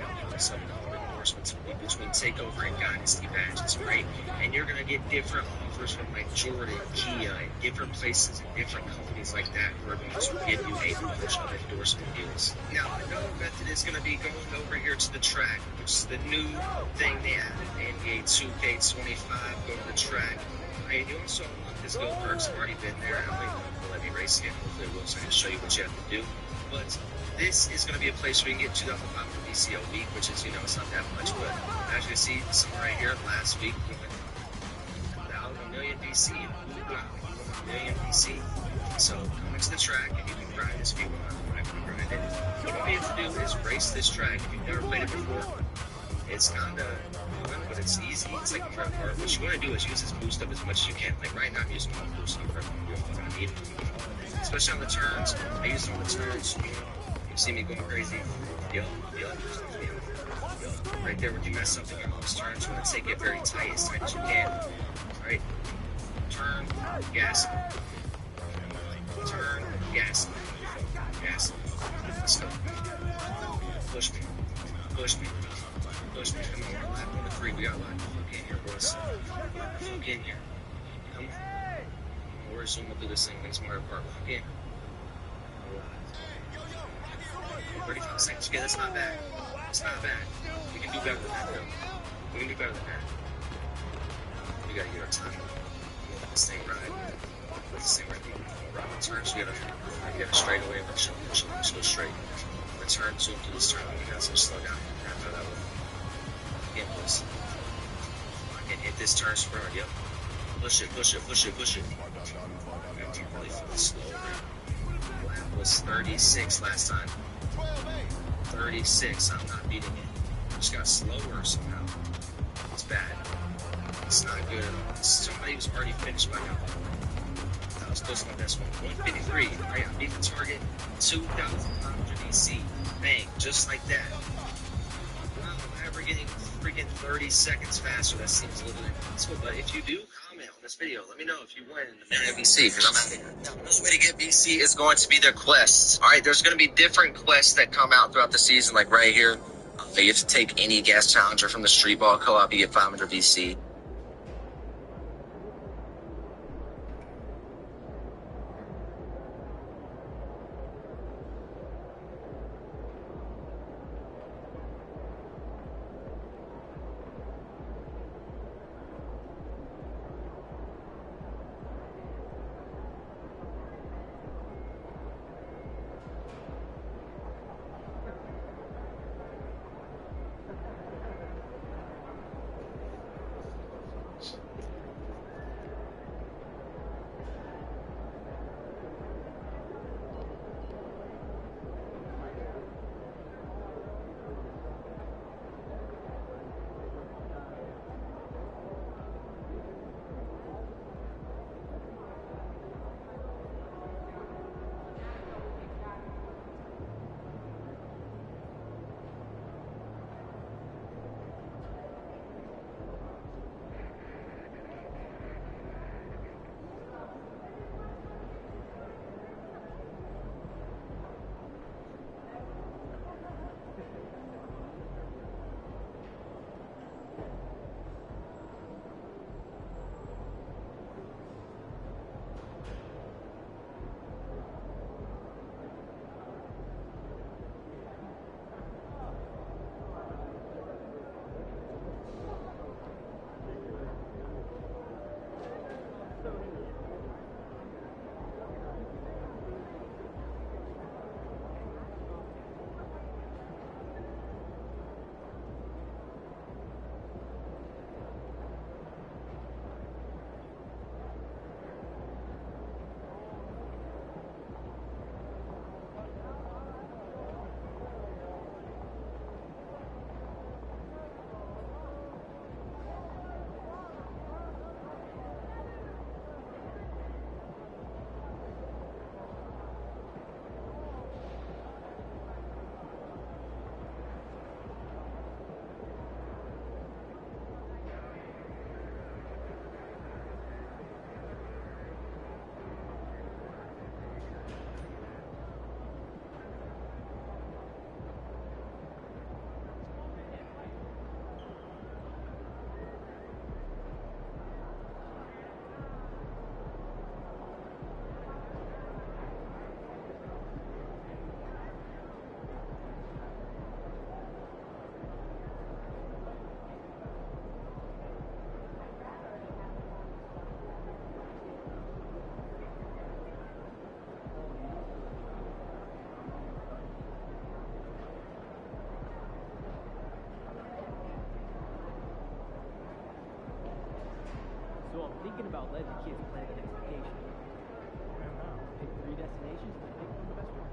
S6: Some endorsements between Takeover and Dynasty badges, right? And you're going to get different offers from like Jordan, Kia, and different places and different companies like that who are going to give you a bunch of endorsement deals. Now, another method is going to be going over here to the track, which is the new thing they added in NBA 2K25. Go to the track. And you also unlock this Go Perks. I've already been there. I don't think they'll let me race it. Hopefully it will, so I can show you what you have to do. But this is going to be a place where you can get 2,500 DC a week, which is, you know, it's not that much. But as you can see, somewhere right here, last week, we went about 1 million DC. Wow, 1 million DC. So come into the track, and you can grind this if you want. I'm not going to grind it. What all you have to do is race this track. If you've never played it before, it's kind of fun, but it's easy. It's like a prep part. What you want to do is use this boost up as much as you can. Like right now, I'm using my boost up. You're going to need it. Especially on the turns. I use it on the turns. You see me going crazy. Yo. Right there, when you mess up in your longest turns, you want to take it very tight, as tight as you can. Right? Turn, gas. Turn, gas. Gas. Let's go. Push me. Push me. Push me. Come on, we're lap 1 to 3. We got a lot of fuck in here, boys. Fuck in here. Come on. We're zooming through this thing in the smarter part. Fuck in. 35 seconds. Okay, that's not bad. It's not bad. We can do better than that, though. We can do better than that. We gotta get our time. Let this thing ride. Let this thing ride. Right turns. We gotta straight away. Let's go straight. Return, zoom to this turn. We gotta slow down. After that one. Again, boys. I can hit this turn sprint. Yep. Push it. Really slow. Lap was 36 last time. 36. I'm not beating it. Just got slower somehow. It's bad. It's not good at all. Somebody was already finished by now. That was close to my best one. 153. I got beat the target. 2,500 EC. Bang. Just like that. Wow, I'm never getting freaking 30 seconds faster. That seems a little impossible. But if you do, comment on this video. Let me know if you win in the Marriott VC, because I'm out of here. Now, another way to get VC is going to be their quests. All right, there's going to be different quests that come out throughout the season, like right here. You have to take any gas challenger from the street ball co-op. You get 500 VC.
S4: So I'm thinking about letting the kids plan the next vacation. Pick 3 destinations and pick the best one.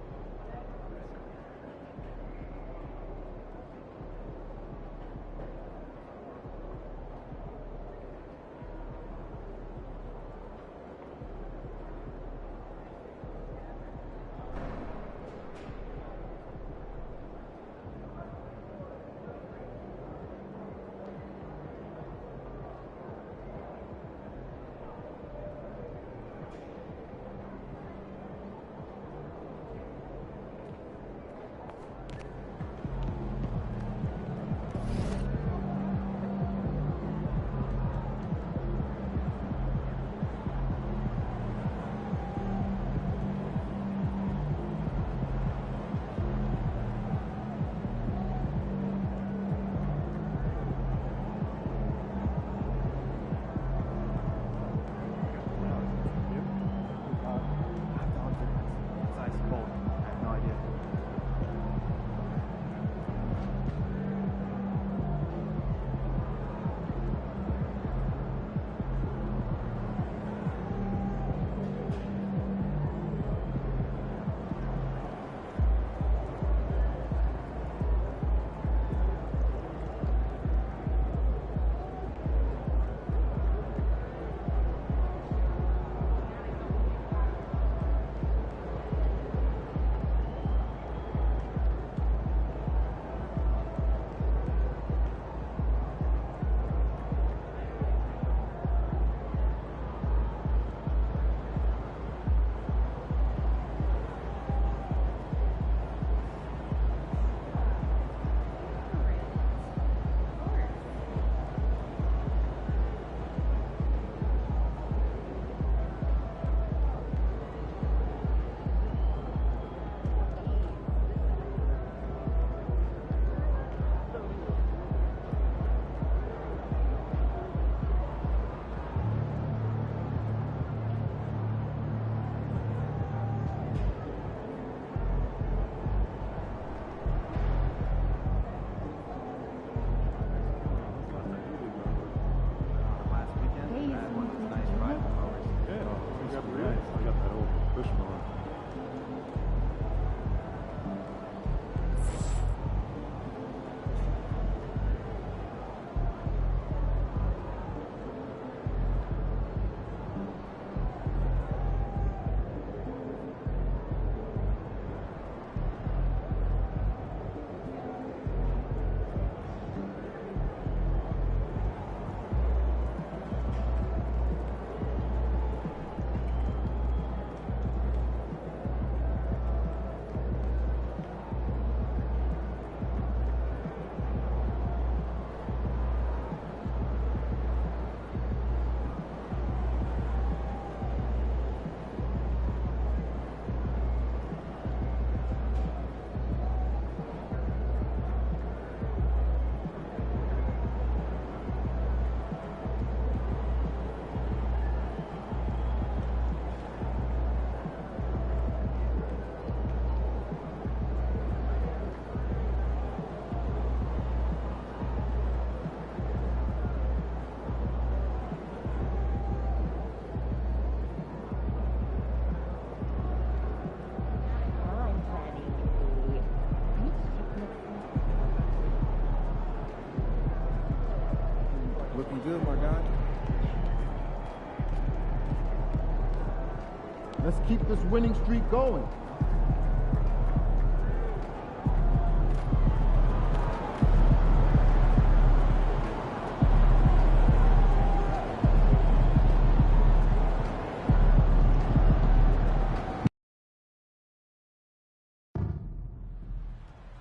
S11: Let's keep this winning streak going.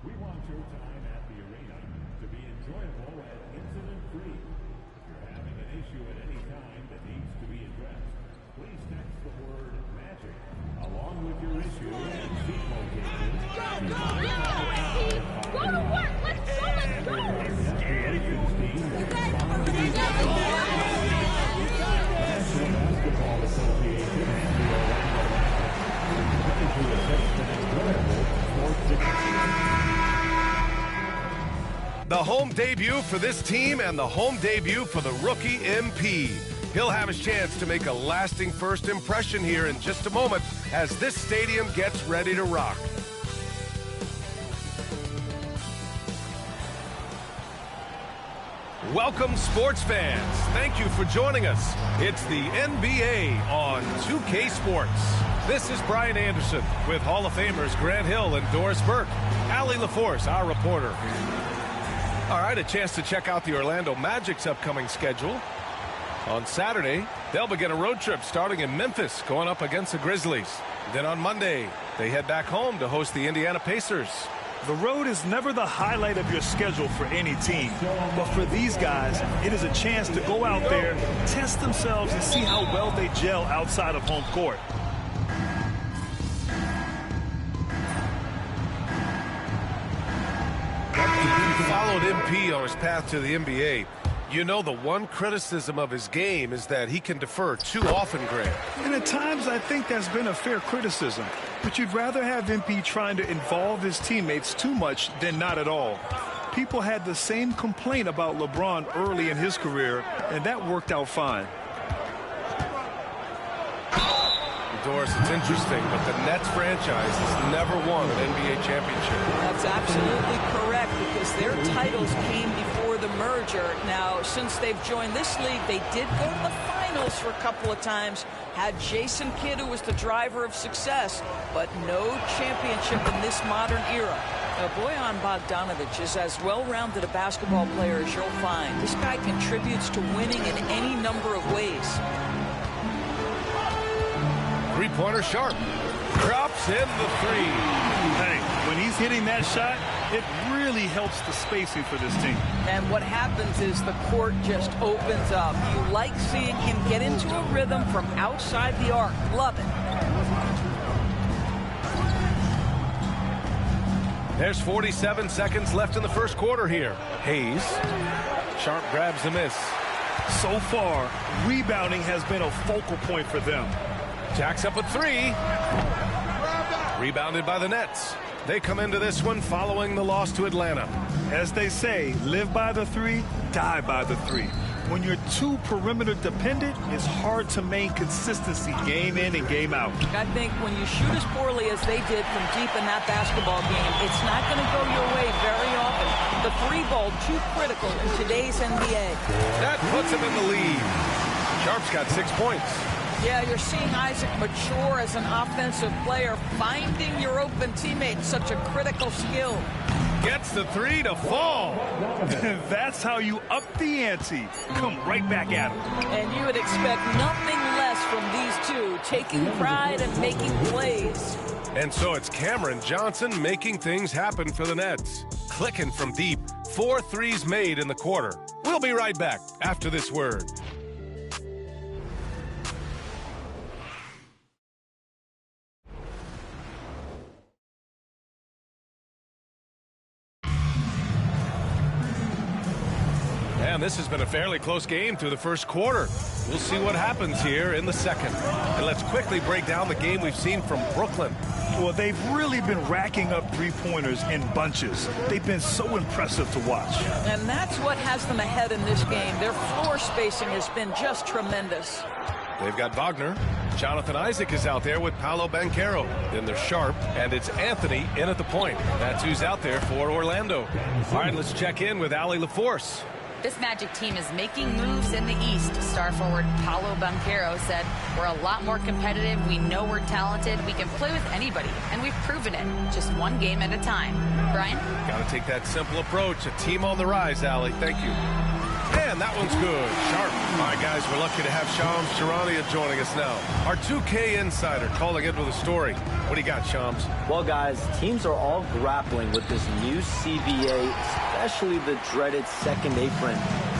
S11: We want your time at the arena to be enjoyable and incident-free. If you're having an issue at any time that needs to be addressed, please text the word MAGIC along with your issue and seat location.
S16: Go to work! Let's go! Let's go!
S11: National Basketball Association and the Orlando Magic ready to assist an enjoyable sports experience.
S5: The home debut for this team and the home debut for the rookie MP. He'll have his chance to make a lasting first impression here in just a moment as this stadium gets ready to rock. Welcome, sports fans. Thank you for joining us. It's the NBA on 2K Sports. This is Brian Anderson with Hall of Famers Grant Hill and Doris Burke. Allie LaForce, our reporter. All right, a chance to check out the Orlando Magic's upcoming schedule. On Saturday, they'll begin a road trip starting in Memphis, going up against the Grizzlies. Then on Monday, they head back home to host the Indiana Pacers.
S7: The road is never the highlight of your schedule for any team. But for these guys, it is a chance to go out there, test themselves, and see how well they gel outside of home court.
S5: Followed MP on his path to the NBA. You know, the one criticism of his game is that he can defer too often, Grant.
S7: And at times, I think that's been a fair criticism. But you'd rather have MP trying to involve his teammates too much than not at all. People had the same complaint about LeBron early in his career, and that worked out fine.
S5: Doris, it's interesting, but the Nets franchise has never won an NBA championship.
S9: That's absolutely correct, because their titles came before the merger. Now, since they've joined this league, they did go to the finals for a couple of times, had Jason Kidd, who was the driver of success, but no championship in this modern era. Now, Bojan Bogdanovic is as well-rounded a basketball player as you'll find. This guy contributes to winning in any number of ways.
S5: Three-pointer Sharp drops in the three.
S7: Hey, when he's hitting that shot, it really helps the spacing for this team.
S9: And what happens is the court just opens up. You like seeing him get into a rhythm from outside the arc. Love it.
S5: There's 47 seconds left in the first quarter here. Hayes. Sharp grabs the miss.
S7: So far, rebounding has been a focal point for them.
S5: Jacks up a three. Rebounded by the Nets. They come into this one following the loss to Atlanta.
S7: As they say, live by the three, die by the three. When you're too perimeter dependent, it's hard to maintain consistency game in and game out.
S9: I think when you shoot as poorly as they did from deep in that basketball game, it's not going to go your way very often. The three ball too critical in today's NBA.
S5: That puts him in the lead. Sharp's got 6 points.
S9: Yeah, you're seeing Isaac mature as an offensive player. Finding your open teammate, such a critical skill.
S5: Gets the three to fall.
S7: That's how you up the ante. Come right back at him.
S9: And you would expect nothing less from these two, taking pride and making plays.
S5: And so it's Cameron Johnson making things happen for the Nets. Clicking from deep. 4 threes made in the quarter. We'll be right back after this word. And this has been a fairly close game through the first quarter. We'll see what happens here in the second. And let's quickly break down the game we've seen from Brooklyn.
S7: Well, they've really been racking up three-pointers in bunches. They've been so impressive to watch.
S9: And that's what has them ahead in this game. Their floor spacing has been just tremendous.
S5: They've got Wagner. Jonathan Isaac is out there with Paolo Banchero. Then they're Sharp, and it's Anthony in at the point. That's who's out there for Orlando. All right, let's check in with Allie LaForce.
S22: This Magic team is making moves in the East. Star forward Paolo Banchero said, "We're a lot more competitive. We know we're talented. We can play with anybody, and we've proven it. Just one game at a time." Brian?
S5: Got to take that simple approach. A team on the rise, Allie. Thank you. And that one's good. Sharp. All right, guys, we're lucky to have Shams Charania joining us now. Our 2K insider calling in with a story. What do you got, Shams?
S2: Well, guys, teams are all grappling with this new CBA, especially the dreaded second apron.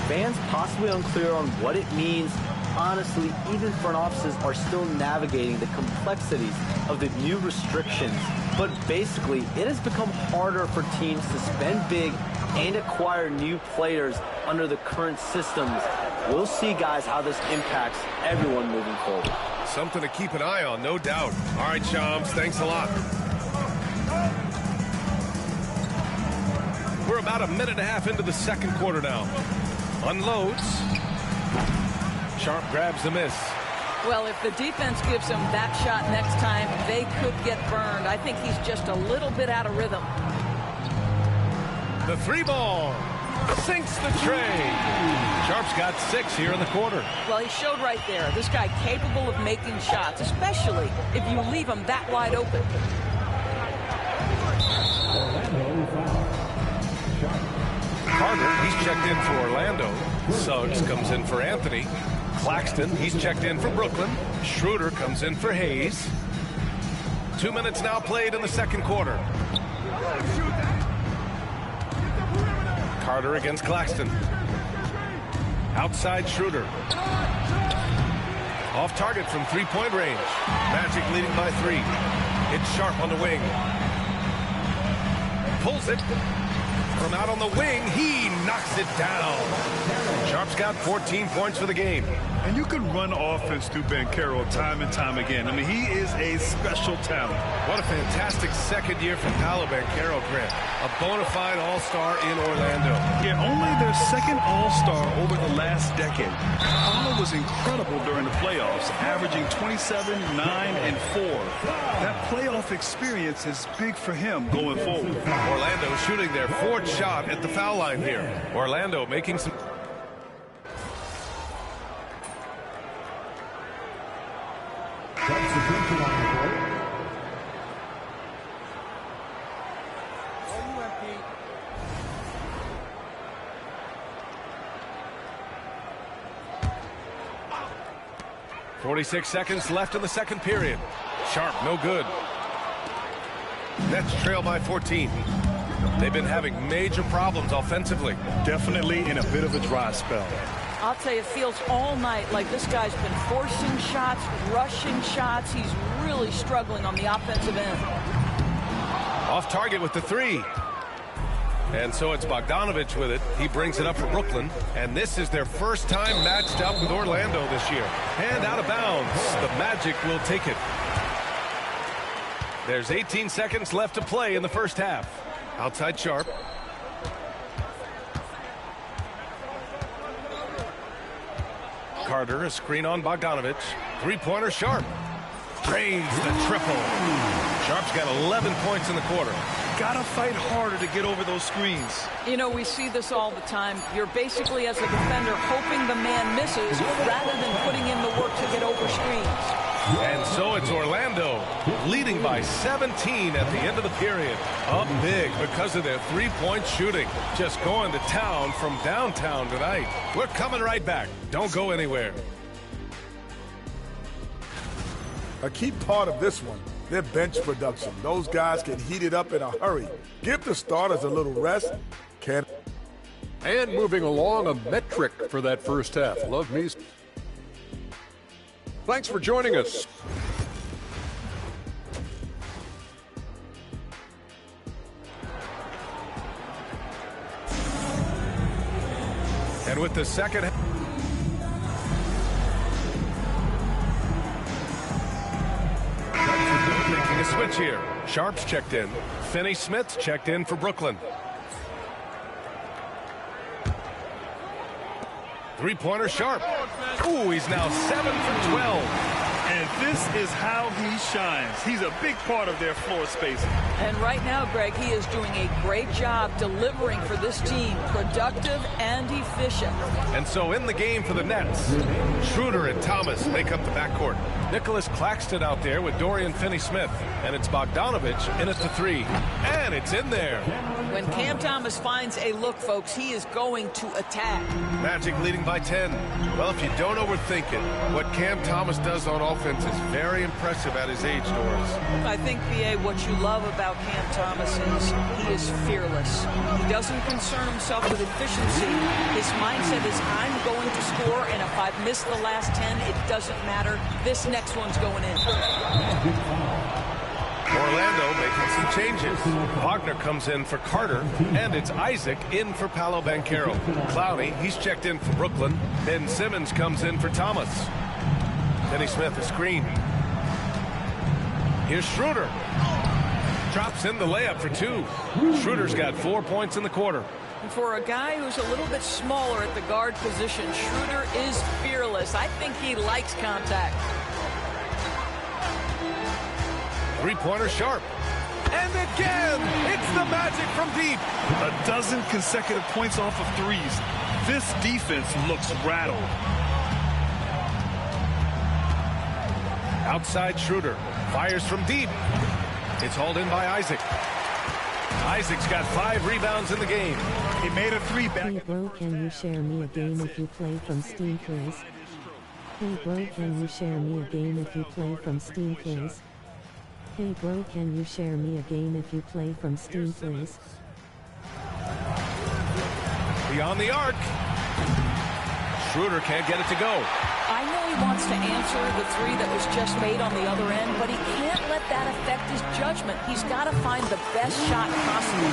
S2: Fans possibly unclear on what it means. Honestly, even front offices are still navigating the complexities of the new restrictions. But basically, it has become harder for teams to spend big and acquire new players under the current systems. We'll see, guys, how this impacts everyone moving forward.
S5: Something to keep an eye on, no doubt. All right, Shams, thanks a lot. We're about a minute and a half into the second quarter now. Unloads. Sharp grabs the miss.
S9: Well, if the defense gives him that shot next time, they could get burned. I think he's just a little bit out of rhythm.
S5: The three ball sinks the tray. Sharp's got 6 here in the quarter.
S9: Well, he showed right there. This guy capable of making shots, especially if you leave him that wide open.
S5: Carter, he's checked in for Orlando. Suggs comes in for Anthony. Claxton, he's checked in for Brooklyn. Schroeder comes in for Hayes. 2 minutes now played in the second quarter. Carter against Claxton. Outside Schroeder. Off target from three-point range. Magic leading by 3. It's Sharp on the wing. Pulls it. From out on the wing, he knocks it down. Sharp's got 14 points for the game.
S7: And you can run offense through Banchero time and time again. I mean, he is a special talent.
S5: What a fantastic second year from Paolo Banchero, Grant. A bona fide all-star in Orlando.
S7: Yeah, only their second all-star over the last decade. Paolo was incredible during the playoffs, averaging 27, 9, and 4. That playoff experience is big for him going forward.
S5: Orlando shooting their 4th shot at the foul line here. Orlando making some...
S11: Substitution on the court.
S5: 46 seconds left in the second period. Sharp, no good. Nets trail by 14. They've been having major problems offensively.
S7: Definitely in a bit of a dry spell.
S9: I'll tell you, it feels all night like this guy's been forcing shots, rushing shots. He's really struggling on the offensive end.
S5: Off target with the 3. And so it's Bogdanovich with it. He brings it up for Brooklyn. And this is their first time matched up with Orlando this year. And out of bounds. The Magic will take it. There's 18 seconds left to play in the first half. Outside Sharp. Carter, a screen on Bogdanovich. Three-pointer Sharp. Drains the triple. Sharp's got 11 points in the quarter.
S7: Gotta fight harder to get over those screens.
S9: You know, we see this all the time. You're basically, as a defender, hoping the man misses rather than putting in the work to get over screens.
S5: And so it's Orlando leading by 17 at the end of the period. Up big because of their three-point shooting. Just going to town from downtown tonight. We're coming right back. Don't go anywhere.
S12: A key part of this one, their bench production. Those guys can heat it up in a hurry. Give the starters a little rest.
S14: And moving along, a metric for that first half. Love me. Thanks for joining us.
S5: And with the second making a switch here. Sharp's checked in. Finney-Smith's checked in for Brooklyn. Three-pointer Sharp. Ooh, he's now 7 for 12.
S7: And this is how he shines. He's a big part of their floor spacing.
S9: And right now, Greg, he is doing a great job delivering for this team, productive and efficient.
S5: And so in the game for the Nets, Schroeder and Thomas make up the backcourt. Nicholas Claxton out there with Dorian Finney-Smith. And it's Bogdanovich in at the 3. And it's in there.
S9: When Cam Thomas finds a look, folks, he is going to attack.
S5: Magic leading by 10. Well, if you don't overthink it, what Cam Thomas does on offense is very impressive at his age, Doris.
S9: I think, B.A., what you love about Cam Thomas is he is fearless. He doesn't concern himself with efficiency. His mindset is, I'm going to score, and if I've missed the last 10, it doesn't matter. This next one's going in.
S5: Orlando making some changes. Wagner comes in for Carter, and it's Isaac in for Paolo Banchero. Clowney, he's checked in for Brooklyn. Ben Simmons comes in for Thomas. Finney-Smith a screen. Here's Schroeder. Drops in the layup for 2. Schroeder's got 4 points in the quarter.
S9: For a guy who's a little bit smaller at the guard position, Schroeder is fearless. I think he likes contact.
S5: Three-pointer Sharp. And again, it's the Magic from deep.
S7: A dozen consecutive points off of threes. This defense looks rattled.
S5: Outside Schroeder. Fires from deep. It's hauled in by Isaac. Isaac's got 5 rebounds in the game.
S7: He made a 3 back.
S8: Hey bro, can you share me a game if you play from Steam, please? Hey bro, can you share me a game if you play from Steam, please? Hey bro, can you share me a game if you play from Steam, please?
S5: Beyond the arc. Schroeder can't get it to go.
S9: I know he wants to answer the 3 that was just made on the other end, but he can't let that affect his judgment. He's got to find the best shot possible.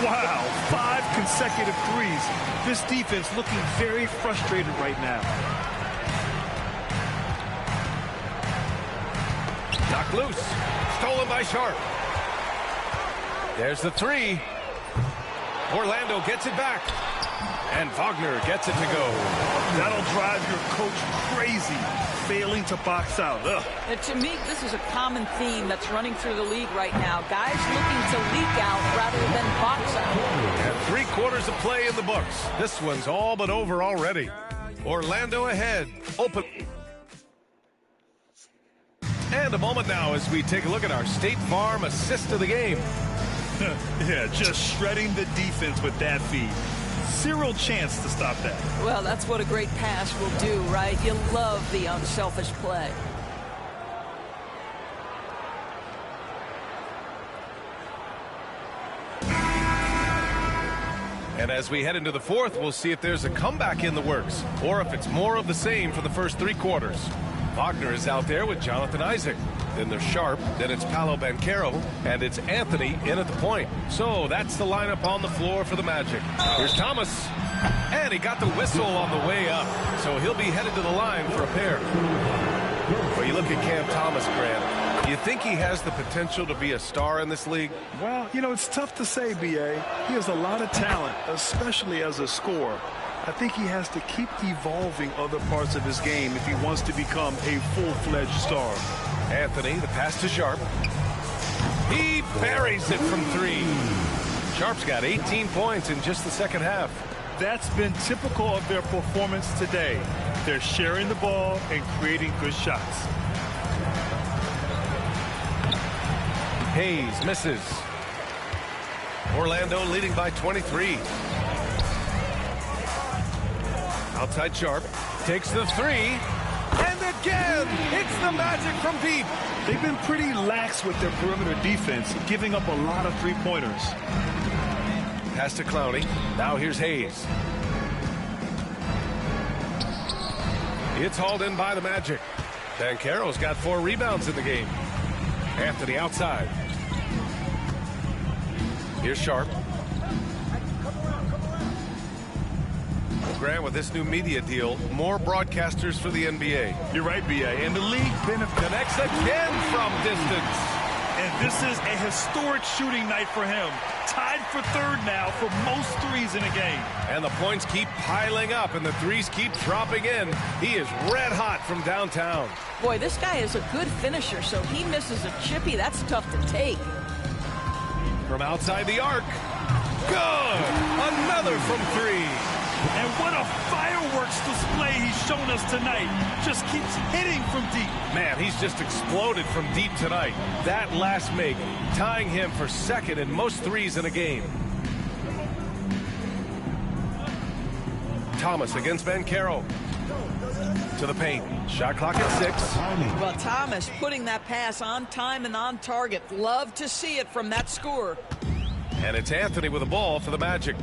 S7: Wow, 5 consecutive threes. This defense looking very frustrated right now.
S5: Knocked loose. Stolen by Sharp. There's the 3. Orlando gets it back. And Wagner gets it to go.
S7: That'll drive your coach crazy, failing to box out.
S9: And to me, this is a common theme that's running through the league right now. Guys looking to leak out rather than box out.
S5: And 3 quarters of play in the books. This one's all but over already. Orlando ahead. Open. And a moment now as we take a look at our State Farm assist of the game.
S7: Yeah, just shredding the defense with that feed. Zero chance to stop that.
S9: Well, that's what a great pass will do, right? You love the unselfish play.
S5: And as we head into the 4th, we'll see if there's a comeback in the works or if it's more of the same for the first 3 quarters. Wagner is out there with Jonathan Isaac. Then there's Sharp, then it's Paolo Banchero, and it's Anthony in at the point. So that's the lineup on the floor for the Magic. Here's Thomas, and he got the whistle on the way up. So he'll be headed to the line for a pair. Well, you look at Cam Thomas, Grant. Do you think he has the potential to be a star in this league?
S7: Well, you know, it's tough to say, B.A. He has a lot of talent, especially as a scorer. I think he has to keep evolving other parts of his game if he wants to become a full-fledged star.
S5: Anthony, the pass to Sharp. He buries it from 3. Sharp's got 18 points in just the second half.
S7: That's been typical of their performance today. They're sharing the ball and creating good shots.
S5: Hayes misses. Orlando leading by 23. Outside Sharp. Takes the 3. And again, it's the Magic from deep.
S7: They've been pretty lax with their perimeter defense, giving up a lot of 3-pointers.
S5: Pass to Clowney. Now here's Hayes. It's hauled in by the Magic. Banchero's got 4 rebounds in the game. Anthony outside. Here's Sharp. Grant, with this new media deal, more broadcasters for the NBA.
S7: You're right, B.A. And the league
S5: connects again from distance.
S7: And this is a historic shooting night for him. Tied for 3rd now for most threes in a game.
S5: And the points keep piling up and the threes keep dropping in. He is red hot from downtown.
S9: Boy, this guy is a good finisher, so he misses a chippy. That's tough to take.
S5: From outside the arc. Good! Another from 3.
S13: And what a fireworks display he's shown us tonight. Just keeps hitting from deep.
S5: Man, he's just exploded from deep tonight. That last make, tying him for second in most threes in a game. Thomas against Banchero. To the paint. Shot clock at 6.
S9: Well, Thomas putting that pass on time and on target. Love to see it from that scorer.
S5: And it's Anthony with the ball for the Magic.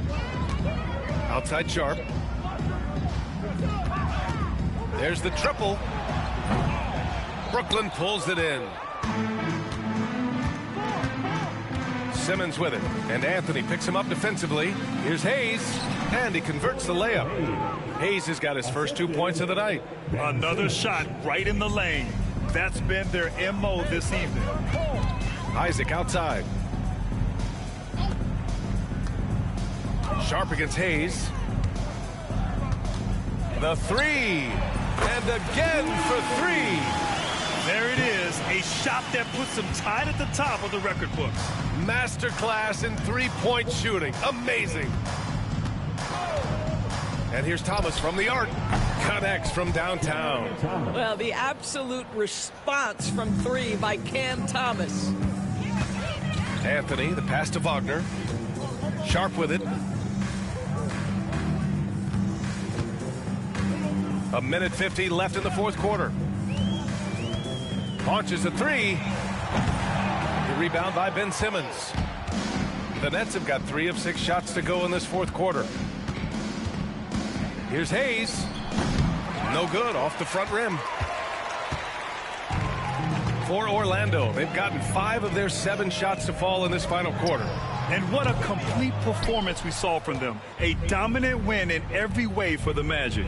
S5: Outside Sharp. There's the triple. Brooklyn pulls it in. Simmons with it. And Anthony picks him up defensively. Here's Hayes. And he converts the layup. Hayes has got his first 2 points of the night.
S13: Another shot right in the lane. That's been their MO this evening.
S5: Isaac outside. Sharp against Hayes. The 3. And again for 3.
S13: There it is. A shot that puts him tied at the top of the record books.
S5: Masterclass in three-point shooting. Amazing. And here's Thomas from the arc. Connects from downtown.
S9: Well, the absolute response from 3 by Cam Thomas.
S5: Anthony, the pass to Wagner. Sharp with it. A minute 50 left in the fourth quarter. Launches a 3. The rebound by Ben Simmons. The Nets have got 3 of 6 shots to go in this fourth quarter. Here's Hayes. No good, off the front rim. For Orlando, they've gotten 5 of their 7 shots to fall in this final quarter.
S13: And what a complete performance we saw from them. A dominant win in every way for the Magic.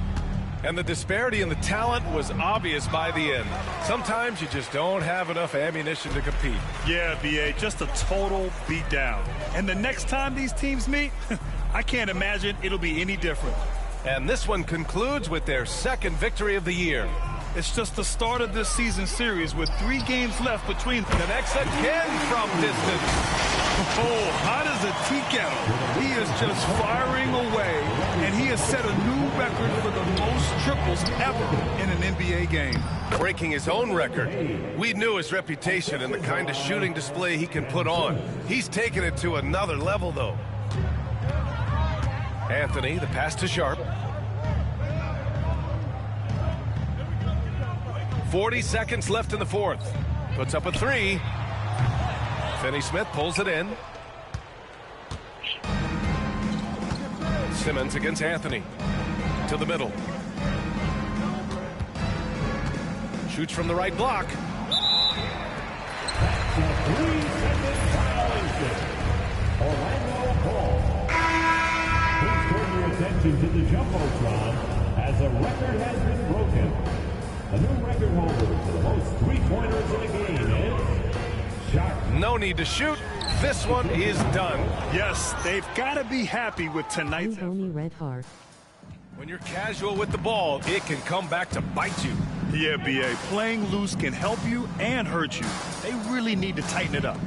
S5: And the disparity in the talent was obvious by the end. Sometimes you just don't have enough ammunition to compete.
S13: Yeah, B.A., just a total beatdown. And the next time these teams meet, I can't imagine it'll be any different.
S5: And this one concludes with their second victory of the year.
S13: It's just the start of this season series with 3 games left between them.
S5: Connects again from distance.
S13: Oh, hot as a tea kettle. He is just firing away, and he has set a new record for the most triples ever in an NBA game.
S5: Breaking his own record. We knew his reputation and the kind of shooting display he can put on. He's taken it to another level, though. Anthony, the pass to Sharp. 40 seconds left in the fourth. Puts up a 3. Finney-Smith pulls it in. Simmons against Anthony. To the middle. Shoots from the right block.
S11: Please turn your attention to the Jumbotron as a record has been broken. A new record holder for the most three-pointers in a game is Sharp.
S5: No need to shoot. This one is done.
S13: Yes, they've got to be happy with tonight's effort.
S8: Red Heart.
S5: When you're casual with the ball, it can come back to bite you.
S13: Yeah, B.A., playing loose can help you and hurt you. They really need to tighten it up.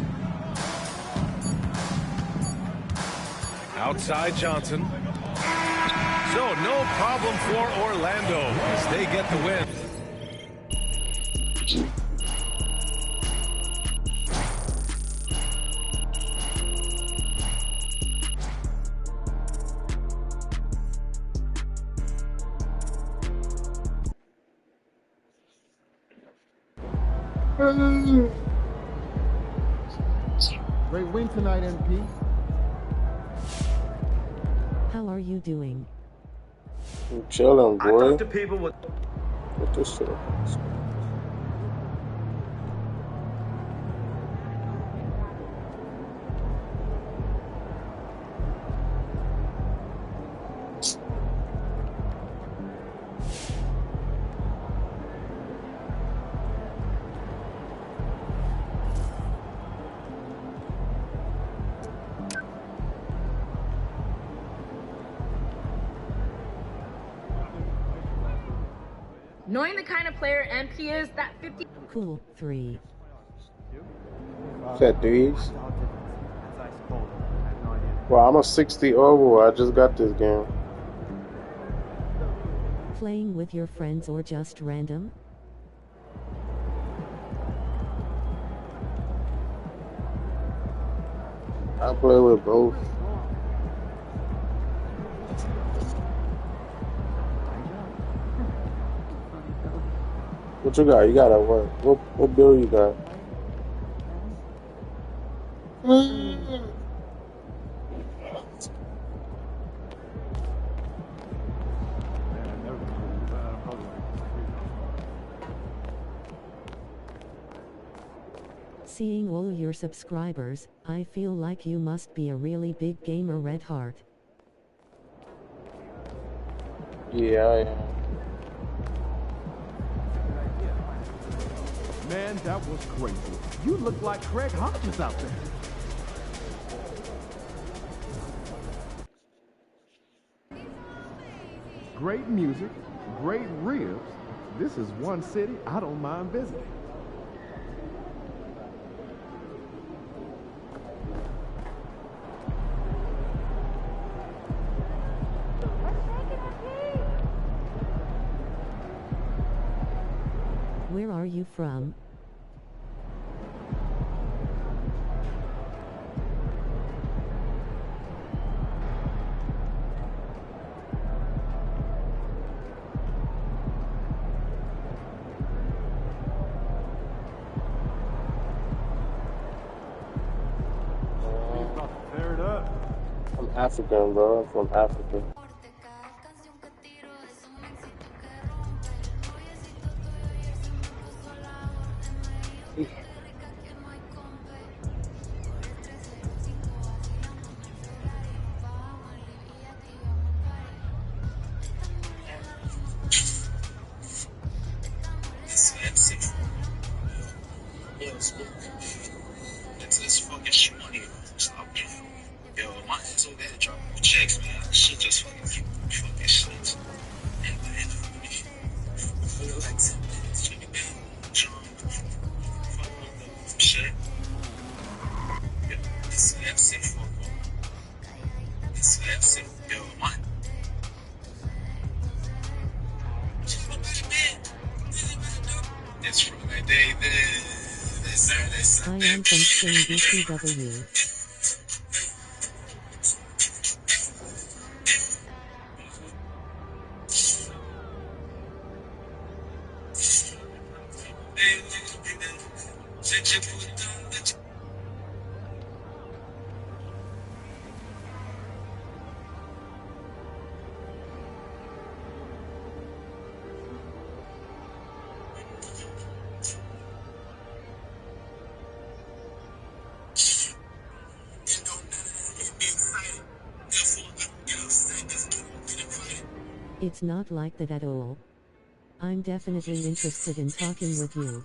S5: Outside Johnson. So no problem for Orlando as they get the win.
S19: Great win tonight, MP.
S8: How are you doing?
S20: I'm chilling, boy.
S2: I talk to people with
S20: What this shit?
S3: Knowing the kind of player MP is, that 50...
S8: Cool, 3.
S20: Is that threes? Well, I'm a 60 over. I just got this game.
S8: Playing with your friends or just random?
S20: I play with both. What you got? You got a what? What bill you got?
S8: Seeing all your subscribers, I feel like you must be a really big gamer, Red Heart.
S20: Yeah, I am.
S19: Man, that was crazy. You look like Craig Hodges out there. Great music, great ribs. This is one city I don't mind visiting.
S8: Where are you from?
S20: I'm African, bro. I'm from Africa.
S10: It's fucking shmoney. Stop it. Yo, my ass over there dropping checks, man. Shit just fucking shit. And feel like 10 minutes, check it out. Fuck shit. Yo, this MC fuck. This MC, yo, man. It's from the day
S8: I am from Spain, BCW. It's not like that at all. I'm definitely interested in talking with you.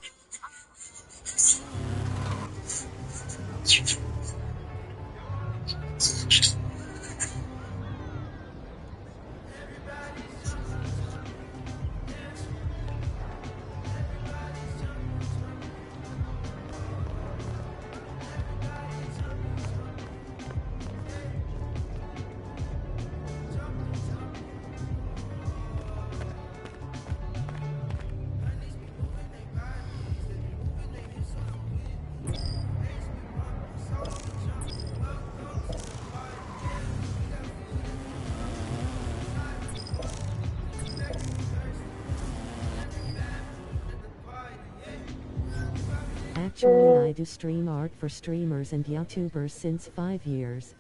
S8: Actually, I do stream art for streamers and YouTubers since 5 years.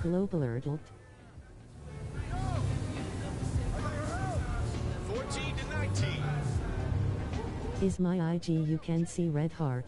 S8: Global Erdl.
S10: 14
S8: Is my IG you can see red heart.